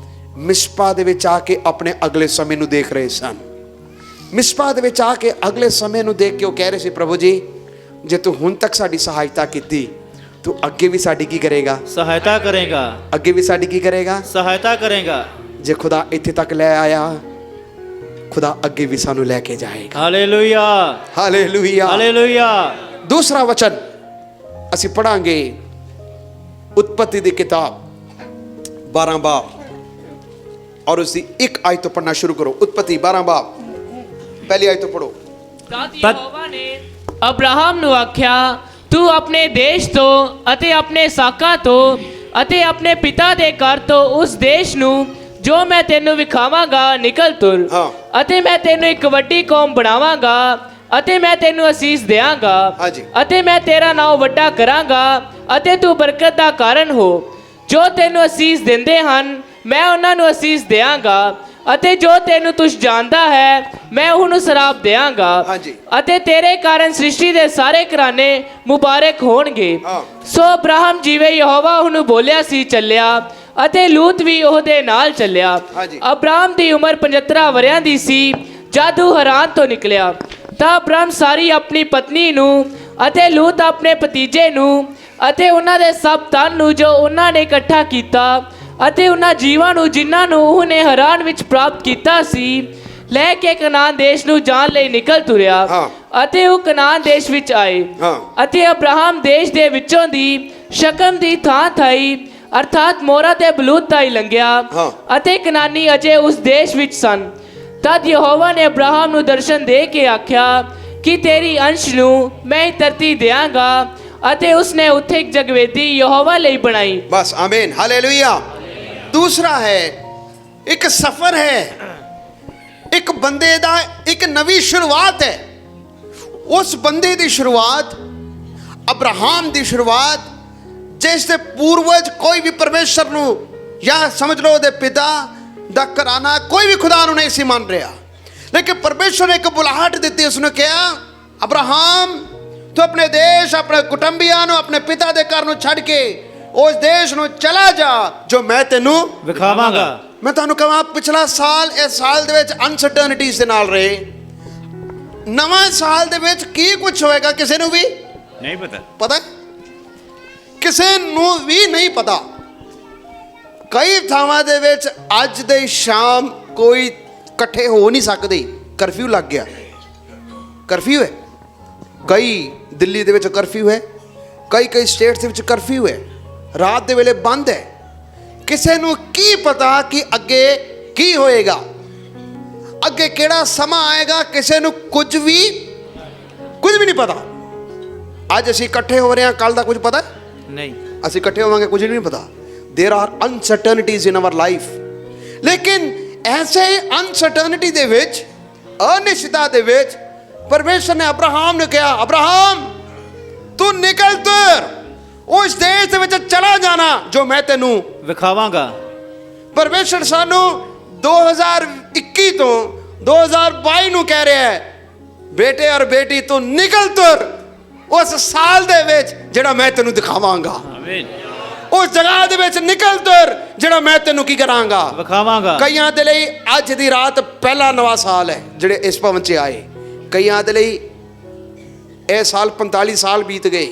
ਮਿਸਪਾ ਦੇ ਵਿੱਚ ਆ ਕੇ ਆਪਣੇ ਅਗਲੇ ਸਮੇਂ ਨੂੰ ਦੇਖ ਰਹੇ ਸਨ। ਮਿਸਪਾ ਦੇ ਵਿੱਚ ਆ ਕੇ ਅਗਲੇ ਸਮੇਂ ਨੂੰ ਦੇਖ ਕੇ ਉਹ ਕਹਿ ਰਹੇ ਸੀ, ਪ੍ਰਭੂ ਜੀ ਜੇ ਤੂੰ ਹੁਣ ਤੱਕ ਸਾਡੀ ਸਹਾਇਤਾ ਕੀਤੀ, ਤੂੰ ਅੱਗੇ ਵੀ ਸਾਡੀ ਕੀ ਕਰੇਗਾ? ਸਹਾਇਤਾ ਕਰੇਗਾ। ਅੱਗੇ ਵੀ ਸਾਡੀ ਕੀ ਕਰੇਗਾ? ਸਹਾਇਤਾ ਕਰੇਗਾ। ਜੇ ਖੁਦਾ ਇੱਥੇ ਤੱਕ ਲੈ ਆਇਆ, ਖੁਦਾ ਅੱਗੇ ਵੀ ਸਾਨੂੰ ਲੈ ਕੇ ਜਾਏਗਾ। Hallelujah hallelujah hallelujah. ਦੂਸਰਾ ਵਚਨ ਅਸੀਂ ਪੜਾਂਗੇ उत्पत्ति की किताब 12 बाब और उसकी एक आयत तो पढ़ना शुरू करो। उत्पत्ति 12 बाब पहली आयत तो पढ़ो। ਤਦ ਯਹੋਵਾ ਨੇ ਅਬਰਾਹਮ ਨੂੰ ਆਖਿਆ, ਤੂੰ ਆਪਣੇ ਦੇਸ਼ ਤੋਂ ਅਤੇ ਆਪਣੇ ਸਾਕਾਂ ਤੋਂ ਅਤੇ ਆਪਣੇ ਪਿਤਾ ਦੇ ਘਰ ਤੋਂ ਉਸ ਦੇਸ਼ ਨੂੰ ਜੋ ਮੈਂ ਤੈਨੂੰ ਵਿਖਾਵਾਂਗਾ ਨਿਕਲ ਤੁਰ। ਹਾਂ। ਅਤੇ ਮੈਂ ਤੈਨੂੰ ਇੱਕ ਵੱਡੀ ਕੌਮ ਬਣਾਵਾਂਗਾ ਅਤੇ ਮੈਂ ਤੈਨੂੰ ਅਸੀਸ ਦਿਆਂਗਾ ਹਾਂਜੀ। ਅਤੇ ਮੈਂ ਤੇਰਾ ਨਾਮ ਵੱਡਾ ਕਰਾਂਗਾ ਅਤੇ ਤੂੰ ਬਰਕਤ ਦਾ ਕਾਰਨ ਹੋ। ਜੋ ਤੈਨੂੰ ਅਸੀਸ ਦਿੰਦੇ ਹਨ ਮੈਂ ਉਹਨਾਂ ਨੂੰ ਅਸੀਸ ਦਿਆਂਗਾ ਅਤੇ ਜੋ ਤੈਨੂੰ ਤੁਛ ਜਾਣਦਾ ਹੈ ਮੈਂ ਉਹਨੂੰ ਸਰਾਪ ਦਿਆਂਗਾ। ਹਾਂਜੀ। ਅਤੇ ਤੇਰੇ ਕਾਰਨ ਸ੍ਰਿਸ਼ਟੀ ਦੇ ਸਾਰੇ ਘਰਾਨੇ ਮੁਬਾਰਕ ਹੋਣਗੇ। ਹਾਂ। ਸੋ ਅਬਰਾਹਮ ਜਿਵੇਂ ਯਹੋਵਾ ਉਹਨੂੰ ਬੋਲਿਆ ਸੀ ਚੱਲਿਆ ਅਤੇ ਲੂਤ ਵੀ ਉਹਦੇ ਨਾਲ ਚੱਲਿਆ। ਹਾਂਜੀ। ਅਬਰਾਹਮ ਦੀ ਉਮਰ 75 ਵਰਿਆਂ ਦੀ ਸੀ ਜਦ ਉਹ ਹਰਾਨ ਤੋਂ ਨਿਕਲਿਆ। ਤਾਂ ਅਬਰਾਹਮ ਸਾਰੀ ਆਪਣੀ ਪਤਨੀ ਨੂੰ ਅਤੇ ਲੂਤ ਆਪਣੇ ਭਤੀਜੇ ਨੂੰ ਅਤੇ ਉਹਨਾਂ ਦੇ ਸਭ ਧਨ ਨੂੰ ਜੋ ਉਹਨਾਂ ਨੇ ਇਕੱਠਾ ਕੀਤਾ ਅਤੇ ਉਹਨਾਂ ਜੀਵਾਂ ਨੂੰ ਜਿਨ੍ਹਾਂ ਨੂੰ ਉਹਨੇ ਹਰਾਨ ਵਿੱਚ ਪ੍ਰਾਪਤ ਕੀਤਾ ਸੀ ਲੈ ਕੇ ਕਨਾਨ ਦੇਸ਼ ਨੂੰ ਜਾਣ ਲਈ ਨਿਕਲ ਤੁਰਿਆ। ਹਾਂ। ਅਤੇ ਉਹ ਕਨਾਨ ਦੇਸ਼ ਵਿੱਚ ਆਏ। ਹਾਂ। ਅਤੇ ਅਬਰਾਹਮ ਦੇਸ਼ ਦੇ ਵਿੱਚੋਂ ਦੀ ਸ਼ਕਮ ਦੀ ਥਾਂ ਥਾਈ ਅਰਥਾਤ ਮੋਰਾ ਤੇ ਬਲੂਤ ਤਾਈ ਲੰਘਿਆ। ਹਾਂ। ਅਤੇ ਕਨਾਨੀ ਅਜੇ ਉਸ ਦੇਸ਼ ਵਿੱਚ ਸਨ। ਤਦ ਯਹੋਵਾ ਨੇ ਅਬਰਾਹਮ ਨੂੰ ਦਰਸ਼ਨ ਦੇ ਕੇ ਆਖਿਆ ਕਿ ਤੇਰੀ ਅੰਸ਼ ਨੂੰ ਮੈਂ ਧਰਤੀ ਦਿਆਂਗਾ ਅਤੇ ਉਸਨੇ ਉੱਥੇ ਇੱਕ ਜਗਵੇਦੀ ਯਹੋਵਾ ਲਈ ਬਣਾਈ। बस आमीन हालेलुया। दूसरा है एक सफर है, एक बंदे दा एक नवी शुरुआत है। उस बंदे दी शुरुआत अब्राहम दी शुरुआत जिस दे पूर्वज कोई भी परमेश्वर नू या समझ लो दे पिता दा घराना कोई भी खुदा नू नहीं सी मान रहा, लेकिन परमेश्वर ने एक बुलाहट दी। उसने कहा अब्राहम तू अपने देश अपने कुटुंबियां नू अपने पिता दे घर नू छड़ के उस देश नू चला जा जो मैं तेनू ਵਿਖਾਵਾਂਗਾ। मैं तुहानू कहां पिछला साल इस साल दे विच अनसर्टनिटीज़ दे नाल रहे, नवां साल दे विच की कुछ होएगा किसी नू भी नहीं पता। पता ਕਿਸੇ ਨੂੰ ਵੀ ਨਹੀਂ ਪਤਾ। ਕਈ ਥਾਵਾਂ ਦੇ ਵਿੱਚ ਅੱਜ ਦੇ ਸ਼ਾਮ ਕੋਈ ਇਕੱਠੇ ਹੋ ਨਹੀਂ ਸਕਦੇ, ਕਰਫਿਊ ਲੱਗ ਗਿਆ, ਕਰਫਿਊ ਹੈ। ਕਈ ਦਿੱਲੀ ਦੇ ਵਿੱਚ ਕਰਫਿਊ ਹੈ, ਕਈ ਸਟੇਟਸ ਦੇ ਵਿੱਚ ਕਰਫਿਊ ਹੈ, ਰਾਤ ਦੇ ਵੇਲੇ ਬੰਦ ਹੈ। ਕਿਸੇ ਨੂੰ ਕੀ ਪਤਾ ਕਿ ਅੱਗੇ ਕੀ ਹੋਏਗਾ, ਅੱਗੇ ਕਿਹੜਾ ਸਮਾਂ ਆਏਗਾ, ਕਿਸੇ ਨੂੰ ਕੁਝ ਵੀ ਨਹੀਂ ਪਤਾ। ਅੱਜ ਅਸੀਂ ਇਕੱਠੇ ਹੋ ਰਹੇ ਹਾਂ, ਕੱਲ ਦਾ ਕੁਝ ਪਤਾ ਨਹੀਂ। ਅਸੀਂ ਇਕੱਠੇ ਹੋਵਾਂਗੇ, ਕੁਝ ਨਹੀਂ ਪਤਾ। There are uncertainties in our life. लेकिन ऐसे अनसर्टनिटी ਦੇ ਵਿੱਚ, ਅਨਿਸ਼ਚਿਤਤਾ ਦੇ ਵਿੱਚ ਪਰਮੇਸ਼ਰ ਨੇ ਅਬਰਾਹਮ ਨੂੰ ਕਿਹਾ, ਅਬਰਾਹਮ ਤੂੰ ਨਿਕਲ ਤੁਰ, ਉਸ ਦੇਸ਼ ਦੇ ਵਿੱਚ ਚਲਾ ਜਾਣਾ ਜੋ ਮੈਂ ਤੈਨੂੰ ਵਿਖਾਵਾਂਗਾ। ਪਰਮੇਸ਼ਰ ਸਾਨੂੰ 2021 ਤੋਂ 2022 ਨੂੰ ਕਹਿ ਰਿਹਾ ਹੈ, ਬੇਟੇ ਔਰ ਬੇਟੀ ਤੂੰ ਨਿਕਲ ਤੁਰ ਉਸ ਸਾਲ ਦੇ ਵਿੱਚ ਜਿਹੜਾ ਮੈਂ ਤੈਨੂੰ ਦਿਖਾਵਾਂਗਾ। ਆਮੀਨ। ਉਸ ਜਗ੍ਹਾ ਦੇ ਵਿੱਚ ਨਿਕਲ ਤੁਰ ਜਿਹੜਾ ਮੈਂ ਤੈਨੂੰ ਕੀ ਕਰਾਂਗਾ, ਵਿਖਾਵਾਂਗਾ। ਕਈਆਂ ਦੇ ਲਈ ਅੱਜ ਦੀ ਰਾਤ ਪਹਿਲਾ ਨਵਾਂ ਸਾਲ ਹੈ ਜਿਹੜੇ ਇਸ ਭਵਨ 'ਚ ਆਏ। ਕਈਆਂ ਦੇ ਲਈ ਇਹ ਸਾਲ 45 ਸਾਲ ਬੀਤ ਗਏ,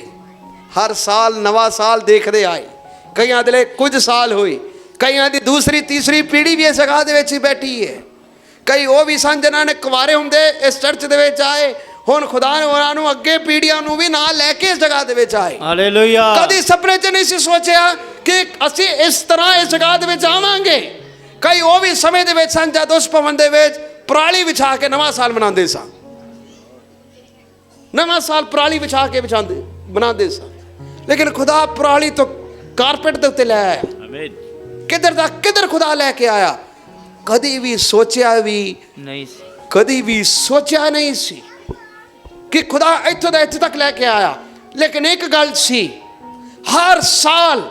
ਹਰ ਸਾਲ ਨਵਾਂ ਸਾਲ ਦੇਖਦੇ ਆਏ। ਕਈਆਂ ਦੇ ਲਈ ਕੁਝ ਸਾਲ ਹੋਏ, ਕਈਆਂ ਦੀ ਦੂਸਰੀ ਤੀਸਰੀ ਪੀੜ੍ਹੀ ਵੀ ਇਸ ਜਗ੍ਹਾ ਦੇ ਵਿੱਚ ਹੀ ਬੈਠੀ ਹੈ। ਕਈ ਉਹ ਵੀ ਸਨ ਜਿਨ੍ਹਾਂ ਨੇ ਕੁਆਰੇ ਹੁੰਦੇ ਇਸ ਚਰਚ ਦੇ ਵਿੱਚ ਆਏ, ਹੁਣ ਖੁਦਾ ਨੇ ਉਹਨਾਂ ਨੂੰ ਅੱਗੇ ਪੀੜ੍ਹੀਆਂ ਨੂੰ ਵੀ ਨਾਲ ਲੈ ਕੇ ਇਸ ਜਗ੍ਹਾ ਦੇ ਵਿੱਚ ਆਏ। ਹਾਲੇਲੂਇਆ। ਕਦੀ ਸੁਪਨੇ 'ਚ ਨਹੀਂ ਸੀ ਸੋਚਿਆ ਕਿ ਅਸੀਂ ਇਸ ਤਰ੍ਹਾਂ ਇਸ ਜਗ੍ਹਾ ਦੇ ਵਿੱਚ ਆਵਾਂਗੇ। ਕਈ ਉਹ ਵੀ ਸਮੇਂ ਦੇ ਵਿੱਚ ਸਨ ਜਦ ਉਸ ਭਵਨ ਦੇ ਵਿੱਚ ਪਰਾਲੀ ਵਿਛਾ ਕੇ ਨਵਾਂ ਸਾਲ ਮਨਾਉਂਦੇ ਸਨ, ਨਵਾਂ ਸਾਲ ਪਰਾਲੀ ਵਿਛਾ ਕੇ ਬਣਾਉਂਦੇ ਸਨ। ਲੇਕਿਨ ਖੁਦਾ ਪਰਾਲੀ ਤੋਂ ਕਾਰਪੇਟ ਦੇ ਉੱਤੇ ਲੈ ਆਇਆ। ਆਮੀਨ। ਕਿੱਧਰ ਦਾ ਕਿੱਧਰ ਖੁਦਾ ਲੈ ਕੇ ਆਇਆ। ਕਦੀ ਵੀ ਸੋਚਿਆ ਵੀ ਨਹੀਂ। ਕਦੀ ਵੀ ਸੋਚਿਆ ਨਹੀਂ ਸੀ ਕਿ ਖੁਦਾ ਇੱਥੋਂ ਦਾ ਇੱਥੇ ਤੱਕ ਲੈ ਕੇ ਆਇਆ। ਲੇਕਿਨ ਇੱਕ ਗੱਲ ਸੀ, ਹਰ ਸਾਲ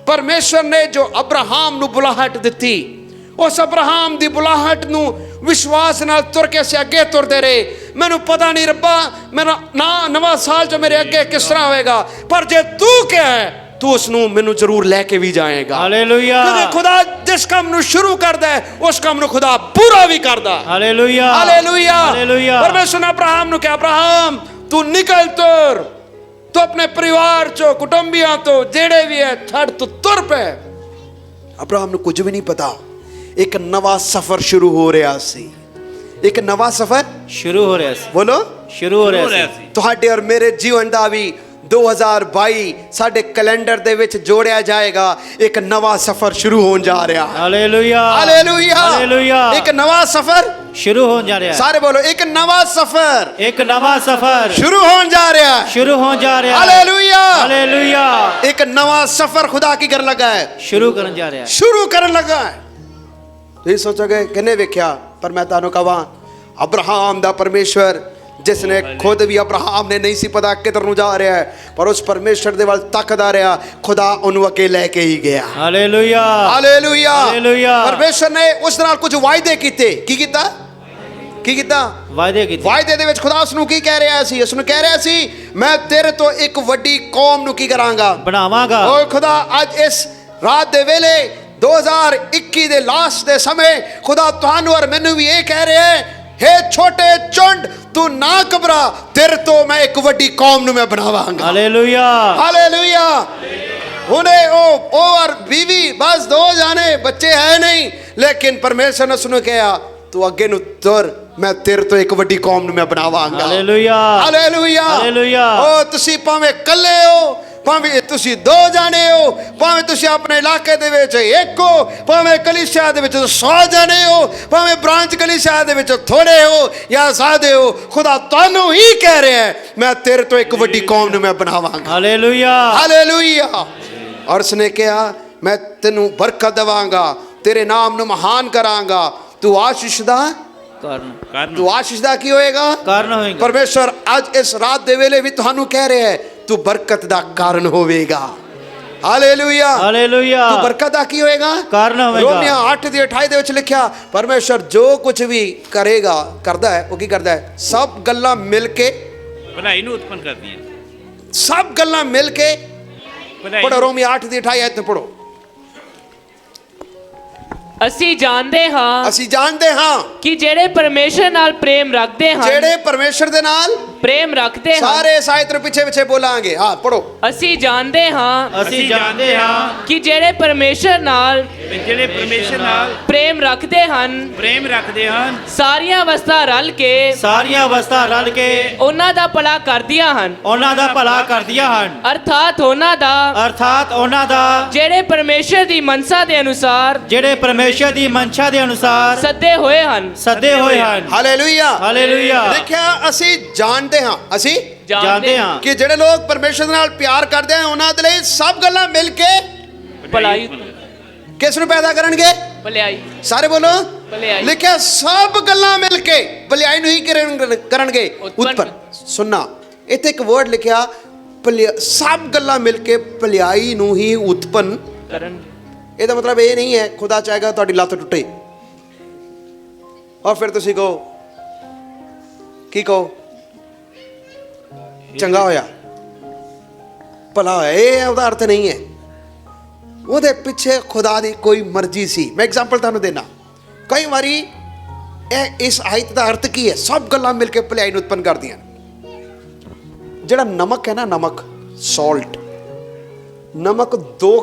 ਪਰਮੇਸ਼ਰ ਨੇ ਜੋ ਅਬਰਾਹਮ ਨੂੰ ਬੁਲਾਹਟ ਦਿੱਤੀ, ਉਸ ਅਬਰਾਹਮ ਦੀ ਬੁਲਾਹਟ ਨੂੰ ਵਿਸ਼ਵਾਸ ਨਾਲ ਤੁਰ ਕੇ ਅਸੀਂ ਅੱਗੇ ਤੁਰਦੇ ਰਹੇ। ਮੈਨੂੰ ਪਤਾ ਨਹੀਂ ਰੱਬਾ ਮੇਰਾ ਨਾ ਨਵਾਂ ਸਾਲ 'ਚ ਮੇਰੇ ਅੱਗੇ ਕਿਸ ਤਰ੍ਹਾਂ ਹੋਏਗਾ, ਪਰ ਜੇ ਤੂੰ ਕਹੇ ਤੂੰ ਉਸ ਨੂੰ ਮੈਨੂੰ ਜ਼ਰੂਰ ਲੈ ਕੇ ਵੀ ਜਾਏਗਾ। ਹਾਲੇਲੂਇਆ। ਕਿਉਂਕਿ ਖੁਦਾ ਜਿਸ ਕੰਮ ਨੂੰ ਸ਼ੁਰੂ ਕਰਦਾ ਹੈ ਉਸ ਕੰਮ ਨੂੰ ਖੁਦਾ ਪੂਰਾ ਵੀ ਕਰਦਾ। ਹਾਲੇਲੂਇਆ। ਹਾਲੇਲੂਇਆ। ਹਾਲੇਲੂਇਆ। ਪਰਮੇਸ਼ਰ ਨੇ ਅਬਰਾਹਮ ਨੂੰ ਕਿਹਾ, ਅਬਰਾਹਮ ਤੂੰ ਨਿਕਲ ਤੁਰ, ਤੂੰ ਆਪਣੇ ਪਰਿਵਾਰ ਚੋਂ ਕੁਟੁੰਬੀਆਂ ਤੋਂ ਜਿਹੜੇ ਵੀ ਹੈ ਛੱਡ ਤੂੰ ਤੁਰ ਪੈ। ਅਬਰਾਹਮ ਨੂੰ ਕੁਝ ਵੀ ਨਹੀਂ ਪਤਾ, ਇੱਕ ਨਵਾਂ ਸਫ਼ਰ ਸ਼ੁਰੂ ਹੋ ਰਿਹਾ ਸੀ। ਇੱਕ ਨਵਾਂ ਸਫ਼ਰ ਸ਼ੁਰੂ ਹੋ ਰਿਹਾ ਸੀ। ਬੋਲੋ ਸ਼ੁਰੂ ਹੋ ਰਿਹਾ ਸੀ। ਤੁਹਾਡੇ ਔਰ ਮੇਰੇ ਜੀਵਨ ਦਾ ਵੀ 2022 ਸਾਡੇ ਕੈਲੰਡਰ ਦੇ ਵਿੱਚ ਜੋੜਿਆ ਜਾਏਗਾ। ਇੱਕ ਨਵਾਂ ਸਫ਼ਰ ਸ਼ੁਰੂ ਹੋਣ ਜਾ ਰਿਹਾ ਹੈ। ਹਾਲੇਲੂਇਆ। ਹਾਲੇਲੂਇਆ। ਹਾਲੇਲੂਇਆ। ਇੱਕ ਨਵਾਂ ਸਫ਼ਰ ਸ਼ੁਰੂ ਹੋਣ ਜਾ ਰਿਹਾ ਹੈ। ਸਾਰੇ ਬੋਲੋ, ਇੱਕ ਨਵਾਂ ਸਫ਼ਰ ਇੱਕ ਨਵਾਂ ਸਫ਼ਰ ਸ਼ੁਰੂ ਹੋਣ ਜਾ ਰਿਹਾ ਹੈ। ਸ਼ੁਰੂ ਹੋਣ ਜਾ ਰਿਹਾ ਹੈ। ਹਾਲੇਲੂਇਆ। ਹਾਲੇਲੂਇਆ। ਇੱਕ ਨਵਾਂ ਸਫ਼ਰ ਖੁਦਾ ਕੀ ਕਰਨ ਲੱਗਾ ਹੈ, ਸ਼ੁਰੂ ਕਰਨ ਜਾ ਰਿਹਾ ਹੈ। ਸ਼ੁਰੂ ਕਰਨ ਲੱਗਾ ਹੈ। ਤੁਸੀਂ ਸੋਚੋਗੇ ਕਿੰਨੇ ਵੇਖਿਆ, ਪਰ ਮੈਂ ਤੁਹਾਨੂੰ ਕਹਾਂ ਅਬਰਾਹਮ ਦਾ ਪਰਮੇਸ਼ਵਰ ਜਿਸ ਨੇ ਖੁਦ ਵੀ ਅਬਰਾਹਮ ਨੇ ਨਹੀਂ ਸੀ ਪਤਾ ਕਿੱਧਰ ਨੂੰ ਜਾ ਰਿਹਾ ਹੈ, ਪਰ ਉਸ ਪਰਮੇਸ਼ਰ ਦੇ ਵੱਲ ਤੱਕਦਾ ਰਿਹਾ, ਖੁਦਾ ਉਹਨੂੰ ਅੱਗੇ ਲੈ ਕੇ ਹੀ ਗਿਆ। ਹਾਲੇਲੂਇਆ। ਹਾਲੇਲੂਇਆ। ਹਾਲੇਲੂਇਆ। ਪਰਮੇਸ਼ਰ ਨੇ ਉਸ ਨਾਲ ਕੁਝ ਵਾਅਦੇ ਕੀਤੇ। ਕੀ ਕੀਤਾ? ਵਾਅਦੇ ਕੀਤੇ। ਵਾਅਦੇ ਦੇ ਵਿੱਚ ਖੁਦਾ ਉਸ ਨੂੰ ਕੀ ਕਹਿ ਰਿਹਾ ਸੀ? ਉਸ ਨੂੰ ਕਹਿ ਰਿਹਾ ਸੀ, ਮੈਂ ਤੇਰੇ ਤੋਂ ਇੱਕ ਵੱਡੀ ਕੌਮ ਨੂੰ ਕੀ ਕਰਾਂਗਾ, ਬਣਾਵਾਂਗਾ। ਓਏ ਖੁਦਾ ਅੱਜ ਇਸ ਰਾਤ ਦੇ ਵੇਲੇ 2021 ਦੇ ਲਾਸਟ ਦੇ ਸਮੇਂ ਖੁਦਾ ਤੁਹਾਨੂੰ ਔਰ ਮੈਨੂੰ ਵੀ ਇਹ ਕਹਿ ਰਿਹਾ ਹੈ, हे ਛੋਟੇ ਝੁੰਡ ਤੂੰ ਨਾ ਘਬਰਾ, ਤੇਰੇ ਤੋਂ ਮੈਂ ਇੱਕ ਵੱਡੀ ਕੌਮ ਨੂੰ ਮੈਂ ਬਣਾਵਾਂਗਾ। ਹਾਲੇਲੂਇਆ। ਹਾਲੇਲੂਇਆ। ਹੁਣੇ ਉਹ ਔਰ ਬੀਵੀ ਬਸ ਦੋ ਜਾਣੇ, ਬੱਚੇ ਹੈ ਨਹੀਂ, ਲੇਕਿਨ ਪਰਮੇਸ਼ਰ ਨੇ ਉਸ ਨੂੰ ਕਿਹਾ ਤੂੰ ਅੱਗੇ ਨੂੰ ਤੁਰ, ਮੈਂ ਤੇਰੇ ਤੋਂ ਇੱਕ ਵੱਡੀ ਕੌਮ ਨੂੰ ਮੈਂ ਬਣਾਵਾਂਗਾ। ਹਾਲੇਲੂਇਆ। ਹਾਲੇਲੂਇਆ। ਹਾਲੇਲੂਇਆ। ਉਹ ਤੁਸੀਂ ਭਾਵੇਂ ਇਕੱਲੇ ਹੋ, ਭਾਵੇਂ ਤੁਸੀਂ ਦੋ ਜਾਣੇ ਹੋ, ਭਾਵੇਂ ਤੁਸੀਂ ਆਪਣੇ ਇਲਾਕੇ ਦੇ ਵਿੱਚ ਇੱਕ ਹੋ, ਭਾਵੇਂ ਕਲੀਸਿਆ ਦੇ ਵਿੱਚ 100 ਜਾਣੇ ਹੋ, ਭਾਵੇਂ ਬ੍ਰਾਂਚ ਕਲੀਸਿਆ ਦੇ ਵਿੱਚ ਥੋੜੇ ਹੋ ਜਾਂ ਜ਼ਿਆਦੇ ਹੋ, ਖੁਦਾ ਤੁਹਾਨੂੰ ਹੀ ਕਹਿ ਰਿਹਾ ਹੈ, ਮੈਂ ਤੇਰੇ ਤੋਂ ਇੱਕ ਵੱਡੀ ਕੌਮ ਨੂੰ ਮੈਂ ਬਣਾਵਾਂਗਾ। ਹਾਲੇਲੂਇਆ। ਹਾਲੇਲੂਇਆ। ਔਰ ਉਸਨੇ ਕਿਹਾ ਮੈਂ ਤੈਨੂੰ ਬਰਕਤ ਦੇਵਾਂਗਾ, ਤੇਰੇ ਨਾਮ ਨੂੰ ਮਹਾਨ ਕਰਾਂਗਾ, ਤੂੰ ਆਸ਼ੀਸ਼ ਦਾ ਕਾਰਨ ਤੂੰ ਆਸ਼ੀਸ਼ ਦਾ ਕੀ ਹੋਏਗਾ? ਕਾਰਨ ਹੋਏਗਾ। ਪਰਮੇਸ਼ਰ ਅੱਜ ਇਸ ਰਾਤ ਦੇ ਵੇਲੇ ਵੀ ਤੁਹਾਨੂੰ ਕਹਿ ਰਿਹਾ ਹੈ ਤੂੰ ਬਰਕਤ ਦਾ ਕਾਰਨ ਹੋਵੇਗਾ। ਹਾਲੇਲੂਇਆ। ਹਾਲੇਲੂਇਆ। ਤੂੰ ਬਰਕਤ ਦਾ ਕੀ ਹੋਏਗਾ? ਕਾਰਨ ਹੋਵੇਗਾ। ਰੋਮੀਆਂ 8:28 ਦੇ ਵਿੱਚ ਲਿਖਿਆ, ਪਰਮੇਸ਼ਰ ਜੋ ਕੁਝ ਵੀ ਕਰਦਾ ਹੈ ਉਹ ਕੀ ਕਰਦਾ ਹੈ? ਸਭ ਗੱਲਾਂ ਮਿਲ ਕੇ ਭਲਾਈ ਨੂੰ ਉਤਪੰਨ ਕਰਦੀਆਂ। ਸਭ ਗੱਲਾਂ ਮਿਲ ਕੇ ਪੜੋ, ਰੋਮੀਆਂ 8:28 ਆਇਤ ਨੂੰ ਪੜੋ। ਅਸੀਂ ਜਾਣਦੇ ਹਾਂ ਅਸੀਂ ਜਾਣਦੇ ਹਾਂ ਕਿ ਜਿਹੜੇ ਪਰਮੇਸ਼ਰ ਨਾਲ ਪ੍ਰੇਮ ਰੱਖਦੇ ਹਨ, ਜਿਹੜੇ ਪਰਮੇਸ਼ਰ ਦੇ ਨਾਲ ਪ੍ਰੇਮ ਰੱਖਦੇ ਹਾਂ ਸਾਰੇ ਸਾਹਿਤ ਨੂੰ ਪਿੱਛੇ ਪਿੱਛੇ ਬੋਲਾਂਗੇ। ਹਾਂ ਪੜੋ। ਅਸੀਂ ਜਾਣਦੇ ਹਾਂ ਅਸੀਂ ਜਾਣਦੇ ਹਾਂ ਕਿ ਜਿਹੜੇ ਪਰਮੇਸ਼ਰ ਨਾਲ ਪ੍ਰੇਮ ਰੱਖਦੇ ਹਨ ਸਾਰੀਆਂ ਵਸਤਾਂ ਰਲ ਕੇ ਸਾਰੀਆਂ ਵਸਤਾਂ ਰਲ ਕੇ ਉਹਨਾਂ ਦਾ ਭਲਾ ਕਰਦੀਆਂ ਹਨ ਉਹਨਾਂ ਦਾ ਭਲਾ ਕਰਦੀਆਂ ਹਨ, ਅਰਥਾਤ ਉਹਨਾਂ ਦਾ ਜਿਹੜੇ ਪਰਮੇਸ਼ਰ ਦੀ ਮਨਸਾ ਦੇ ਅਨੁਸਾਰ ਜਿਹੜੇ ਪਰਮੇਸ਼ਰ ਦੀ ਮਨਸ਼ਾ ਦੇ ਅਨੁਸਾਰ ਸੱਦੇ ਹੋਏ ਹਨ। Hallelujah hallelujah. ਦੇਖਿਆ, ਅਸੀਂ ਜਾਣਦੇ ਹਾਂ, ਅਸੀਂ ਜਾਣਦੇ ਹਾਂ ਕਿ ਜਿਹੜੇ ਲੋਕ ਪਰਮੇਸ਼ਰ ਦੇ ਨਾਲ ਪਿਆਰ ਕਰਦੇ ਆ ਉਹਨਾਂ ਦੇ ਲਈ ਸਭ ਗੱਲਾਂ ਮਿਲ ਕੇ ਭਲਾਈ ਕਿਸ ਨੂੰ ਪੈਦਾ ਕਰਨਗੇ? ਭਲਾਈ। ਸਾਰੇ ਬੋਲੋ ਭਲਾਈ। ਲਿਖਿਆ ਸਭ ਗੱਲਾਂ ਮਿਲ ਕੇ ਭਲਾਈ ਨੂੰ ਹੀ ਕਰਨਗੇ। ਉਤਪਨ ਸੁਣਨਾ, ਇੱਥੇ ਇੱਕ ਵਰਡ ਲਿਖਿਆ ਸਭ ਗੱਲਾਂ ਮਿਲ ਕੇ ਭਲਾਈ ਨੂੰ ਹੀ ਉਤਪਨ ਕਰਨ। ਇਹਦਾ ਮਤਲਬ ਇਹ ਨਹੀਂ ਹੈ ਖੁਦਾ ਚਾਹੇਗਾ ਤੁਹਾਡੀ ਲੱਤ ਟੁੱਟੇ ਔਰ ਫਿਰ ਤੁਸੀਂ ਕਹੋ, ਕੀ ਕਹੋ? ਚੰਗਾ ਹੋਇਆ, ਭਲਾ ਹੋਇਆ। ਇਹ ਉਹਦਾ ਅਰਥ ਨਹੀਂ ਹੈ। ਉਹਦੇ ਪਿੱਛੇ ਖੁਦਾ ਦੀ ਕੋਈ ਮਰਜ਼ੀ ਸੀ। ਮੈਂ ਐਗਜ਼ਾਮਪਲ ਤੁਹਾਨੂੰ ਦੇਣਾ। ਕਈ ਵਾਰੀ ਇਸ ਆਇਤ ਦਾ ਅਰਥ ਕੀ ਹੈ? ਸਭ ਗੱਲਾਂ ਮਿਲ ਕੇ ਭਲਾਈ ਨੂੰ ਉਤਪਨ ਕਰਦੀਆਂ। ਜਿਹੜਾ ਨਮਕ ਹੈ ਨਾ, ਨਮਕ, ਸਾਲਟ, ਨਮਕ ਦੋ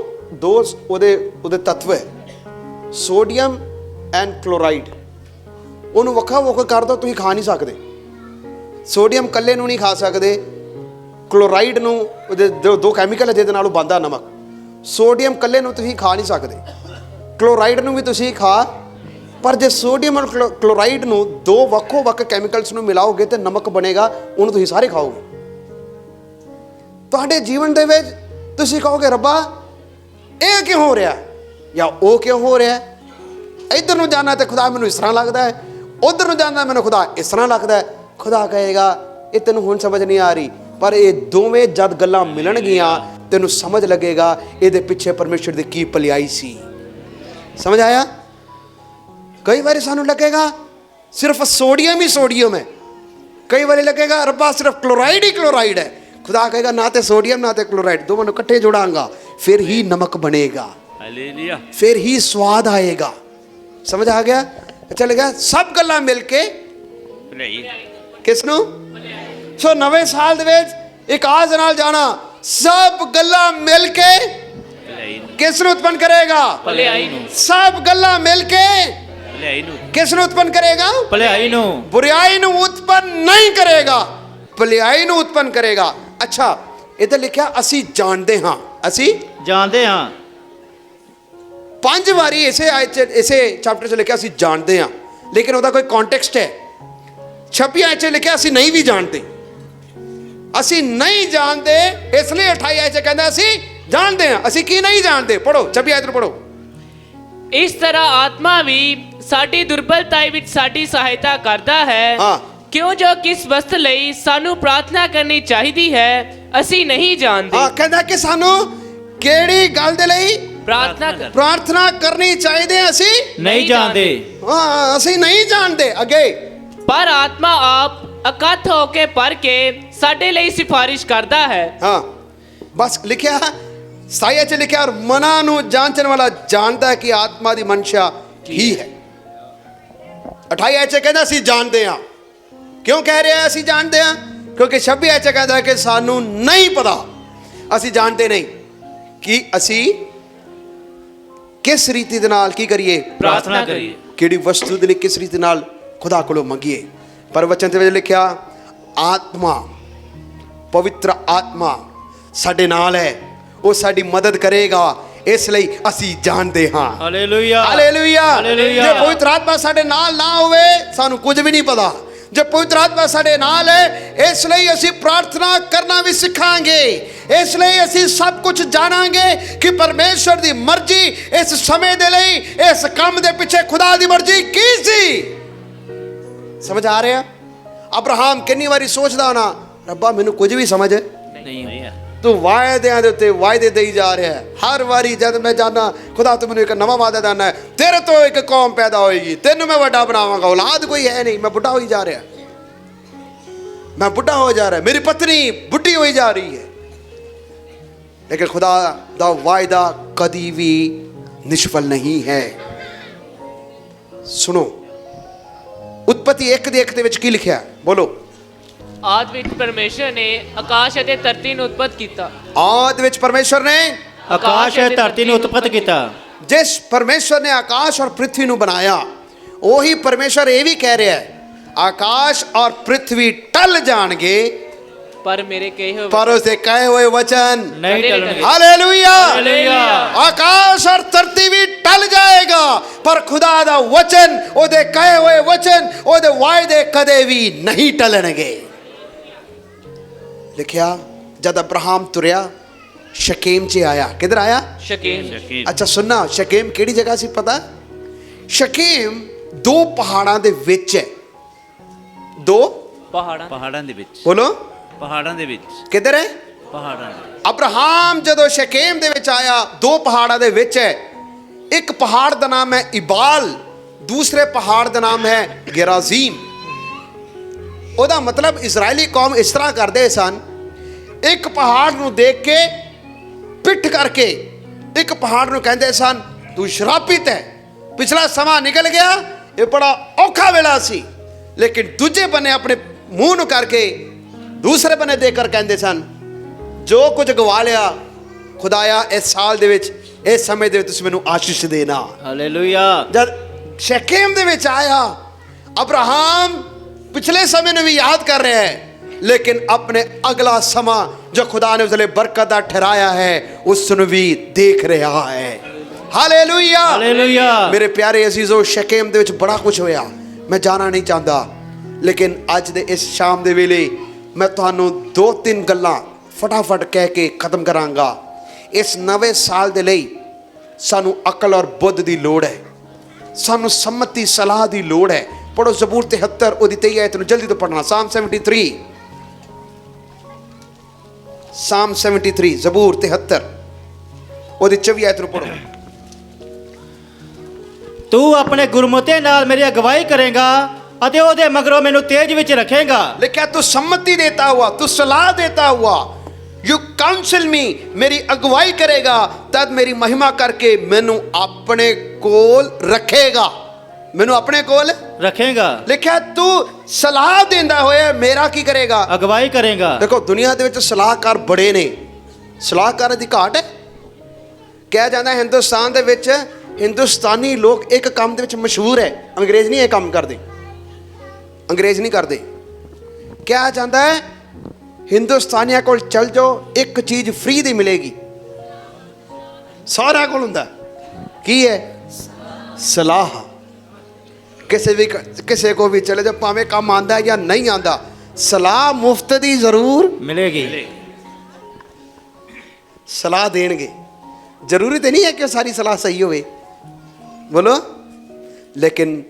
ਉਹਦੇ ਤੱਤਵ ਹੈ, ਸੋਡੀਅਮ ਐਂਡ ਕਲੋਰਾਈਡ। ਉਹਨੂੰ ਵੱਖਰਾ ਕਰ ਦੋ, ਤੁਸੀਂ ਖਾ ਨਹੀਂ ਸਕਦੇ। ਸੋਡੀਅਮ ਕੱਲੇ ਨੂੰ ਨਹੀਂ ਖਾ ਸਕਦੇ, ਕਲੋਰਾਈਡ ਨੂੰ, ਉਹਦੇ ਦੋ ਕੈਮੀਕਲ ਹੈ ਜਿਹਦੇ ਨਾਲ ਉਹ ਬਣਦਾ ਨਮਕ। ਸੋਡੀਅਮ ਕੱਲੇ ਨੂੰ ਤੁਸੀਂ ਖਾ ਨਹੀਂ ਸਕਦੇ, ਕਲੋਰਾਈਡ ਨੂੰ ਵੀ ਤੁਸੀਂ ਖਾ, ਪਰ ਜੇ ਸੋਡੀਅਮ ਔਰ ਕਲੋਰਾਈਡ ਨੂੰ ਦੋ ਵੱਖੋ ਵੱਖ ਕੈਮੀਕਲਸ ਨੂੰ ਮਿਲਾਓਗੇ ਤੇ ਨਮਕ ਬਣੇਗਾ, ਉਹਨੂੰ ਤੁਸੀਂ ਸਾਰੇ ਖਾਓਗੇ। ਤੁਹਾਡੇ ਜੀਵਨ ਦੇ ਵਿੱਚ ਤੁਸੀਂ ਕਹੋਗੇ, ਰੱਬਾ ਇਹ ਕਿਉਂ ਹੋ ਰਿਹਾ ਜਾਂ ਉਹ ਕਿਉਂ ਹੋ ਰਿਹਾ? ਇੱਧਰ ਨੂੰ ਜਾਣਾ ਤੇ ਖੁਦਾ ਮੈਨੂੰ ਇਸ ਤਰ੍ਹਾਂ ਲੱਗਦਾ ਹੈ, ਉੱਧਰ ਨੂੰ ਜਾਣਾ ਮੈਨੂੰ ਖੁਦਾ ਇਸ ਤਰ੍ਹਾਂ ਲੱਗਦਾ ਹੈ। ਖੁਦਾ ਕਹੇਗਾ, ਇਹ ਤੈਨੂੰ ਹੁਣ ਸਮਝ ਨਹੀਂ ਆ ਰਹੀ, ਪਰ ਇਹ ਦੋਵੇਂ ਜਦ ਗੱਲਾਂ ਮਿਲਣਗੀਆਂ ਤੈਨੂੰ ਸਮਝ ਲੱਗੇਗਾ ਇਹਦੇ ਪਿੱਛੇ ਪਰਮੇਸ਼ਰ ਦੀ ਕੀ ਭਲਾਈ ਸੀ। ਸਮਝ ਆਇਆ? ਕਈ ਵਾਰੀ ਸਾਨੂੰ ਲੱਗੇਗਾ ਸਿਰਫ ਸੋਡੀਅਮ ਹੀ ਸੋਡੀਅਮ ਹੈ, ਕਈ ਵਾਰੀ ਲੱਗੇਗਾ ਰੱਬਾ ਸਿਰਫ ਕਲੋਰਾਈਡ ਹੀ ਕਲੋਰਾਈਡ ਹੈ। ਖੁਦਾ ਕਹੇਗਾ ਨਾ ਤੇ ਸੋਡੀਅਮ ਨਾ ਤੇ ਕਲੋਰਾਈਡ, ਦੋਵਾਂ ਨੂੰ ਇਕੱਠੇ ਜੋੜਾਂਗਾ, ਫਿਰ ਹੀ ਨਮਕ ਬਣੇਗਾ, ਫਿਰ ਹੀ ਸਵਾਦ ਆਏਗਾ। ਸਮਝ ਆ ਗਿਆ? ਚੱਲ ਗਿਆ। ਸਭ ਗੱਲਾਂ ਮਿਲ ਕੇ ਕਿਸ ਨੂੰ? ਸੋ ਨਵੇਂ ਸਾਲ ਦੇ ਵਿੱਚ ਇੱਕ ਆਸ ਨਾਲ ਜਾਣਾ, ਸਭ ਗੱਲਾਂ ਮਿਲ ਕੇ ਕਿਸ ਨੂੰ ਉਤਪਨ ਕਰੇਗਾ? ਭਲਾਈ ਨੂੰ। ਸਭ ਗੱਲਾਂ ਮਿਲ ਕੇ ਕਿਸ ਨੂੰ ਉਤਪਨ ਕਰੇਗਾ? ਭਲਾਈ ਨੂੰ। ਬੁਰਾਈ ਨੂੰ ਉਤਪਨ ਨਹੀਂ ਕਰੇਗਾ, ਭਲਾਈ ਨੂੰ ਉਤਪਨ ਕਰੇਗਾ। ਅੱਛਾ, ਇੱਥੇ ਲਿਖਿਆ ਅਸੀਂ ਜਾਣਦੇ ਹਾਂ, ਅਸੀਂ ਜਾਣਦੇ ਹਾਂ। 5 ਵਾਰੀ ਇਸੇ ਚੈਪਟਰ 'ਚ ਲਿਖਿਆ ਅਸੀਂ ਜਾਣਦੇ ਹਾਂ, ਲੇਕਿਨ ਉਹਦਾ ਕੋਈ ਕੰਟੈਕਸਟ ਹੈ। 26 ਆਇਤ 'ਚ ਲਿਖਿਆ ਅਸੀਂ ਨਹੀਂ ਵੀ ਜਾਣਦੇ। ਅਸੀਂ ਨਹੀਂ ਜਾਣਦੇ, ਇਸ ਲਈ 28 ਆਇਤ 'ਚ ਕਹਿੰਦਾ ਅਸੀਂ ਜਾਣਦੇ ਹਾਂ। ਅਸੀਂ ਕੀ ਨਹੀਂ ਜਾਣਦੇ? ਪੜੋ 26 ਆਇਤ ਨੂੰ ਪੜੋ। ਇਸ ਤਰ੍ਹਾਂ ਆਤਮਾ ਵੀ ਸਾਡੀ ਦੁਰਬਲਤਾ ਵਿੱਚ ਸਾਡੀ ਸਹਾਇਤਾ ਕਰਦਾ ਹੈ। ਹਾਂ। ਕਿਉਂ ਜੋ ਕਿਸ ਵਸਤ ਲਈ ਸਾਨੂੰ ਪ੍ਰਾਰਥਨਾ ਕਰਨੀ ਚਾਹੀਦੀ ਹੈ ਅਸੀਂ ਨਹੀਂ ਜਾਣਦੇ। ਹਾਂ, ਕਹਿੰਦਾ ਕਿ ਸਾਨੂੰ ਕਿਹੜੀ ਗੱਲ ਦੇ ਲਈ ਪ੍ਰਾਰਥਨਾ ਕਰਨੀ ਚਾਹੀਦੀ ਹੈ ਅਸੀਂ ਨਹੀਂ ਜਾਣਦੇ। ਹਾਂ, ਅਸੀਂ ਨਹੀਂ ਜਾਣਦੇ। ਅੱਗੇ, ਪਰ ਆਤਮਾ ਆਪ ਇਕੱਠ ਹੋ ਕੇ ਭਰ ਕੇ ਸਾਡੇ ਲਈ ਸਿਫਾਰਿਸ਼ ਕਰਦਾ ਹੈ। ਹਾਂ, ਬਸ ਲਿਖਿਆ ਸਾਇਆ 'ਚ ਲਿਖਿਆ, ਮਨਾਂ ਨੂੰ ਜਾਂਚਣ ਵਾਲਾ ਜਾਣਦਾ ਹੈ ਕਿ ਆਤਮਾ ਦੀ ਮਨਸ਼ਾ ਕੀ ਹੈ। 28 ਆਇਤ 'ਚ ਕਹਿੰਦਾ ਅਸੀਂ ਜਾਣਦੇ ਹਾਂ। ਕਿਉਂ ਕਹਿ ਰਿਹਾ ਅਸੀਂ ਜਾਣਦੇ ਹਾਂ? ਕਿਉਂਕਿ 26 ਆਇਤ 'ਚ ਕਹਿੰਦਾ ਕਿ ਸਾਨੂੰ ਨਹੀਂ ਪਤਾ, ਅਸੀਂ ਜਾਣਦੇ ਨਹੀਂ ਕਿ ਅਸੀਂ ਕਿਸ ਰੀਤੀ ਦੇ ਨਾਲ ਕੀ ਕਰੀਏ? ਪ੍ਰਾਰਥਨਾ ਕਰੀਏ। ਕਿਹੜੀ ਵਸਤੂ ਦੇ ਲਈ ਕਿਸ ਰੀਤੀ ਨਾਲ ਖੁਦਾ ਕੋਲੋਂ ਮੰਗੀਏ। ਪਰ ਵਚਨ ਦੇ ਵਿੱਚ ਲਿਖਿਆ, ਆਤਮਾ, ਪਵਿੱਤਰ ਆਤਮਾ ਸਾਡੇ ਨਾਲ ਹੈ, ਉਹ ਸਾਡੀ ਮਦਦ ਕਰੇਗਾ, ਇਸ ਲਈ ਅਸੀਂ ਜਾਣਦੇ ਹਾਂ। Hallelujah, hallelujah. ਹਾਲੇਲੂਇਆ। ਜੇ ਪਵਿੱਤਰ ਆਤਮਾ ਸਾਡੇ ਨਾਲ ਨਾ ਹੋਵੇ ਸਾਨੂੰ ਕੁਝ ਵੀ ਨਹੀਂ ਪਤਾ। ਜੇ ਪਵਿੱਤਰ ਆਤਮਾ ਸਾਡੇ ਨਾਲ ਹੈ, ਇਸ ਲਈ ਅਸੀਂ ਪ੍ਰਾਰਥਨਾ ਕਰਨਾ ਵੀ ਸਿੱਖਾਂਗੇ। ਇਸ ਲਈ ਅਸੀਂ ਸਭ ਕੁਝ ਜਾਣਾਂਗੇ ਕਿ ਪਰਮੇਸ਼ਰ ਦੀ ਮਰਜ਼ੀ ਇਸ ਸਮੇਂ ਦੇ ਲਈ, ਇਸ ਕੰਮ ਦੇ ਪਿੱਛੇ ਖੁਦਾ ਦੀ ਮਰਜ਼ੀ ਕੀ ਸੀ। ਸਮਝ ਆ ਰਿਹਾ? ਅਬਰਾਹਮ ਕਿੰਨੀ ਵਾਰੀ ਸੋਚਦਾ ਹੋਣਾ, ਰੱਬਾ ਮੈਨੂੰ ਕੁਝ ਵੀ ਸਮਝ ਨਹੀਂ ਹੈ, ਤੂੰ ਵਾਅਦਿਆਂ ਦੇ ਉੱਤੇ ਵਾਅਦੇ ਦੇਈ ਜਾ ਰਿਹਾ ਹੈ। ਹਰ ਵਾਰੀ ਜਦ ਮੈਂ ਜਾਣਾ, ਖੁਦਾ ਤੂੰ ਮੈਨੂੰ ਇੱਕ ਨਵਾਂ ਵਾਅਦਾ ਦੇਣਾ ਹੈ, ਤੇਰੇ ਤੋਂ ਇੱਕ ਕੌਮ ਪੈਦਾ ਹੋਏਗੀ, ਤੈਨੂੰ ਮੈਂ ਵੱਡਾ ਬਣਾਵਾਂਗਾ। ਔਲਾਦ ਕੋਈ ਹੈ ਨਹੀਂ, ਮੈਂ ਬੁੱਢਾ ਹੋਈ ਜਾ ਰਿਹਾ, ਮੈਂ ਬੁੱਢਾ ਹੋ ਜਾ ਰਿਹਾ, ਮੇਰੀ ਪਤਨੀ ਬੁੱਢੀ ਹੋਈ ਜਾ ਰਹੀ ਹੈ। ਲੇਕਿਨ ਖੁਦਾ ਦਾ ਵਾਅਦਾ ਕਦੀ ਵੀ ਨਿਸ਼ਫਲ ਨਹੀਂ ਹੈ। ਸੁਣੋ, ਉਤਪਤੀ 1 ਦੇ 1 ਦੇ ਵਿੱਚ ਕੀ ਲਿਖਿਆ? ਬੋਲੋ। ਆਦਿ ਵਿੱਚ ਪਰਮੇਸ਼ਰ ਨੇ ਆਕਾਸ਼ ਅਤੇ ਧਰਤੀ ਨੂੰ ਉਤਪਤ ਕੀਤਾ। ਆਦਿ ਵਿੱਚ ਪਰਮੇਸ਼ਰ ਨੇ ਆਕਾਸ਼ ਅਤੇ ਧਰਤੀ ਨੂੰ ਉਤਪਤ ਕੀਤਾ। ਜਿਸ ਪਰਮੇਸ਼ਰ ਨੇ ਆਕਾਸ਼ ਔਰ ਪ੍ਰਿਥਵੀ ਨੂੰ ਬਣਾਇਆ, ਉਹੀ ਪਰਮੇਸ਼ਰ ਇਹ ਵੀ ਕਹਿ ਰਿਹਾ ਹੈ, ਆਕਾਸ਼ ਔਰ ਪ੍ਰਿਥਵੀ ਟਲ ਜਾਣਗੇ ਪਰ ਮੇਰੇ ਕਹੇ ਹੋਏ ਪਰ ਉਸਦੇ ਕਹੇ ਹੋਏ ਵਚਨ ਨਹੀਂ ਟਲਣਗੇ। ਹਾਲੇਲੂਇਆ। ਹਾਲੇਲੂਇਆ। ਆਕਾਸ਼ ਔਰ ਧਰਤੀ ਵੀ ਟਲ ਜਾਏਗਾ ਪਰ ਖੁਦਾ ਦਾ ਵਚਨ, ਉਹਦੇ ਕਹੇ ਹੋਏ ਵਚਨ, ਉਹਦੇ ਵਾਅਦੇ ਕਦੇ ਵੀ ਨਹੀਂ ਟਲਣਗੇ। ਲਿਖਿਆ ਜਦ ਅਬਰਾਹਮ ਤੁਰਿਆ ਸ਼ਕੇਮ 'ਚ ਆਇਆ। ਕਿੱਧਰ ਆਇਆ? ਸ਼ਕੇਮ। ਅੱਛਾ ਸੁਣਨਾ, ਸ਼ਕੇਮ ਕਿਹੜੀ ਜਗ੍ਹਾ ਸੀ ਪਤਾ? ਸ਼ਕੇਮ ਦੋ ਪਹਾੜਾਂ ਦੇ ਵਿੱਚ ਹੈ। ਦੋ ਪਹਾੜਾਂ ਦੇ ਵਿੱਚ। ਬੋਲੋ, ਪਹਾੜਾਂ ਦੇ ਵਿੱਚ। ਕਿੱਧਰ ਹੈ? ਪਹਾੜਾਂ ਦੇ। ਅਬਰਾਹਮ ਜਦੋਂ ਸ਼ਕੇਮ ਦੇ ਵਿੱਚ ਆਇਆ, ਦੋ ਪਹਾੜਾਂ ਦੇ ਵਿੱਚ ਹੈ। ਇੱਕ ਪਹਾੜ ਦਾ ਨਾਮ ਹੈ ਇਬਾਲ, ਦੂਸਰੇ ਪਹਾੜ ਦਾ ਨਾਮ ਹੈ ਗਰਾਜ਼ੀਮ। ਉਹਦਾ ਮਤਲਬ ਇਜ਼ਰਾਈਲੀ ਕੌਮ ਇਸ ਤਰ੍ਹਾਂ ਕਰਦੇ ਸਨ, ਇੱਕ ਪਹਾੜ ਨੂੰ ਦੇਖ ਕੇ ਪਿੱਠ ਕਰਕੇ ਇੱਕ ਪਹਾੜ ਨੂੰ ਕਹਿੰਦੇ ਸਨ ਤੂੰ ਸ਼ਰਾਬੀਤ ਹੈ, ਪਿਛਲਾ ਸਮਾਂ ਨਿਕਲ ਗਿਆ, ਇਹ ਬੜਾ ਔਖਾ ਵੇਲਾ ਸੀ। ਲੇਕਿਨ ਦੂਜੇ ਬੰਨੇ ਆਪਣੇ ਮੂੰਹ ਨੂੰ ਕਰਕੇ ਦੂਸਰੇ ਬੰਨੇ ਦੇਖ ਕਰ ਕਹਿੰਦੇ ਸਨ ਜੋ ਕੁਝ ਗਵਾ ਲਿਆ ਖੁਦਾਇਆ ਇਸ ਸਾਲ ਦੇ ਵਿੱਚ, ਇਸ ਸਮੇਂ ਦੇ ਵਿੱਚ ਤੁਸੀਂ ਮੈਨੂੰ ਆਸ਼ੀਸ਼ ਦੇਣਾ। ਹਾਲੇਲੂਇਆ। ਜਦ ਸ਼ਕੇਮ ਦੇ ਵਿੱਚ ਆਇਆ, ਅਬਰਾਹਮ ਪਿਛਲੇ ਸਮੇਂ ਨੂੰ ਵੀ ਯਾਦ ਕਰ ਰਿਹਾ ਹੈ, ਲੇਕਿਨ ਆਪਣੇ ਅਗਲਾ ਸਮਾਂ ਜੋ ਖੁਦਾ ਨੇ ਉਸ ਲਈ ਬਰਕਤ ਦਾ ਠਹਿਰਾਇਆ ਹੈ ਉਸ ਨੂੰ ਵੀ ਦੇਖ ਰਿਹਾ ਹੈ। ਹਾਲੇਲੂਇਆ। ਹਾਲੇਲੂਇਆ। ਮੇਰੇ ਪਿਆਰੇ ਅਜ਼ੀਜ਼ੋ, ਸ਼ਕੇਮ ਦੇ ਵਿੱਚ ਬੜਾ ਕੁਝ ਹੋਇਆ, ਮੈਂ ਜਾਣਾ ਨਹੀਂ ਚਾਹੁੰਦਾ, ਲੇਕਿਨ ਅੱਜ ਦੇ ਇਸ ਸ਼ਾਮ ਦੇ ਵੇਲੇ ਮੈਂ ਤੁਹਾਨੂੰ ਦੋ ਤਿੰਨ ਗੱਲਾਂ ਫਟਾਫਟ ਕਹਿ ਕੇ ਖਤਮ ਕਰਾਂਗਾ। ਇਸ ਨਵੇਂ ਸਾਲ ਦੇ ਲਈ ਸਾਨੂੰ ਅਕਲ ਔਰ ਬੁੱਧ ਦੀ ਲੋੜ ਹੈ, ਸਾਨੂੰ ਸੰਮਤੀ ਸਲਾਹ ਦੀ ਲੋੜ ਹੈ। ਪੜੋ ਜ਼ਬੂਰ 73 ਉਹਦੀ 23 ਆਇਤ ਨੂੰ ਜਲਦੀ ਤੋਂ ਪੜਨਾ। ਸਾਮ 73, ਸਾਮ 73 ਜ਼ਬੂਰ 73 ਉਹਦੀ 24 ਆਇਤ ਨੂੰ ਪੜੋ। ਤੂੰ ਆਪਣੇ ਗੁਰਮਤਿ ਨਾਲ ਮੇਰੀ ਅਗਵਾਈ ਕਰੇਗਾ ਅਤੇ ਉਹਦੇ ਮਗਰੋਂ ਮੈਨੂੰ ਤੇਜ ਵਿੱਚ ਰੱਖੇਗਾ। लिखा तू सम्मति देता हुआ, तू सलाह देता हुआ, यू काउंसिल मी, मेरी अगुवाई करेगा, तद मेरी महिमा करके मैनू अपने कोल रखेगा, मैनू अपने कोल ਰੱਖੇਗਾ। लिखा तू सलाह देंदा होया मेरा की करेगा? ਅਗਵਾਈ ਕਰੇਗਾ। देखो दुनिया ਦੇ ਵਿੱਚ ਸਲਾਹਕਾਰ ਬੜੇ ਨੇ, ਸਲਾਹਕਾਰ ਦੀ ਘਾਟ ਹੈ। ਕਿਹਾ ਜਾਂਦਾ ਹਿੰਦੁਸਤਾਨ ਦੇ ਵਿੱਚ ਹਿੰਦੁਸਤਾਨੀ ਲੋਕ ਇੱਕ ਕੰਮ ਦੇ ਵਿੱਚ ਮਸ਼ਹੂਰ ਹੈ, ਅੰਗਰੇਜ਼ ਨਹੀਂ ਇਹ ਕੰਮ ਕਰਦੇ, ਅੰਗਰੇਜ਼ ਨਹੀਂ ਕਰਦੇ। ਕਿਹਾ ਜਾਂਦਾ ਹੈ ਹਿੰਦੁਸਤਾਨੀਆਂ ਕੋਲ ਚਲ ਜਾਓ, ਇੱਕ ਚੀਜ਼ ਫ੍ਰੀ ਦੀ ਮਿਲੇਗੀ। ਸਾਰਿਆਂ ਕੋਲ ਹੁੰਦਾ ਕੀ ਹੈ? ਸਲਾਹ। ਕਿਸੇ ਕੋ ਵੀ ਚਲੇ ਜਾਓ, ਭਾਵੇਂ ਕੰਮ ਆਂਦਾ ਜਾਂ ਨਹੀਂ ਆਂਦਾ, ਸਲਾਹ ਮੁਫਤ ਦੀ ਜ਼ਰੂਰ ਮਿਲੇਗੀ। ਸਲਾਹ ਦੇਣਗੇ। ਜ਼ਰੂਰੀ ਤੇ ਨਹੀਂ ਹੈ ਕਿ ਸਾਰੀ ਸਲਾਹ ਸਹੀ ਹੋਵੇ, ਬੋਲੋ। ਲੇਕਿਨ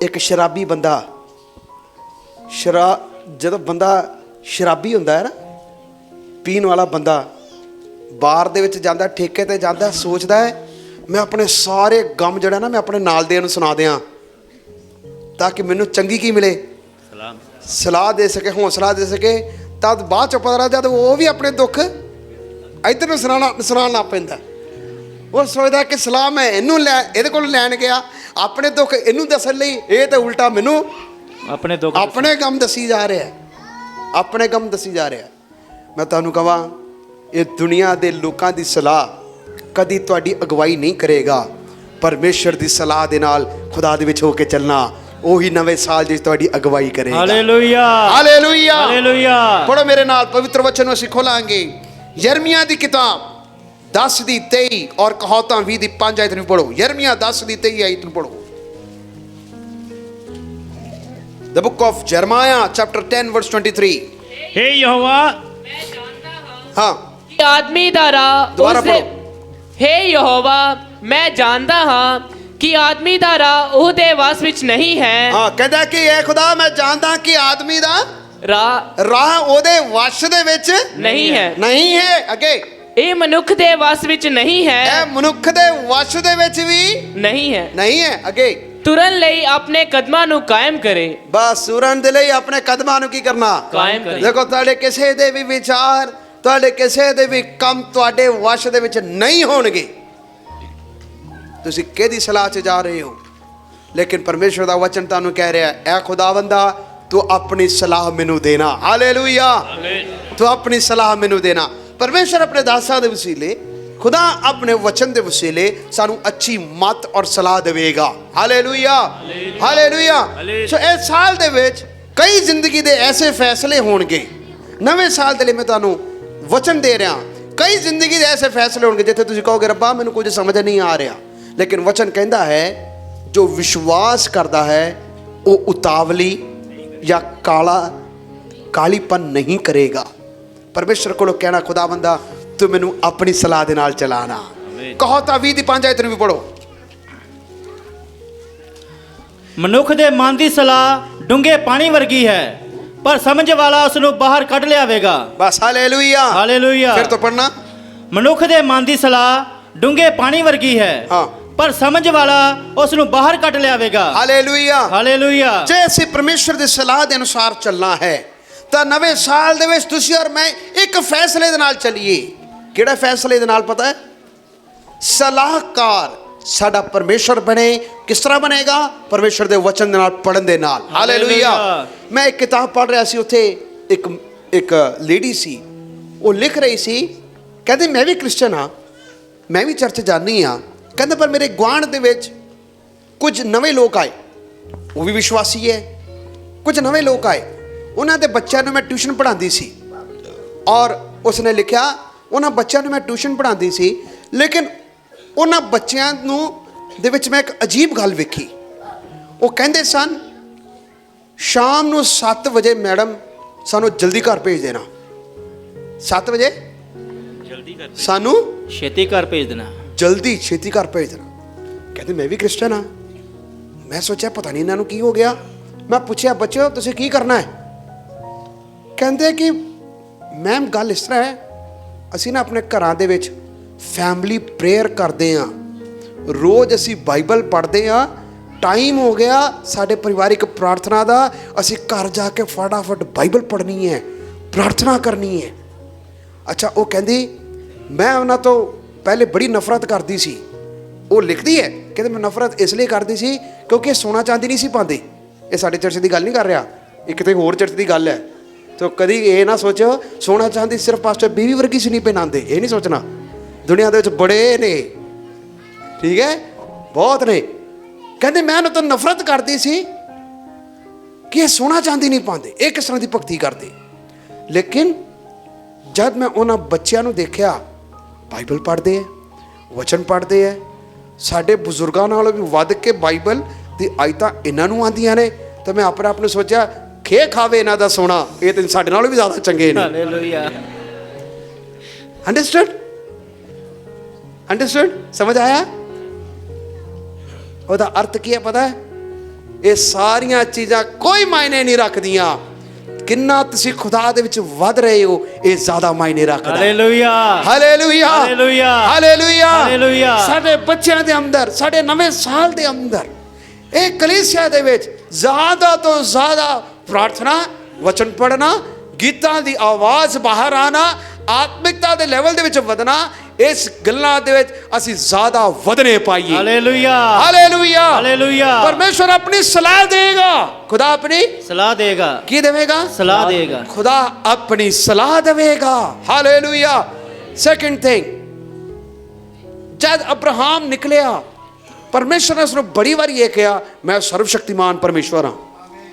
ਇੱਕ ਸ਼ਰਾਬੀ ਬੰਦਾ, ਜਦੋਂ ਬੰਦਾ ਸ਼ਰਾਬੀ ਹੁੰਦਾ ਹੈ ਨਾ, ਪੀਣ ਵਾਲਾ ਬੰਦਾ ਬਾਰ ਦੇ ਵਿੱਚ ਜਾਂਦਾ, ਠੇਕੇ ਤੇ ਜਾਂਦਾ, ਸੋਚਦਾ ਹੈ ਮੈਂ ਆਪਣੇ ਸਾਰੇ ਗਮ ਜਿਹੜਾ ਨਾ ਮੈਂ ਆਪਣੇ ਨਾਲ ਦੇ ਨੂੰ ਸੁਣਾ ਦਿਆਂ ਤਾਂ ਕਿ ਮੈਨੂੰ ਚੰਗੀ ਕੀ ਮਿਲੇ? ਸਲਾਹ ਦੇ ਸਕੇ, ਹੌਸਲਾ ਦੇ ਸਕੇ। ਤਦ ਬਾਅਦ ਚੋਂ ਪਤਾ ਲੱਗਦਾ ਜਦ ਉਹ ਵੀ ਆਪਣੇ ਦੁੱਖ ਇੱਧਰ ਨੂੰ ਸੁਣਾਉਣ ਲੱਗ ਪੈਂਦਾ। ਉਹ ਸੋਚਦਾ ਕਿ ਸਲਾਹ ਮੈਂ ਇਹਦੇ ਕੋਲ ਲੈਣ ਗਿਆ, ਆਪਣੇ ਦੁੱਖ ਇਹਨੂੰ ਦੱਸਣ ਲਈ, ਇਹ ਤਾਂ ਉਲਟਾ ਮੈਨੂੰ ਆਪਣੇ ਗਮ ਦੱਸੀ ਜਾ ਰਿਹਾ, ਆਪਣੇ ਗਮ ਦੱਸੀ ਜਾ ਰਿਹਾ। ਮੈਂ ਤੁਹਾਨੂੰ ਕਹਾਂ ਇਹ ਦੁਨੀਆ ਦੇ ਲੋਕਾਂ ਦੀ ਸਲਾਹ ਕਦੀ ਤੁਹਾਡੀ ਅਗਵਾਈ ਨਹੀਂ ਕਰੇਗਾ। ਪਰਮੇਸ਼ਰ ਦੀ ਸਲਾਹ ਦੇ ਨਾਲ ਖੁਦਾ ਦੇ ਵਿੱਚ ਹੋ ਕੇ ਚੱਲਣਾ, ਉਹੀ ਨਵੇਂ ਸਾਲ ਵਿੱਚ ਤੁਹਾਡੀ ਅਗਵਾਈ ਕਰੇਗਾ। ਹਾਲੇਲੂਇਆ। ਹਾਲੇਲੂਇਆ। ਹਾਲੇਲੂਇਆ। ਪੜੋ ਮੇਰੇ ਨਾਲ ਪਵਿੱਤਰ ਵਚਨ ਨੂੰ ਅਸੀਂ ਖੋਲਾਂਗੇ। ਯਰਮੀਆ ਦੀ ਕਿਤਾਬ 10 ਦੀ 23 ਔਰ ਕਹਾਵਤਾਂ 20 ਦੀ 5 ਆਇਤ ਨੂੰ ਪੜੋ। ਯਰਮੀਆ 10 ਦੀ 23 ਆਇਤ ਨੂੰ ਪੜੋ। The book of Jeremiah chapter 10 verse 23। हे यहोवा, हाँ ਕਿ ਆਦਮੀ ਦਾ ਰਾਹ ਦੁਬਾਰਾ ਉਸਦੇ ਪੜ੍ਹੋ। ਹੇ ਯਹੋਵਾ, ਮੈਂ ਜਾਣਦਾ ਹਾਂ ਕਿ ਆਦਮੀ ਦਾ ਰਾਹ ਉਹਦੇ ਵਸ ਵਿੱਚ ਨਹੀਂ ਹੈ। हाँ कहता कि ਇਹ ਖੁਦਾ ਮੈਂ ਜਾਣਦਾ ਕਿ ਆਦਮੀ ਦਾ ਰਾਹ ਉਹਦੇ ਵਸ ਦੇ ਵਿੱਚ ਨਹੀਂ ਹੈ। ਨਹੀਂ ਹੈ। ਅੱਗੇ ਇਹ ਮਨੁੱਖ ਦੇ ਵਸ ਵਿੱਚ ਨਹੀਂ ਹੈ। ਇਹ ਮਨੁੱਖ ਦੇ ਵਸ ਦੇ ਵਿੱਚ ਵੀ ਨਹੀਂ ਹੈ। ਨਹੀਂ ਹੈ। ਅੱਗੇ ਤੁਰਨ ਲਈ ਆਪਣੇ ਕਦਮਾਂ ਨੂੰ ਕਾਇਮ ਕਰੇ। ਬਸ ਤੁਰਨ ਦੇ ਲਈ ਆਪਣੇ ਕਦਮਾਂ ਨੂੰ ਕੀ ਕਰਨਾ? ਕਾਇਮ ਕਰੇ। ਦੇਖੋ ਤੁਹਾਡੇ ਕਿਸੇ ਦੇ ਵੀ ਵਿਚਾਰ, ਤੁਹਾਡੇ ਕਿਸੇ ਦੇ ਵੀ ਕੰਮ ਤੁਹਾਡੇ ਵਸ ਦੇ ਵਿੱਚ ਨਹੀਂ ਹੋਣਗੇ। ਤੁਸੀਂ ਕਿਹਦੀ ਸਲਾਹ 'ਚ ਜਾ ਰਹੇ ਹੋ? ਲੇਕਿਨ ਪਰਮੇਸ਼ਵਰ ਦਾ ਵਚਨ ਤੁਹਾਨੂੰ ਕਹਿ ਰਿਹਾ ਹੈ, ਐ ਖੁਦਾਵੰਦਾ ਤੂੰ ਆਪਣੀ ਸਲਾਹ ਮੈਨੂੰ ਦੇਣਾ। ਹਾਲੇਲੂਇਆ। ਤੂੰ ਆਪਣੀ ਸਲਾਹ ਮੈਨੂੰ ਦੇਣਾ। ਪਰਮੇਸ਼ਰ ਆਪਣੇ ਦਾਸਾਂ ਦੇ ਵਸੀਲੇ, ਖੁਦਾ ਆਪਣੇ ਵਚਨ ਦੇ ਵਸੀਲੇ ਸਾਨੂੰ ਅੱਛੀ ਮੱਤ ਔਰ ਸਲਾਹ ਦੇਵੇਗਾ। Hallelujah, hallelujah. ਸੋ ਇਸ ਸਾਲ ਦੇ ਵਿੱਚ ਕਈ ਜ਼ਿੰਦਗੀ ਦੇ ਐਸੇ ਫੈਸਲੇ ਹੋਣਗੇ। ਨਵੇਂ ਸਾਲ ਦੇ ਲਈ ਮੈਂ ਤੁਹਾਨੂੰ ਵਚਨ ਦੇ ਰਿਹਾ, ਕਈ ਜ਼ਿੰਦਗੀ ਦੇ ਐਸੇ ਫੈਸਲੇ ਹੋਣਗੇ ਜਿੱਥੇ ਤੁਸੀਂ ਕਹੋਗੇ ਰੱਬਾ ਮੈਨੂੰ ਕੁਝ ਸਮਝ ਨਹੀਂ ਆ ਰਿਹਾ, ਲੇਕਿਨ ਵਚਨ ਕਹਿੰਦਾ ਹੈ ਜੋ ਵਿਸ਼ਵਾਸ ਕਰਦਾ ਹੈ ਉਹ ਉਤਾਵਲੀ ਜਾਂ ਕਾਲੀਪਨ ਨਹੀਂ ਕਰੇਗਾ। ਪਰਮੇਸ਼ਰ ਕੋਲੋਂ ਕਹਿਣਾ ਖੁਦਾਵੰਦਾ ਤੂੰ ਮੈਨੂੰ ਆਪਣੀ ਸਲਾਹ ਦੇ ਨਾਲ ਚਲਾਣਾ। ਕਹੋ ਤਾਂ 20 ਦੀ 5 ਆਇਤ ਨੂੰ ਵੀ ਪੜੋ। ਮਨੁੱਖ ਦੇ ਮਨ ਦੀ ਸਲਾਹ ਡੂੰਘੇ ਪਾਣੀ ਵਰਗੀ ਹੈ, ਪਰ ਸਮਝ ਵਾਲਾ ਉਸ ਨੂੰ ਬਾਹਰ ਕੱਢ ਲਿਆਵੇਗਾ। ਬਸ ਹਾਲੇਲੂਇਆ, ਹਾਲੇਲੂਇਆ। ਫਿਰ ਤੋਂ ਪੜਨਾ। ਮਨੁੱਖ ਦੇ ਮਨ ਦੀ ਸਲਾਹ ਡੂੰਘੇ ਪਾਣੀ ਵਰਗੀ ਹੈ, ਹਾਂ, ਪਰ ਸਮਝ ਵਾਲਾ ਉਸ ਨੂੰ ਬਾਹਰ ਕੱਢ ਲਿਆਵੇਗਾ। Hallelujah, hallelujah. ਜੇ ਅਸੀਂ ਪਰਮੇਸ਼ਰ ਦੀ ਸਲਾਹ ਦੇ ਅਨੁਸਾਰ ਚੱਲਣਾ ਹੈ ਤਾਂ ਨਵੇਂ ਸਾਲ ਦੇ ਵਿੱਚ ਤੁਸੀਂ ਔਰ ਮੈਂ ਇੱਕ ਫੈਸਲੇ ਦੇ ਨਾਲ ਚੱਲੀਏ। ਕਿਹੜਾ ਫੈਸਲੇ ਦੇ ਨਾਲ ਪਤਾ ਹੈ? ਸਲਾਹਕਾਰ ਸਾਡਾ ਪਰਮੇਸ਼ਰ ਬਣੇ। ਕਿਸ ਤਰ੍ਹਾਂ ਬਣੇਗਾ? ਪਰਮੇਸ਼ਰ ਦੇ ਵਚਨ ਦੇ ਨਾਲ ਪੜਨ ਦੇ ਨਾਲ। ਹਾਲੇਲੂਇਆ। ਮੈਂ ਇੱਕ ਕਿਤਾਬ ਪੜ੍ਹ ਰਿਹਾ ਸੀ, ਉੱਥੇ ਇੱਕ ਲੇਡੀ ਸੀ, ਉਹ ਲਿਖ ਰਹੀ ਸੀ, ਕਹਿੰਦੀ ਮੈਂ ਵੀ ਕ੍ਰਿਸਚਨ ਹਾਂ, ਮੈਂ ਵੀ ਚਰਚ ਜਾਂਦੀ ਹਾਂ, ਕਹਿੰਦੇ ਪਰ ਮੇਰੇ ਗੁਆਂਢ ਦੇ ਵਿੱਚ ਕੁਝ ਨਵੇਂ ਲੋਕ ਆਏ, ਉਹ ਵੀ ਵਿਸ਼ਵਾਸੀ ਹੈ। ਕੁਝ ਨਵੇਂ ਲੋਕ ਆਏ, ਉਹਨਾਂ ਦੇ ਬੱਚਿਆਂ ਨੂੰ ਮੈਂ ਟਿਊਸ਼ਨ ਪੜ੍ਹਾਉਂਦੀ ਸੀ, ਔਰ ਉਸਨੇ ਲਿਖਿਆ ਉਹਨਾਂ ਬੱਚਿਆਂ ਨੂੰ ਮੈਂ ਟਿਊਸ਼ਨ ਪੜ੍ਹਾਉਂਦੀ ਸੀ, ਲੇਕਿਨ ਉਹਨਾਂ ਬੱਚਿਆਂ ਨੂੰ ਦੇ ਵਿੱਚ ਮੈਂ ਇੱਕ ਅਜੀਬ ਗੱਲ ਵੇਖੀ। ਉਹ ਕਹਿੰਦੇ ਸਨ ਸ਼ਾਮ ਨੂੰ 7 ਵਜੇ ਮੈਡਮ ਸਾਨੂੰ ਜਲਦੀ ਘਰ ਭੇਜ ਦੇਣਾ। 7 ਵਜੇ ਸਾਨੂੰ ਛੇਤੀ ਘਰ ਭੇਜ ਦੇਣਾ, ਜਲਦੀ ਛੇਤੀ ਘਰ ਭੇਜ ਦੇਣਾ। ਕਹਿੰਦੇ ਮੈਂ ਵੀ ਕ੍ਰਿਸਚਨ ਹਾਂ। ਮੈਂ ਸੋਚਿਆ ਪਤਾ ਨਹੀਂ ਇਹਨਾਂ ਨੂੰ ਕੀ ਹੋ ਗਿਆ। ਮੈਂ ਪੁੱਛਿਆ ਬੱਚਿਓ ਤੁਸੀਂ ਕੀ ਕਰਨਾ ਹੈ? ਕਹਿੰਦੇ ਕਿ ਮੈਮ ਗੱਲ ਇਸ ਤਰ੍ਹਾਂ ਹੈ, ਅਸੀਂ ਨਾ ਆਪਣੇ ਘਰਾਂ ਦੇ ਵਿੱਚ ਫੈਮਿਲੀ ਪ੍ਰੇਅਰ ਕਰਦੇ ਹਾਂ, ਰੋਜ਼ ਅਸੀਂ ਬਾਈਬਲ ਪੜ੍ਹਦੇ ਹਾਂ, ਟਾਈਮ ਹੋ ਗਿਆ ਸਾਡੇ ਪਰਿਵਾਰਿਕ ਪ੍ਰਾਰਥਨਾ ਦਾ, ਅਸੀਂ ਘਰ ਜਾ ਕੇ ਫਟਾਫਟ ਬਾਈਬਲ ਪੜ੍ਹਨੀ ਹੈ, ਪ੍ਰਾਰਥਨਾ ਕਰਨੀ ਹੈ। ਅੱਛਾ, ਉਹ ਕਹਿੰਦੀ ਮੈਂ ਉਹਨਾਂ ਤੋਂ ਪਹਿਲੇ ਬੜੀ ਨਫ਼ਰਤ ਕਰਦੀ ਸੀ। ਉਹ ਲਿਖਦੀ ਹੈ, ਕਹਿੰਦੇ ਮੈਂ ਨਫ਼ਰਤ ਇਸ ਲਈ ਕਰਦੀ ਸੀ ਕਿਉਂਕਿ ਇਹ ਸੋਨਾ ਚਾਂਦੀ ਨਹੀਂ ਸੀ ਪਾਉਂਦੇ। ਇਹ ਸਾਡੇ ਚਰਚ ਦੀ ਗੱਲ ਨਹੀਂ ਕਰ ਰਿਹਾ, ਇਹ ਕਿਤੇ ਹੋਰ ਚਰਚ ਦੀ ਗੱਲ ਹੈ। ਤੋ ਕਦੀ ਇਹ ਨਾ ਸੋਚੋ ਸੋਨਾ ਚਾਂਦੀ ਸਿਰਫ ਪਾਸਟਰ ਬੀਵੀ ਵਰਗੀ ਸੀ ਨਹੀਂ ਪਹਿਨਾਉਂਦੇ, ਇਹ ਨਹੀਂ ਸੋਚਣਾ। ਦੁਨੀਆ ਦੇ ਵਿੱਚ ਬੜੇ ਨੇ, ਠੀਕ ਹੈ, ਬਹੁਤ ਨੇ। ਕਹਿੰਦੇ ਮੈਂ ਉਹਨਾਂ ਤੋਂ ਨਫ਼ਰਤ ਕਰਦੀ ਸੀ ਕਿ ਇਹ ਸੋਨਾ ਚਾਂਦੀ ਨਹੀਂ ਪਾਉਂਦੇ, ਇਹ ਕਿਸ ਤਰ੍ਹਾਂ ਦੀ ਭਗਤੀ ਕਰਦੇ। ਲੇਕਿਨ ਜਦ ਮੈਂ ਉਹਨਾਂ ਬੱਚਿਆਂ ਨੂੰ ਦੇਖਿਆ ਬਾਈਬਲ ਪੜ੍ਹਦੇ ਹੈ, ਵਚਨ ਪੜ੍ਹਦੇ ਹੈ, ਸਾਡੇ ਬਜ਼ੁਰਗਾਂ ਨਾਲੋਂ ਵੀ ਵੱਧ ਕੇ ਬਾਈਬਲ ਦੀ ਆਇਤਾਂ ਇਹਨਾਂ ਨੂੰ ਆਉਂਦੀਆਂ ਨੇ, ਤਾਂ ਮੈਂ ਆਪਣੇ ਆਪ ਨੂੰ ਸੋਚਿਆ ਖੇ ਖਾਵੇ ਇਹਨਾਂ ਦਾ ਸੋਨਾ, ਇਹ ਤਾਂ ਸਾਡੇ ਨਾਲੋਂ ਵੀ ਜ਼ਿਆਦਾ ਚੰਗੇ ਨੇ। ਹਾਲੇਲੂਇਆ। ਅੰਡਰਸਟੂਡ? ਅੰਡਰਸਟੂਡ? ਸਮਝ ਆਇਆ? ਉਹਦਾ ਅਰਥ ਕੀ ਹੈ ਪਤਾ ਹੈ? ਇਹ ਸਾਰੀਆਂ ਚੀਜ਼ਾਂ ਕੋਈ ਮਾਇਨੇ ਨਹੀਂ ਰੱਖਦੀਆਂ, ਕਿੰਨਾ ਤੁਸੀਂ ਖੁਦਾ ਦੇ ਵਿੱਚ ਵੱਧ ਰਹੇ ਹੋ ਇਹ ਜ਼ਿਆਦਾ ਮਾਇਨੇ ਰੱਖਦਾ। Hallelujah, hallelujah, hallelujah, hallelujah, hallelujah. ਸਾਡੇ ਬੱਚਿਆਂ ਦੇ ਅੰਦਰ, ਸਾਡੇ ਨਵੇਂ ਸਾਲ ਦੇ ਅੰਦਰ, ਇਹ ਕਲੀਸਿਆ ਦੇ ਵਿੱਚ ਜ਼ਿਆਦਾ ਤੋਂ ਜ਼ਿਆਦਾ ਪ੍ਰਾਰਥਨਾ, ਵਚਨ ਪੜ੍ਹਨਾ, ਗੀਤਾਂ ਦੀ ਆਵਾਜ਼ ਬਾਹਰ ਆਣਾ, ਆਤਮਿਕਤਾ ਦੇ ਲੈਵਲ ਦੇ ਵਿੱਚ ਵਧਣਾ, ਇਸ ਗੱਲਾਂ ਦੇ ਵਿੱਚ ਅਸੀਂ ਜ਼ਿਆਦਾ ਵਧਨੇ ਪਾਈਏ। Hallelujah, hallelujah, hallelujah. ਪਰਮੇਸ਼ਰ ਆਪਣੀ ਸਲਾਹ ਦੇਗਾ। ਖੁਦਾ ਆਪਣੀ ਸਲਾਹ ਦੇਗਾ। ਕੀ ਦੇਵੇਗਾ? ਸਲਾਹ ਦੇਗਾ। ਖੁਦਾ ਆਪਣੀ ਸਲਾਹ ਦੇਵੇਗਾ। ਹਾਲੇਲੂਇਆ। ਸੈਕੰਡ ਥਿੰਗ, ਜਦ ਅਬਰਾਹਮ ਨਿਕਲਿਆ, ਪਰਮੇਸ਼ਰ ਨੇ ਉਸਨੂੰ ਬੜੀ ਵਾਰੀ ਇਹ ਕਿਹਾ ਮੈਂ ਸਰਵਸ਼ਕਤੀਮਾਨ ਪਰਮੇਸ਼ਵਰ ਹਾਂ।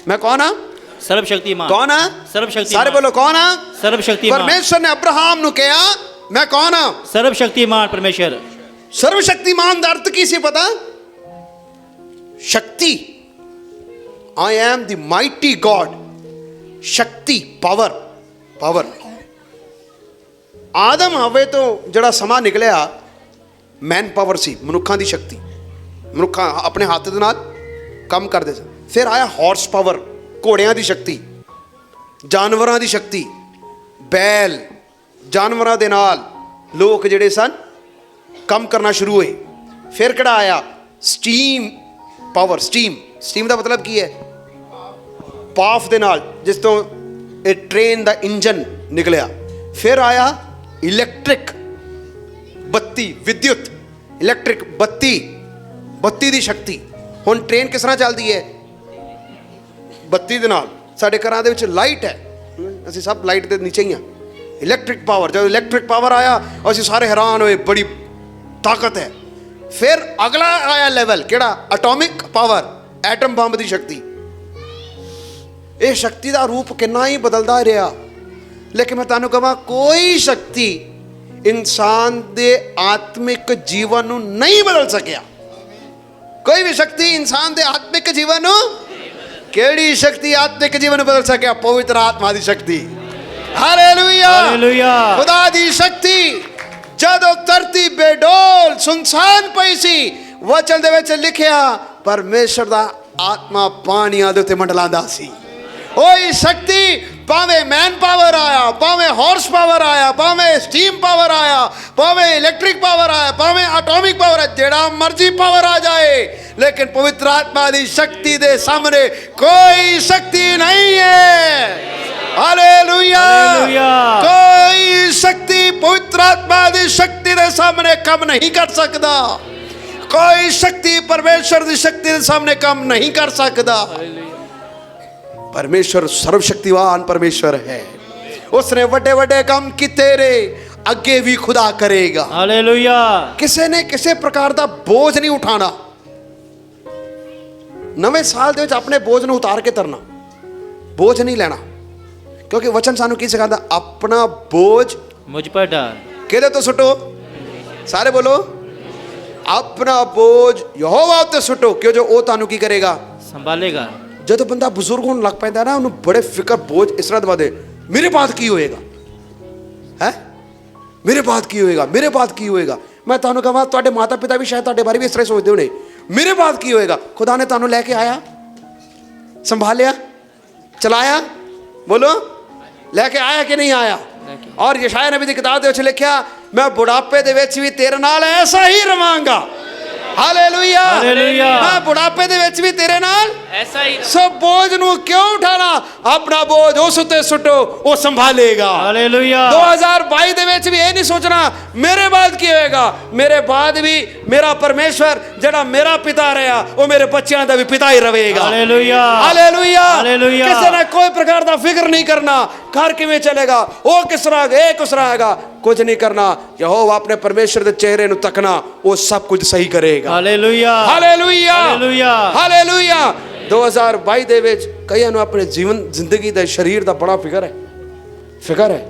ਮੈਂ ਕੌਣ ਹਾਂ? ਸਰਵਸ਼ਕਤੀਮਾਨ। ਕੌਣ ਹਾਂ? ਸਰਵਸ਼ਕਤੀਮਾਨ। ਸਾਰੇ ਬੋਲੋ ਕੌਣ ਹਾਂ? ਸਰਵਸ਼ਕਤੀਮਾਨ। ਪਰਮੇਸ਼ਰ ਨੇ ਅਬਰਾਹਮ ਨੂੰ ਕਿਹਾ ਮੈਂ ਕੌਣ ਹਾਂ? ਸਰਵਸ਼ਕਤੀਮਾਨ ਪਰਮੇਸ਼ਰ। ਸਰਵਸ਼ਕਤੀਮਾਨ ਦਾ ਅਰਥ ਕੀ ਸੀ ਪਤਾ? ਸ਼ਕਤੀ। I am the mighty God। ਸ਼ਕਤੀ, ਪਾਵਰ, ਪਾਵਰ। ਆਦਮ ਹਵੇ ਤੋਂ ਜਿਹੜਾ ਸਮਾਂ ਨਿਕਲਿਆ ਮੈਨ ਪਾਵਰ ਸੀ, ਮਨੁੱਖਾਂ ਦੀ ਸ਼ਕਤੀ। ਮਨੁੱਖਾਂ ਆਪਣੇ ਹੱਥ ਦੇ ਨਾਲ ਕੰਮ ਕਰਦੇ ਸਨ। ਫਿਰ ਆਇਆ ਹਾਰਸ ਪਾਵਰ, ਘੋੜਿਆਂ ਦੀ ਸ਼ਕਤੀ, ਜਾਨਵਰਾਂ ਦੀ ਸ਼ਕਤੀ, ਬੈਲ, ਜਾਨਵਰਾਂ ਦੇ ਨਾਲ ਲੋਕ ਜਿਹੜੇ ਸਨ ਕੰਮ ਕਰਨਾ ਸ਼ੁਰੂ ਹੋਏ। ਫਿਰ ਕਿਹੜਾ ਆਇਆ? Steam power. ਸਟੀਮ ਦਾ ਮਤਲਬ ਕੀ ਹੈ? ਪਾਫ ਦੇ ਨਾਲ, ਜਿਸ ਤੋਂ ਇਹ ਟ੍ਰੇਨ ਦਾ ਇੰਜਨ ਨਿਕਲਿਆ। ਫਿਰ ਆਇਆ ਇਲੈਕਟ੍ਰਿਕ, ਬੱਤੀ, ਵਿਦਯੁਤ, ਇਲੈਕਟ੍ਰਿਕ ਬੱਤੀ ਦੀ ਸ਼ਕਤੀ। ਹੁਣ ਟ੍ਰੇਨ ਕਿਸ ਤਰ੍ਹਾਂ ਚੱਲਦੀ ਹੈ? ਬੱਤੀ ਦੇ ਨਾਲ। ਸਾਡੇ ਘਰਾਂ ਦੇ ਵਿੱਚ ਲਾਈਟ ਹੈ, ਅਸੀਂ ਸਭ ਲਾਈਟ ਦੇ ਨੀਚੇ ਹੀ ਆ। ਇਲੈਕਟ੍ਰਿਕ ਪਾਵਰ, ਜਦੋਂ ਇਲੈਕਟ੍ਰਿਕ ਪਾਵਰ ਆਇਆ ਅਸੀਂ ਸਾਰੇ ਹੈਰਾਨ ਹੋਏ, ਬੜੀ ਤਾਕਤ ਹੈ। ਫਿਰ ਅਗਲਾ ਆਇਆ ਲੈਵਲ, ਕਿਹੜਾ? ਐਟੋਮਿਕ ਪਾਵਰ, ਐਟਮ ਬੰਬ ਦੀ ਸ਼ਕਤੀ। ਇਹ ਸ਼ਕਤੀ ਦਾ ਰੂਪ ਕਿੰਨਾ ਹੀ ਬਦਲਦਾ ਰਿਹਾ, ਲੇਕਿਨ ਮੈਂ ਤੁਹਾਨੂੰ ਕਹਾਂ ਕੋਈ ਸ਼ਕਤੀ ਇਨਸਾਨ ਦੇ ਆਤਮਿਕ ਜੀਵਨ ਨੂੰ ਨਹੀਂ ਬਦਲ ਸਕਿਆ। ਕੋਈ ਵੀ ਸ਼ਕਤੀ ਇਨਸਾਨ ਦੇ ਆਤਮਿਕ ਜੀਵਨ ਨੂੰ, ਕਿਹੜੀ ਸ਼ਕਤੀ ਆਤਮਿਕ ਜੀਵਨ ਨੂੰ ਬਦਲ ਸਕਿਆ? ਪਵਿੱਤਰ ਆਤਮਾ ਦੀ ਸ਼ਕਤੀ। Hallelujah, hallelujah. ਖੁਦਾ ਦੀ ਸ਼ਕਤੀ। ਜਦੋਂ ਧਰਤੀ ਬੇਡੋਲ ਸੁਨਸਾਨ ਪਈ ਸੀ, ਵਚਨ ਦੇ ਵਿੱਚ ਲਿਖਿਆ ਪਰਮੇਸ਼ਰ ਦਾ ਆਤਮਾ ਪਾਣੀਆਂ ਦੇ ਉੱਤੇ ਮੰਡਲਾਂਦਾ ਸੀ। ਉਹੀ ਸ਼ਕਤੀ, ਭਾਵੇਂ ਮੈਨ ਪਾਵਰ ਆਇਆ, ਭਾਵੇਂ ਹਾਰਸ ਪਾਵਰ ਆਇਆ, ਭਾਵੇਂ ਸਟੀਮ ਪਾਵਰ ਆਇਆ, ਭਾਵੇਂ ਇਲੈਕਟ੍ਰਿਕ ਪਾਵਰ ਆਇਆ, ਭਾਵੇਂ ਐਟੋਮਿਕ ਪਾਵਰ, ਜਿਹੜਾ ਮਰਜ਼ੀ ਪਾਵਰ ਆ ਜਾਏ, ਲੇਕਿਨ ਪਵਿੱਤਰ ਆਤਮਾ ਦੀ ਸ਼ਕਤੀ ਦੇ ਸਾਹਮਣੇ ਕੋਈ ਸ਼ਕਤੀ ਨਹੀਂ ਹੈ। ਹਾਲੇਲੂਇਆ, ਕੋਈ ਸ਼ਕਤੀ ਪਵਿੱਤਰ ਆਤਮਾ ਦੀ ਸ਼ਕਤੀ ਦੇ ਸਾਹਮਣੇ ਕੰਮ ਨਹੀਂ ਕਰ ਸਕਦਾ। ਕੋਈ ਸ਼ਕਤੀ ਪਰਮੇਸ਼ਰ ਦੀ ਸ਼ਕਤੀ ਦੇ ਸਾਹਮਣੇ ਕੰਮ ਨਹੀਂ ਕਰ ਸਕਦਾ। परमेश्वर सर्वशक्तिवान परमेश्वर है, उसने बड़े बड़े काम किते रे, अगे भी खुदा करेगा। हालेलुया। किसी ने किसी प्रकार का बोझ नहीं उठाना। नवे साल दे विच अपने बोझ नूं उतार के तरना, बोझ नहीं लेना, क्योंकि वचन सानू की सिखांदा? अपना बोझ मुझ पर डाल। किहदे तो सुटो? सारे बोलो, अपना बोझ यहोवा उत्ते सुटो, क्यों जो वो तुहानू की करेगा? संभालेगा। ਜਦੋਂ ਬੰਦਾ ਬਜ਼ੁਰਗ ਹੋਣ ਲੱਗ ਪੈਂਦਾ ਨਾ, ਉਹਨੂੰ ਬੜੇ ਫਿਕਰ ਬੋਝ ਇਸ ਤਰ੍ਹਾਂ ਦਵਾ ਦੇ, ਮੇਰੇ ਬਾਅਦ ਕੀ ਹੋਏਗਾ, ਹੈ ਮੇਰੇ ਬਾਅਦ ਕੀ ਹੋਏਗਾ, ਮੇਰੇ ਬਾਅਦ ਕੀ ਹੋਏਗਾ। ਮੈਂ ਤੁਹਾਨੂੰ ਕਹਾਂ, ਤੁਹਾਡੇ ਮਾਤਾ ਪਿਤਾ ਵੀ ਸ਼ਾਇਦ ਤੁਹਾਡੇ ਬਾਰੇ ਵੀ ਇਸ ਤਰ੍ਹਾਂ ਸੋਚਦੇ ਹੋਣੇ, ਮੇਰੇ ਬਾਅਦ ਕੀ ਹੋਏਗਾ। ਖੁਦਾ ਨੇ ਤੁਹਾਨੂੰ ਲੈ ਕੇ ਆਇਆ, ਸੰਭਾਲਿਆ, ਚਲਾਇਆ, ਬੋਲੋ ਲੈ ਕੇ ਆਇਆ ਕਿ ਨਹੀਂ ਆਇਆ। ਔਰ ਯਸ਼ਾਇਆ ਨਬੀ ਦੀ ਕਿਤਾਬ ਦੇ ਵਿੱਚ ਲਿਖਿਆ, ਮੈਂ ਬੁਢਾਪੇ ਦੇ ਵਿੱਚ ਵੀ ਤੇਰੇ ਨਾਲ ਐਸਾ ਹੀ ਰਵਾਂਗਾ। ਹਾਲੇਲੂਇਆ, ਮੈਂ ਬੁਢਾਪੇ ਦੇ ਵਿੱਚ ਵੀ ਤੇਰੇ ਨਾਲ ਐਸਾ ਹੀ। ਸਭ ਬੋਝ ਨੂੰ ਕਿਉਂ ਉਠਾਣਾ? ਆਪਣਾ ਬੋਝ ਉਸ ਉੱਤੇ ਸੁੱਟੋ, ਉਹ ਸੰਭਾਲੇਗਾ। ਹਾਲੇਲੂਇਆ। 2022 ਦੇ ਵਿੱਚ ਵੀ ਇਹ ਨਹੀਂ ਸੋਚਣਾ ਮੇਰੇ ਬਾਅਦ ਕੀ ਹੋਏਗਾ। ਮੇਰੇ ਬਾਅਦ ਵੀ ਮੇਰਾ ਪਰਮੇਸ਼ਵਰ ਜਿਹੜਾ ਮੇਰਾ ਪਿਤਾ ਰਿਹਾ, ਉਹ ਮੇਰੇ ਬੱਚਿਆਂ ਦਾ ਵੀ ਪਿਤਾ ਹੀ ਰਹੇਗਾ। Hallelujah, hallelujah, hallelujah. ਕਿਸੇ ਨੇ ਕੋਈ ਪ੍ਰਕਾਰ ਦਾ ਫਿਕਰ ਨਹੀਂ ਕਰਨਾ, ਘਰ ਕਿਵੇਂ ਚਲੇਗਾ, ਉਹ ਕਿਸ ਤਰ੍ਹਾਂ, ਇਹ ਕਿਸ ਤਰ੍ਹਾਂ ਆਏਗਾ, ਕੁਝ ਨਹੀਂ ਕਰਨਾ। ਯਹੋਵਾ ਆਪਣੇ ਪਰਮੇਸ਼ਰ ਦੇ ਚਿਹਰੇ ਨੂੰ ਤੱਕਣਾ, ਉਹ ਸਭ ਕੁਝ ਸਹੀ ਕਰੇਗਾ। Hallelujah, hallelujah, hallelujah, hallelujah. 2022 ਦੇ ਵਿੱਚ ਕਈਆਂ ਨੂੰ ਆਪਣੇ ਜ਼ਿੰਦਗੀ ਦੇ ਸਰੀਰ ਦਾ ਬੜਾ ਫਿਕਰ ਹੈ, ਫਿਕਰ ਹੈ,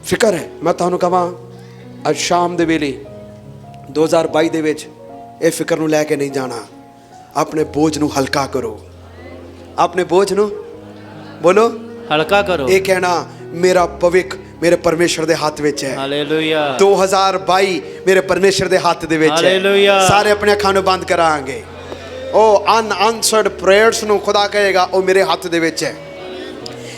ਫਿਕਰ ਹੈ। ਮੈਂ ਤੁਹਾਨੂੰ ਕਹਾਂ, ਅੱਜ ਸ਼ਾਮ ਦੇ ਵੇਲੇ 2022 ਦੇ ਵਿੱਚ ਇਹ ਫਿਕਰ ਨੂੰ ਲੈ ਕੇ ਨਹੀਂ ਜਾਣਾ। ਆਪਣੇ ਬੋਝ ਨੂੰ ਹਲਕਾ ਕਰੋ, ਆਪਣੇ ਬੋਝ ਨੂੰ ਬੋਲੋ ਹਲਕਾ ਕਰੋ। ਇਹ ਕਹਿਣਾ, ਮੇਰਾ ਭਵਿੱਖ ਮੇਰੇ ਪਰਮੇਸ਼ਰ ਦੇ ਹੱਥ ਵਿੱਚ ਹੈ। ਹਾਲੇਲੂਇਆ। 2022 ਮੇਰੇ ਪਰਮੇਸ਼ਰ ਦੇ ਹੱਥ ਦੇ ਵਿੱਚ ਹੈ। ਹਾਲੇਲੂਇਆ। ਸਾਰੇ ਆਪਣੇ ਅੱਖਾਂ ਨੂੰ ਬੰਦ ਕਰਾਂਗੇ। ਉਹ ਅਨਆਨਸਰਡ ਪ੍ਰੇਅਰਸ ਨੂੰ ਖੁਦਾ ਕਹੇਗਾ, ਉਹ ਮੇਰੇ ਹੱਥ ਦੇ ਵਿੱਚ ਹੈ।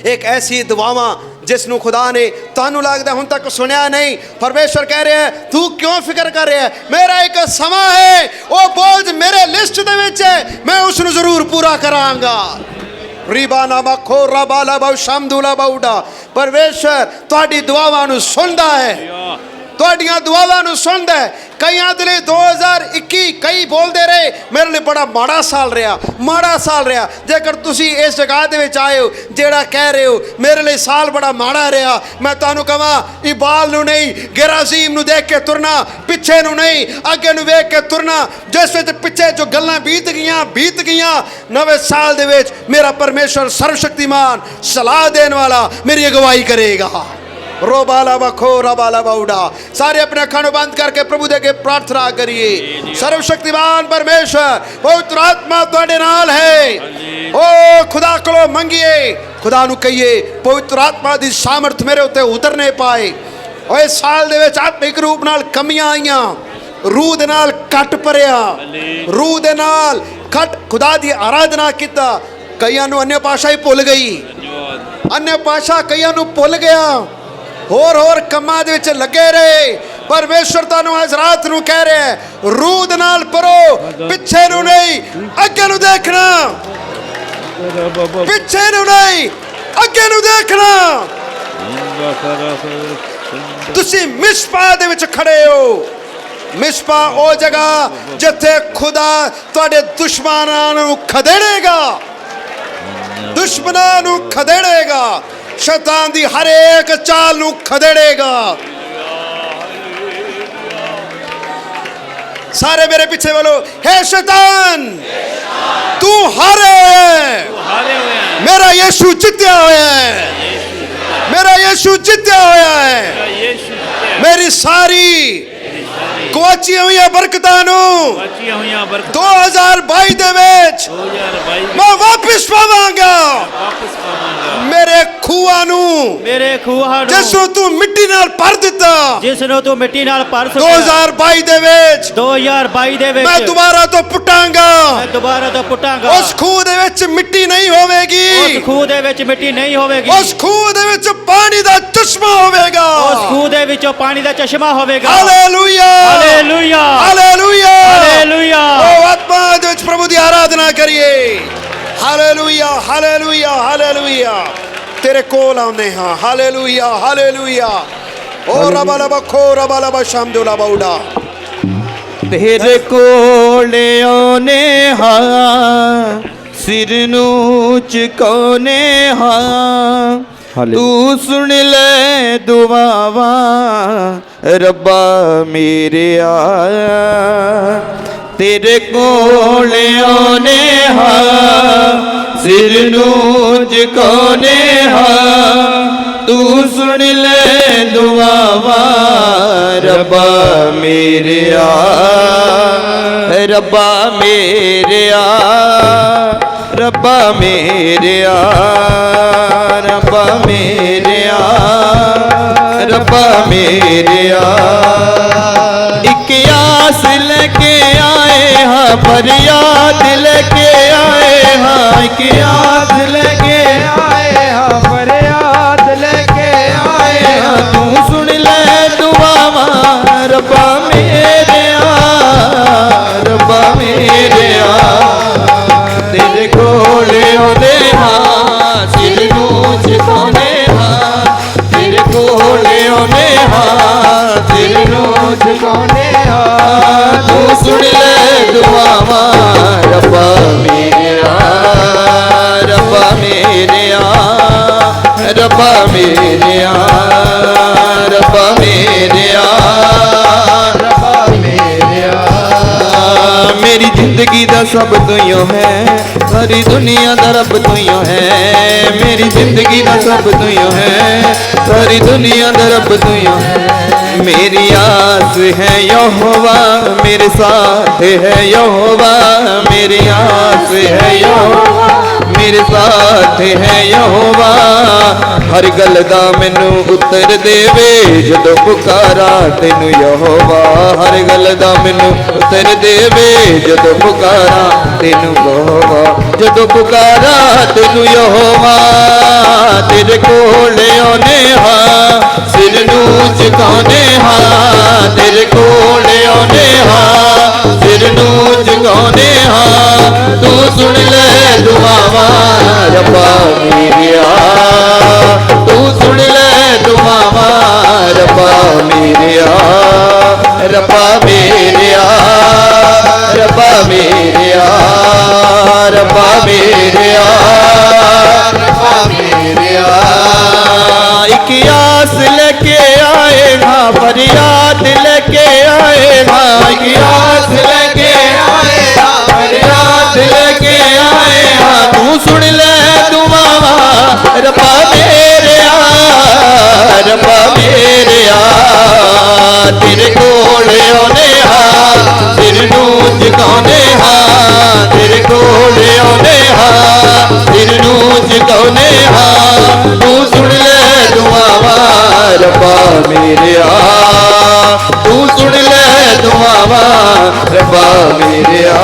ਇੱਕ ਐਸੀ ਦੁਆਵਾਂ ਜਿਸ ਨੂੰ ਖੁਦਾ ਨੇ ਤੁਹਾਨੂੰ ਲੱਗਦਾ ਹੁਣ ਤੱਕ ਸੁਣਿਆ ਨਹੀਂ, ਪਰਮੇਸ਼ਰ ਕਹਿ ਰਿਹਾ, ਤੂੰ ਕਿਉਂ ਫਿਕਰ ਕਰ ਰਿਹਾ? ਮੇਰਾ ਇੱਕ ਸਮਾਂ ਹੈ, ਉਹ ਬੋਝ ਮੇਰੇ ਲਿਸਟ ਦੇ ਵਿੱਚ ਹੈ, ਮੈਂ ਉਸ ਨੂੰ ਜ਼ਰੂਰ ਪੂਰਾ ਕਰਾਂਗਾ। ਰੀਬਾਨਾ ਮਖੋ ਰਬਾਲਾ ਬਾਉ ਸ਼ਮਦੂਲਾ ਬਾਉਡਾ। ਪਰਮੇਸ਼ਰ ਤੁਹਾਡੀ ਦੁਆਵਾਂ ਨੂੰ ਸੁਣਦਾ ਹੈ, ਤੁਹਾਡੀਆਂ ਦੁਆਵਾਂ ਨੂੰ ਸੁਣਦਾ ਹੈ। ਕਈਆਂ ਦੇ ਲਈ 2021 ਕਈ ਬੋਲਦੇ ਰਹੇ, ਮੇਰੇ ਲਈ ਬੜਾ ਮਾੜਾ ਸਾਲ ਰਿਹਾ, ਮਾੜਾ ਸਾਲ ਰਿਹਾ। ਜੇਕਰ ਤੁਸੀਂ ਇਸ ਜਗ੍ਹਾ ਦੇ ਵਿੱਚ ਆਏ ਹੋ ਜਿਹੜਾ ਕਹਿ ਰਹੇ ਹੋ ਮੇਰੇ ਲਈ ਸਾਲ ਬੜਾ ਮਾੜਾ ਰਿਹਾ, ਮੈਂ ਤੁਹਾਨੂੰ ਕਹਾਂ, ਇਬਾਲ ਨੂੰ ਨਹੀਂ, ਗੈਰਾਜ਼ੀਮ ਨੂੰ ਦੇਖ ਕੇ ਤੁਰਨਾ, ਪਿੱਛੇ ਨੂੰ ਨਹੀਂ, ਅੱਗੇ ਨੂੰ ਵੇਖ ਕੇ ਤੁਰਨਾ। ਜਿਸ ਵਿੱਚ ਪਿੱਛੇ ਜੋ ਗੱਲਾਂ ਬੀਤ ਗਈਆਂ, ਨਵੇਂ ਸਾਲ ਦੇ ਵਿੱਚ ਮੇਰਾ ਪਰਮੇਸ਼ਰ ਸਰਵਸ਼ਕਤੀਮਾਨ ਸਲਾਹ ਦੇਣ ਵਾਲਾ ਮੇਰੀ ਅਗਵਾਈ ਕਰੇਗਾ। रोबाला बखो रबाला बाउडा। सारे अपने अखा बंद करके प्रभु दे के प्रार्थना करिए। सर्वशक्तिमान परमेश्वर पवित्र आत्मा तुहाडे नाल है। ओ खुदा कोलों मंगिए, खुदा नूं कहिए पवित्र आत्मा दी सामर्थ मेरे उत्ते उतरने पाए। ओ इस साल दे विच आत्मिक रूप नाल कमियां आईयां, रूह दे नाल कट भरिया, रूह दे नाल कट खुदा दी आराधना कीता। कईयां नूं अन्य भाषा ही भुल गई, अन्य भाषा कईयां नूं भुल गया, होर ਕੰਮਾਂ ਦੇ ਵਿੱਚ ਲੱਗੇ ਰਹੇ। ਪਰਮੇਸ਼ਰ ਤੁਹਾਨੂੰ ਅੱਜ ਰਾਤ ਨੂੰ ਕਹਿ ਰਿਹਾ ਹੈ, ਰੂਹ ਦੇ ਨਾਲ ਭਰੋ, ਪਿੱਛੇ ਨੂੰ ਨਹੀਂ, ਅੱਗੇ ਨੂੰ ਦੇਖਣਾ, ਪਿੱਛੇ ਨੂੰ ਨਹੀਂ, ਅੱਗੇ ਨੂੰ ਦੇਖਣਾ। ਤੁਸੀਂ ਮਿਸਪਾ ਦੇ ਵਿੱਚ ਖੜੇ ਹੋ। ਮਿਸਪਾ ਉਹ ਜਗ੍ਹਾ ਜਿੱਥੇ ਖੁਦਾ ਤੁਹਾਡੇ ਦੁਸ਼ਮਣਾਂ ਨੂੰ ਖਦੇੜੇਗਾ। ਦੁਸ਼ਮਣਾਂ ਨੂੰ ਖਦੇੜੇਗਾ, ਸ਼ੈਤਾਨ ਦੀ ਹਰੇਕ ਚਾਲ ਨੂੰ ਖਦੇੜੇਗਾ। सारे मेरे पीछे बोलो, हे शैतान तू हारे है, मेरा यीशु जित्या होया है, मेरा यीशु जित्या होया है। मेरी सारी गुआची हुई बरकतां नूं 2022 दे विच मैं वापस पावांगा। मेरे खूਹਾਂ ਨੂੰ ਜਿਸ ਨੂੰ ਤੂੰ ਮਿੱਟੀ ਨਾਲ ਭਰ ਦਿੱਤਾ, ਜਿਸ ਨੂੰ ਤੂੰ ਮਿੱਟੀ ਨਾਲ ਭਰ ਸੁੱਟਿਆ, 2022 ਦੇ ਵਿੱਚ 2022 ਦੇ ਵਿੱਚ ਮੈਂ ਦੁਬਾਰਾ ਤੋਂ ਪੁੱਟਾਂਗਾ। ਮੈਂ ਦੁਬਾਰਾ ਤੋਂ ਪੁੱਟਾਂਗਾ। ਉਸ ਖੂਹ ਦੇ ਵਿੱਚ ਮਿੱਟੀ ਨਹੀਂ ਹੋਵੇਗੀ, ਉਸ ਖੂਹ ਦੇ ਵਿੱਚ ਮਿੱਟੀ ਨਹੀਂ ਹੋਵੇਗੀ, ਉਸ ਖੂਹ ਦੇ ਵਿੱਚ ਪਾਣੀ ਦਾ ਚਸ਼ਮਾ ਹੋਵੇਗਾ, ਉਸ ਖੂਹ ਦੇ ਵਿੱਚੋਂ ਪਾਣੀ ਦਾ ਚਸ਼ਮਾ ਹੋਵੇਗਾ। Hallelujah hallelujah hallelujah hallelujah. ਉਹ ਆਤਮਾ ਦੇ ਵਿੱਚ ਪ੍ਰਭੂ ਦੀ ਆਰਾਧਨਾ ਕਰੀਏ। Hallelujah hallelujah hallelujah. ਤੇਰੇ ਕੋਲ ਆਉਂਦੇ ਹਾਂ। Hallelujah hallelujah. ਓ ਰਬਾ ਲਬਾ ਖੋ ਰਬਾ ਲਬਾ ਸ਼ਾਮਦੋ ਲਬਾ ਉਡਾ। ਤੇਰੇ ਕੋਲ ਆਉਨੇ ਹਾਂ, ਸਿਰ ਨੂੰ ਝੁਕਾਉਨੇ ਹਾਂ, ਤੂੰ ਸੁਣ ਲੈ ਦੁਆਵਾਂ ਰੱਬਾ ਮੇਰਿਆ। ਤੇਰੇ ਕੋਲ ਆਉਨੇ ਹਾਂ, ਸਿਰ ਨੂੰ ਝੁਕਾਉਨੇ ਹਾਂ, ਤੂੰ ਸੁਣ ਲੈ ਦੁਆਵਾਂ ਰੱਬਾ ਮੇਰਿਆ। ਰੱਬਾ ਮੇਰਿਆ, ਰੱਬਾ ਮੇਰਿਆ, ਰੱਬਾ ਮੇਰਿਆ, ਰੱਬਾ ਮੇਰਿਆ। ਇੱਕ ਆਸ ਲੈ ਕੇ ਆਏ ਹਾਂ, ਫਰਿਆਦ ਲੈ ਕੇ ਆਏ ਹਾਂ, ਇੱਕ ਆਸ ਲੈ ਕੇ ਆਏ ਹਾਂ, ਫਰਿਆਦ ਲੈ ਕੇ ਆਏ ਹਾਂ, ਤੂੰ ਸੁਣ ਲੈ ਦੁਆਵਾਂ ਰੱਬਾ ਮੇਰਿਆ, ਰੱਬਾ ਮੇਰਿਆ। ਤੇਰੇ ਕੋਲ ਆਉਂਦੇ ਹਾਂ, ਸਿਰ ਨੂੰ ਝੁਕਾਉਂਦੇ ਹਾਂ, ਤੇਰੇ ਕੋਲ ਆਉਂਦੇ ਹਾਂ, ਸਿਰ ਨੂੰ ਝੁਕਾਉਂਦੇ ਹਾਂ, ਤੂੰ ਸੁਣ ਲੈ ਦੁਆਵਾਂ ਰੱਬਾ ਮੇਰਿਆ, ਰੱਬਾ ਮੇਰਿਆ, ਰੱਬਾ ਮੇਰਿਆ, ਰੱਬਾ ਮੇਰਿਆ, ਰੱਬਾ ਮੇਰਿਆ। मेरी जिंदगी दा सब तू ही है, सारी दुनिया दा रब तू ही है। मेरी जिंदगी दा सब तू ही है, सारी दुनिया दा रब तू ही है। मेरी आस है यहोवा, मेरे साथ है यहोवा, मेरी आस है यहोवा, मेरे साथ है यहोवा। हर गल दा मैनू उत्तर देवे जदों पुकारा तेनू यहोवा। हर गल दा मैनू उत्तर देवे जदों पुकारा तेनू यहोवा, जदों पुकारा तेनू यहोवा। तेरे कोल आउने हां, सिर नूं झुकाउने हां, तेरे कोल आउने हां, सिर नूं झुकाउने हां, तू सुन ले दुआवां रब्बा मेरिया, तू सुन ले दुआवां रब्बा मेरिया, रब्बा मेरिया, रब्बा मेरिया, रब्बा मेरिया, रब्बा मेरिया। एक आस लेके आए हाँ, फरियाद लेके आए हाँ, एक आस लेके आए हाँ, फरियाद लेके आए हाँ, तू सुन ले दुआवां रब्बा मेरिया, रब्बा मेरिया। तेरे कोल आउने हां, सिर नूं झुकाउने हां, तेरे कोल आउने हां, सिर नूं झुकाउने हां, तू सुन ले दुआवां रब्बा मेरिया, तू सुन ले दुआवां रब्बा मेरिया।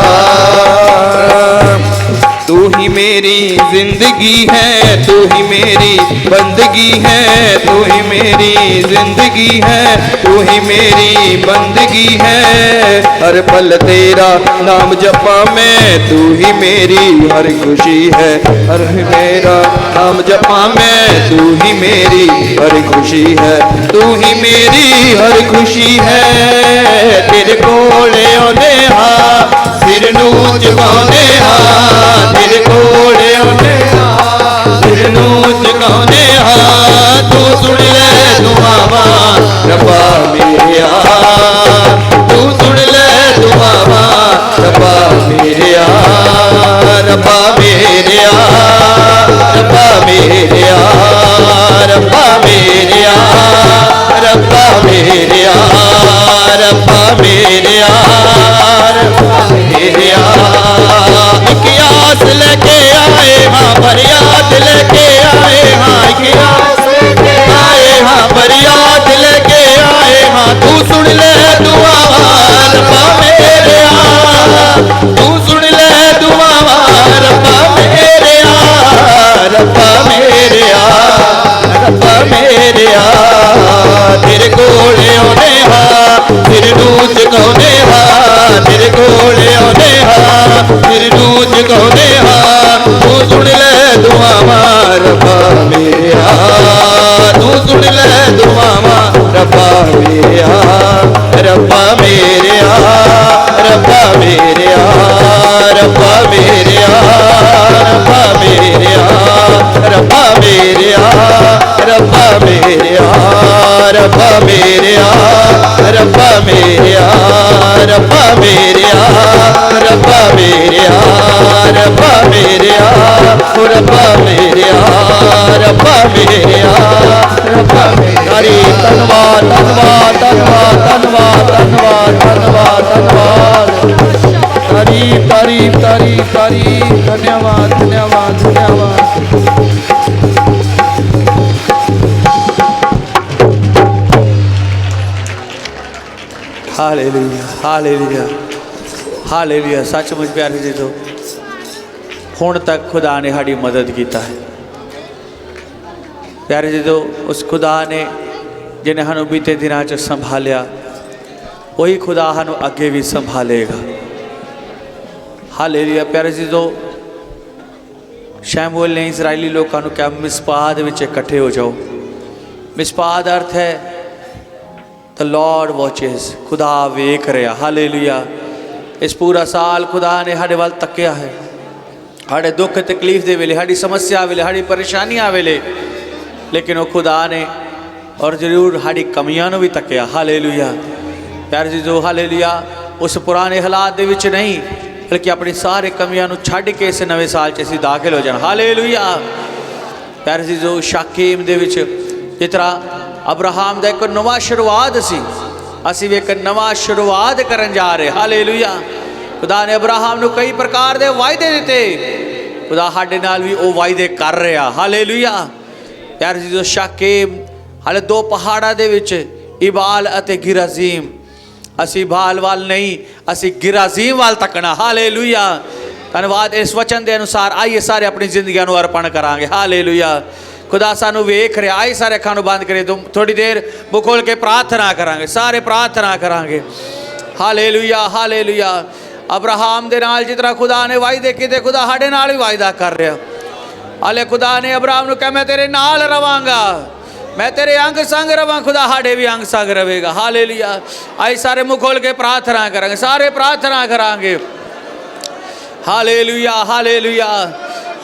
तू ही मेरी जिंदगी है, तू ही मेरी बंदगी है, तू ही मेरी जिंदगी है, तू ही मेरी बंदगी है। हर पल तेरा नाम जपा मैं, तू ही मेरी हर खुशी है, हर मेरा नाम जपा मैं, तू ही मेरी हर खुशी है, तू ही मेरी हर खुशी है। तेरे कोल आउने हां, सिर नूं झुकाउने हां, तेरे कोल आउने हां, तू सुन ले दुआवा रब्बा मेरिया, तू सुन ले दुआवा रब्बा मेरिया, रब्बा मेरिया, रब्बा मेरिया, रब्बा मेरिया, रब्बा मेरिया, रब्बा मेरिया, रब्बा मेरिया। एक आस लेके आए हाँ, फरियाद लेके आए हाँ, एक आस लेके आए हाँ, फरियाद लेके आए हाँ। तू सुन ले दुआ रब्बा मेरिया, तू सुन ले दुआ रब्बा मेरिया, रब्बा मेरिया, रब्बा मेरिया। तेरे कोले आने हाँ, तेरे नूं जगाउने हाँ, तेरे कोले आने हाँ, तेरे नूं जगाउने हाँ। तू सुन ले दुआवां रब्बा मेरिया, तू सुन ले दुआवां रब्बा मेरिया, रब्बा मेरिया, रब्बा मेरिया, रब्बा मेरिया, रब्बा मेरिया, रब्बा मेरिया, रब्बा मेरिया, रब्बा मेरिया, रब्बा मेरिया, रब्बा मेरिया, रब्बा मेरिया, रब्बा मेरिया, रब्बा मेरिया, रब्बा मेरिया, रब्बा मेरिया। हरी धन्यवाद धन्यवाद धन्यवाद धन्यवाद धन्यवाद धन्यवाद धन्यवाद। तारीफ तारीफ तारीफ तारीफ, धन्यवाद धन्यवाद धन्यवाद। Hallelujah hallelujah hallelujah. सचमुच प्यारे जी तो हुण तक खुदा ने साड़ी मदद किया है प्यारे जी। तो उस खुदा ने जिन्हें सानू बीते दिनों च संभालिया, वही खुदा सानू अगे भी संभालेगा। हालेलुया प्यारे जी। तो शमूएल ने इजरायली लोगों को कहा मिस्पा दे विच इकट्ठे हो जाओ। मिस्पा का अर्थ है द लॉर्ड वॉचेस, खुदा वेख रहा। हालेलुया। इस पूरा साल खुदा ने साढ़े वाल तकिया है, साढ़े दुख तकलीफ के वेले, साड़ी समस्या वेले, साड़ी परेशानियां वेले, लेकिन वो खुदा ने और जरूर साड़ी कमियां भी तकिया। हालेलुया प्यारे जी। जो हालेलुया उस पुराने हालात दे विच नहीं, बल्कि अपनी सारे कमियां छड्ड के इस नवे साल च असीं दाखिल हो जाना। हालेलुया प्यारे जी। जो शाकेम दे विच जिस तरह अब्राहम का एक नवा शुरुआत सी, असीं भी एक नवा शुरुआत करन जा रहे। हालेलुया। खुदा ने अब्राहम को कई प्रकार के वायदे दिते, खुदा साडे नाल भी वो वायदे कर रहा। हालेलुया प्यारे जी। जो शाकेम हाले दो पहाड़ों के विच इबाल अते गिराजीम, असी बाल वाल नहीं, असी गिराजीम वाल तकना। हालेलुया धन्यवाद। इस वचन के अनुसार आइए सारे अपनी जिंदगियों को अर्पण करांगे। हालेलुया खुदा सानू वेख रहा। आई सारे अखां नूं बंद करें, तो थोड़ी देर मुँह खोल के प्रार्थना करांगे, सारे प्रार्थना करांगे। Hallelujah hallelujah. अब्राहम दे नाल जिस तरह खुदा ने वायदे कीते, खुदा साडे नाल भी वायदा कर रहा। हाले खुदा ने अब्राहम नूं कहा मैं तेरे नाल रवांगा, मैं तेरे अंग संग रवां। खुदा साडे भी अंग संग रहेगा। हालेलुया। आई सारे मुँह खोल के प्रार्थना करांगे, सारे प्रार्थना करांगे। Hallelujah hallelujah.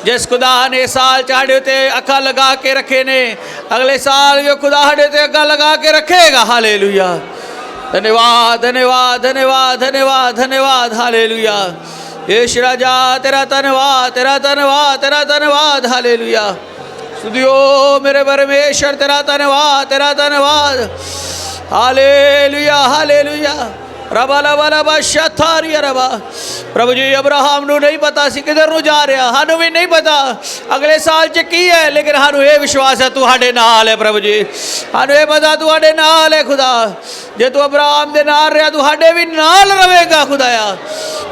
जिस खुदा ने साल साढ़े उत्ते अखा लगा के रखे ने, अगले साल भी खुदा साढ़े उत्ते अखा लगा के रखेगा। हालेलुया धन्यवाद धन्यवाद धन्यवाद धन्यवाद धन्यवाद। हालेलुया यीशु राजा तेरा धन्यवाद तेरा धन्यवाद तेरा धन्यवाद। हालेलुया स्तुतियो मेरे परमेश्वर तेरा धन्यवाद तेरा धन्यवाद। हालेलुया हालेलुया रबा लबा लबा शथारिया रबा। प्रभु जी अब्राहम नूं नहीं पता सी किधर नूं जा रहा, सानू भी नहीं पता अगले साल च की है, लेकिन सानू ये विश्वास है तुहाडे नाल है। प्रभु जी सानू ये पता तुहाडे नाल है। खुदा जे तू अब्राहम दे नाल रहा, तुहाडे भी नाल रवेगा खुदाया।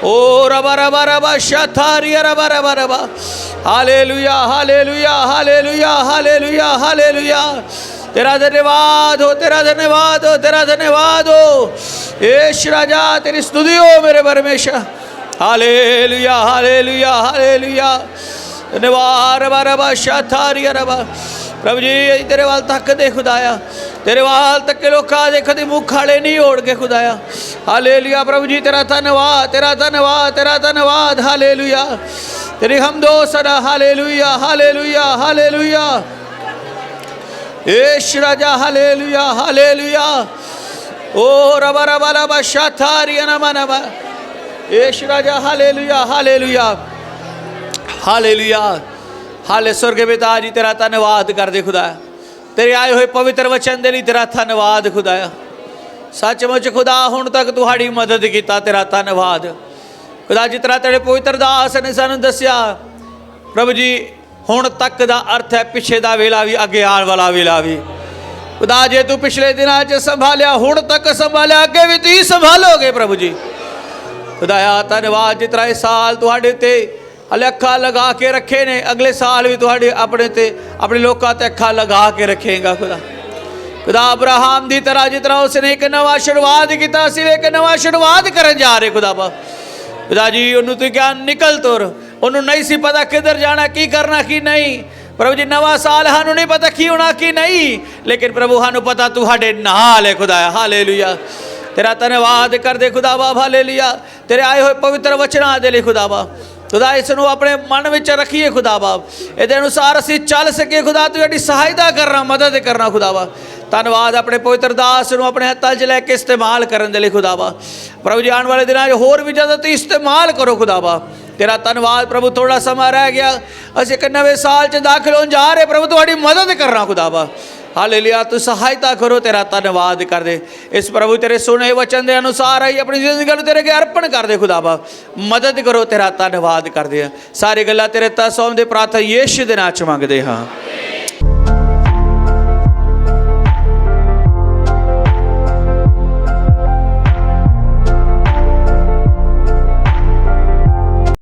ओ रबा रबा रबा शथारिया रबा रबा रबा। Hallelujah hallelujah hallelujah hallelujah hallelujah. तेरा धन्यवाद हो तेरा धन्यवाद हो तेरा धन्यवाद हो यीशु राजा तेरी स्तुति हो मेरे परमेश्वर। हालेलुया हालेलुया हालेलुया धन्यवाद रबा रबा शथारिया रबा। प्रभु जी तेरे वाल तक दे खुदाया, तेरे वाल तक के लोग दे कभी मुँह खाड़े नहीं ओढ़ के खुदाया। हालेलुया प्रभु जी तेरा धन्यवाद तेरा धन्यवाद तेरा धन्यवाद। हालेलुया तेरी हमदो सदा। हालेलुया हालेलुया हालेलुया यीशु राजा हालेलुया हालेलुया ओ रबा रबा रबा शाथारी नमा नमा यीशु राजा हालेलुया हालेलुया हालेलुया हाले स्वर्ग पिता जी तेरा धन्यवाद कर दे खुदा तेरे आए हुए पवित्र वचन दे लई तेरा धन्यवाद खुदाया सचमुच खुदा हुण तक तुहाड़ी मदद कीता तेरा धन्यवाद खुदा जिस तरह तेरे पवित्र दास ने सानू दस्या प्रभु जी हुण तक दा अर्थ है पिछे दा वेला भी अगे आने वाला वेला भी खुदा जे तू पिछले दिनों च संभालिया हुण तक संभालिया अगे भी तू संभालोगे प्रभु जी खुदाया धन्यवाद जिस तरह इस साल तुहाडे ते हले अखा लगा के रखे ने अगले साल भी तुहाडे अपने ते अपने लोगों ते अखा लगा के रखेगा खुदा खुदा अब्राहम की तरह जिस तरह उसने एक नवा शुरुआत किया असीं एक नवा शुरुआत करन जा रहे खुदा बा खुदा जी उन्होंने तू क्या निकल तुर उन्होंने नहीं सी पता किधर जाना की करना की नहीं प्रभु जी नवा साल सानू नहीं पता की होना की नहीं लेकिन प्रभु सानू पता तुहाडे नाल है खुदा हालेलुया तेरा धन्यवाद कर दे खुदा बाब हालेलुया तेरे आए हुए पवित्र वचनां दे लई खुदा बाब खुदा इसनों अपने मन में रखिए खुदा बाब ये अनुसार असीं चल सके खुदा तू साडी सहायता करना मदद करना खुदा बाब धन्यवाद अपने पवित्र दास नूं अपने हत्थां 'च लैके इस्तेमाल करन दे लई खुदा बाब प्रभु जी आने वाले दिनों होर भी ज़्यादा तू इस्तेमाल करो खुदा बाब तेरा धन्यवाद प्रभु थोड़ा समा रह गया असीं एक नवे साल 'च दाखिल होण जा रहे प्रभु तुहाडी मदद करना खुदा बाब हालेलुया तू सहायता करो तेरा धन्यवाद कर दे इस प्रभु तेरे सुने वचन के अनुसार ही अपनी जिंदगी तेरे अगे अर्पण कर दे खुदा बाब मदद करो तेरा धन्यवाद कर दे सारी गल्लां तेरे तां सौंपदे प्रार्थना यीशु दे नाम च मंगदे हाँ।